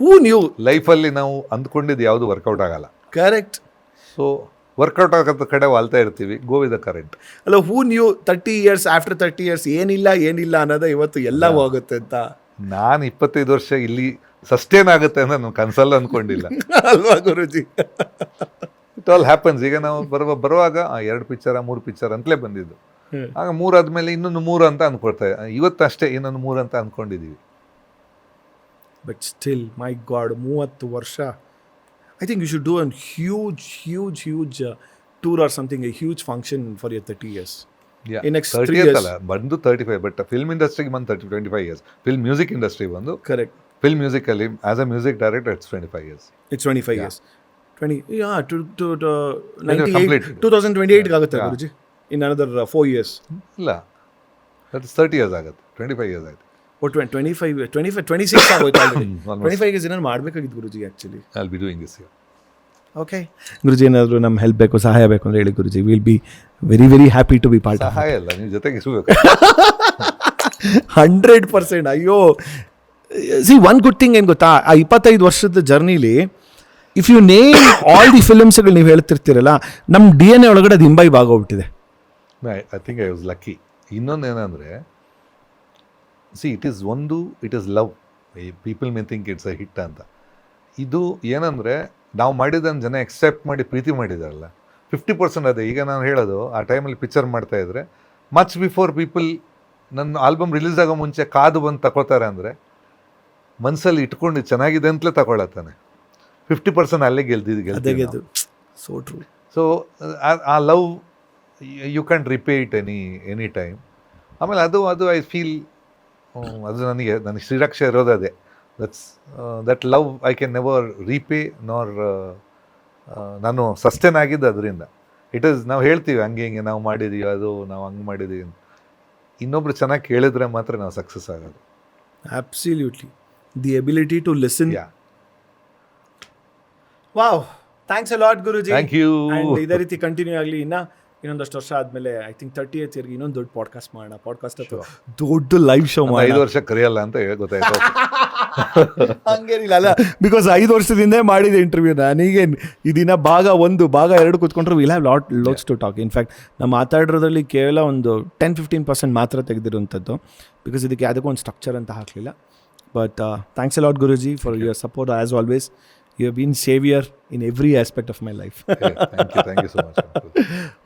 Who knew? ಲೈಫಲ್ಲಿ ನಾವು ಅಂದ್ಕೊಂಡಿದ್ದು ಯಾವುದು ವರ್ಕೌಟ್ ಆಗಲ್ಲ. ಕರೆಕ್ಟ್. ಸೊ ವರ್ಕೌಟ್ ಆಗೋ ಕಡೆ ವಾಲ್ತಾ ಇರ್ತೀವಿ. Go with the current. ಅಲ್ಲ, who knew 30 years after 30 years ಏನಿಲ್ಲ ಅನ್ನೋದೇ ಇವತ್ತು ಎಲ್ಲ ಹೋಗುತ್ತೆ ಅಂತ. ನಾನು 25 ವರ್ಷ ಇಲ್ಲಿ ಸಸ್ಟೇನ್ ಆಗುತ್ತೆ ಅಂತ ನಾನು ಕನ್ಸಲ್ಲ ಅಂದ್ಕೊಂಡಿಲ್ಲ. ಅಲ್ವಾ ಗುರುಜಿ? It all happens. ಈಗ ನಾವು ಬರುವಾಗ 2 ಪಿಕ್ಚರ 3 ಪಿಕ್ಚರ್ ಅಂತಲೇ ಬಂದಿದ್ದು. ಆಗ 3 ಆದ್ಮೇಲೆ ಇನ್ನೊಂದು 3 ಅಂತ ಅನ್ಕೊಳ್ತಾ ಇವತ್ತು ಅಷ್ಟೇ ಇನ್ನೊಂದು 3 ಅಂತ ಅನ್ಕೊಂಡಿದೀವಿ. ಬಟ್ ಸ್ಟಿಲ್ ಮೈ ಗಾಡ್, 30 ವರ್ಷ. I think you should do an huge tour or something, a huge function for your 30 years. In next 3 years ಅಲ್ಲ, ಬಂದು 35, ಬಟ್ ಫಿಲ್ಮ್ ಇಂಡಸ್ಟ್ರಿಗೆ ಬಂದು 25 years. ಫಿಲ್ಮ್ ಮ್ಯೂಸಿಕ್ ಇಂಡಸ್ಟ್ರಿ ಬಂದು, ಕರೆಕ್ಟ್, ಫಿಲ್ಮ್ ಮ್ಯೂಸಿಕ್ ಅಲ್ಲಿ as a music director it's 25 years. It's 25 years. 2028 ಆಗುತ್ತೆ guruji. In another 4 years. ಇಲ್ಲ, that is 30 years ಆಗುತ್ತೆ. 25 years ಆಯ್ತು. 26 ಆಗೋಯ್ತು ಆಲ್ರೆಡಿ. 25 years ಏನಾದ್ರು ಮಾಡಬೇಕಾಗಿತ್ತು guruji actually. I will be doing this year. Okay guruji, ಏನಾದರೂ ನಮ್ಮ ಹೆಲ್ಪ್ ಬೇಕು, ಸಹಾಯ ಬೇಕು ಅಂದರೆ ಹೇಳಿ guruji. Will be very very happy to be part. ಸಹಾಯ ಅಲ್ಲ, ನೀವು ಜೊತೆಗೆ ಇರಬೇಕು. 100%. ಅಯ್ಯೋ, ಸಿ ಒನ್ ಗುಡ್ ಥಿಂಗ್ ಏನು ಗೊತ್ತಾ, ಆ 25 ವರ್ಷದ ಜರ್ನಿಲಿ if you name all the ಫಿಲ್ಮ್ಸ್ಗಳು ನೀವು ಹೇಳ್ತಿರ್ತೀರಲ್ಲ, ನಮ್ಮ DNA ಒಳಗಡೆ ಅದು ಇಂಬೈಬ್ ಆಗೋಗ್ಬಿಟ್ಟಿದೆ. I think I was lucky. ಇನ್ನೊಂದು ಏನಂದರೆ, see it is love. People may think it's a hit ಅಂತ. ಇದು ಏನಂದರೆ, ನಾವು ಮಾಡಿದ್ದನ್ನು ಜನ ಎಕ್ಸೆಪ್ಟ್ ಮಾಡಿ ಪ್ರೀತಿ ಮಾಡಿದಾರಲ್ಲ, 50% ಅದೇ. ಈಗ ನಾನು ಹೇಳೋದು, ಆ ಟೈಮಲ್ಲಿ ಪಿಕ್ಚರ್ ಮಾಡ್ತಾಯಿದ್ರೆ ಮಚ್ ಬಿಫೋರ್ ಪೀಪಲ್ ನನ್ನ ಆಲ್ಬಮ್ ರಿಲೀಸ್ ಆಗೋ ಮುಂಚೆ ಕಾದು ಬಂದು ತಗೋತಾರೆ ಅಂದರೆ, ಮನಸ್ಸಲ್ಲಿ ಇಟ್ಕೊಂಡು ಚೆನ್ನಾಗಿದೆ ಅಂತಲೇ ತಗೊಳತ್ತಾನೆ. 50% ಅಲ್ಲೇ ಗೆಲ್ದಿದ್ದು. So true. ಸೊ ಆ love you can repay it any time. ಆಮೇಲೆ ಅದು ಐ ಫೀಲ್ ಅದು ನನಗೆ ಶ್ರೀರಕ್ಷೆ ಇರೋದು ಅದೇ. That love I can never repay nor. ನಾನು ಸಸ್ಟೇನ್ ಆಗಿದ್ದು ಅದರಿಂದ. ಇಟ್ ಈಸ್, ನಾವು ಹೇಳ್ತೀವಿ ಹಂಗೆ ನಾವು ಮಾಡಿದ್ದೀವಿ, ಅದು ನಾವು ಹಂಗೆ ಮಾಡಿದ್ದೀವಿ. ಇನ್ನೊಬ್ರು ಚೆನ್ನಾಗಿ ಕೇಳಿದ್ರೆ ಮಾತ್ರ ನಾವು ಸಕ್ಸಸ್ ಆಗೋದು. Absolutely. The ability to listen. Yeah. Wow. Thanks a lot, Guruji. Thank you. And ಇದೇ ರೀತಿ ಕಂಟಿನ್ಯೂ ಆಗಲಿ. ಇನ್ನೊಂದಷ್ಟು ವರ್ಷ ಆದಮೇಲೆ ಐ ಥಿಂಕ್ 30th yearಗೆ ಇನ್ನೊಂದು ದೊಡ್ಡ ಪಾಡ್ಕಾಸ್ಟ್ ಮಾಡೋಣ. ಪಾಡ್ಕಾಸ್ಟ್ ಅಥವಾ ದೊಡ್ಡ ಲೈವ್ ಶೋ ಮಾಡೋಣ. 5 ವರ್ಷ ಕರೆಯಲ್ಲ ಅಂತ ಗೊತ್ತಾಯ್ತು. ಹಂಗೇನಿಲ್ಲ ಅಲ್ಲ, ಬಿಕಾಸ್ 5 ವರ್ಷದಿಂದ ಮಾಡಿದ ಇಂಟರ್ವ್ಯೂ. ನನಗೇನು ಈ ದಿನ ಭಾಗ 1 ಭಾಗ 2 ಕೂತ್ಕೊಂಡ್ರೆ will have lots to talk. In fact ನಾವು ಮಾತಾಡಿರೋದ್ರಲ್ಲಿ ಕೇವಲ ಒಂದು 10-15% ಮಾತ್ರ ತೆಗೆದಿರುವಂಥದ್ದು, ಬಿಕಾಸ್ ಇದಕ್ಕೆ ಯಾವುದಕ್ಕೂ ಒಂದು ಸ್ಟ್ರಕ್ಚರ್ ಅಂತ ಹಾಕಲಿಲ್ಲ. But thanks a lot guruji for your support as always. You have been saviour in every aspect of my life. Thank you so much.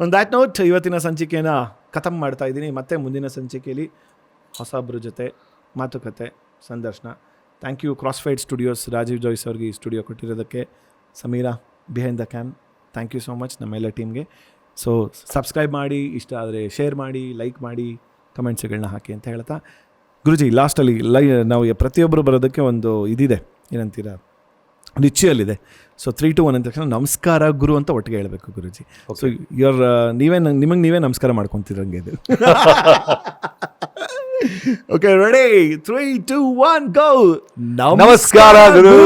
On that note, ಇವತ್ತಿನ ಸಂಚಿಕೆನ ಖತಮ್ ಮಾಡ್ತಾ ಇದ್ದೀನಿ. ಮತ್ತೆ ಮುಂದಿನ ಸಂಚಿಕೆಯಲ್ಲಿ ಹೊಸಬ್ರ ಜೊತೆ ಮಾತುಕತೆ, ಸಂದರ್ಶನ. Thank you crossfade studios, Rajeev Joyce ಅವ್ರಿಗೆ ಈ ಸ್ಟುಡಿಯೋ ಕೊಟ್ಟಿರೋದಕ್ಕೆ. Sameera behind the cam, thank you so much ನಮ್ಮೆಲ್ಲ ಟೀಮ್ಗೆ. ಸೊ ಸಬ್ಸ್ಕ್ರೈಬ್ ಮಾಡಿ, ಇಷ್ಟ ಆದರೆ ಶೇರ್ ಮಾಡಿ, ಲೈಕ್ ಮಾಡಿ, ಕಮೆಂಟ್ಸ್ಗಳನ್ನ ಹಾಕಿ ಅಂತ ಹೇಳ್ತಾ, ಗುರುಜಿ ಲಾಸ್ಟಲ್ಲಿ ನಾವು ಪ್ರತಿಯೊಬ್ಬರು ಬರೋದಕ್ಕೆ ಒಂದು ಇದಿದೆ, ಏನಂತೀರ, ರಿಚುವಲ್ ಇದೆ. ಸೊ 3, 2, 1 ಅಂದ ತಕ್ಷಣ ನಮಸ್ಕಾರ ಗುರು ಅಂತ ಒಟ್ಟಿಗೆ ಹೇಳಬೇಕು ಗುರುಜಿ. ಸೊ ನಿಮಗೆ ನೀವೇ ನಮಸ್ಕಾರ ಮಾಡ್ಕೊತಿರಂಗೆ ಇದು. Okay, ready? 3, 2, 1 ಗೋ. ನಮಸ್ಕಾರ ಗುರು.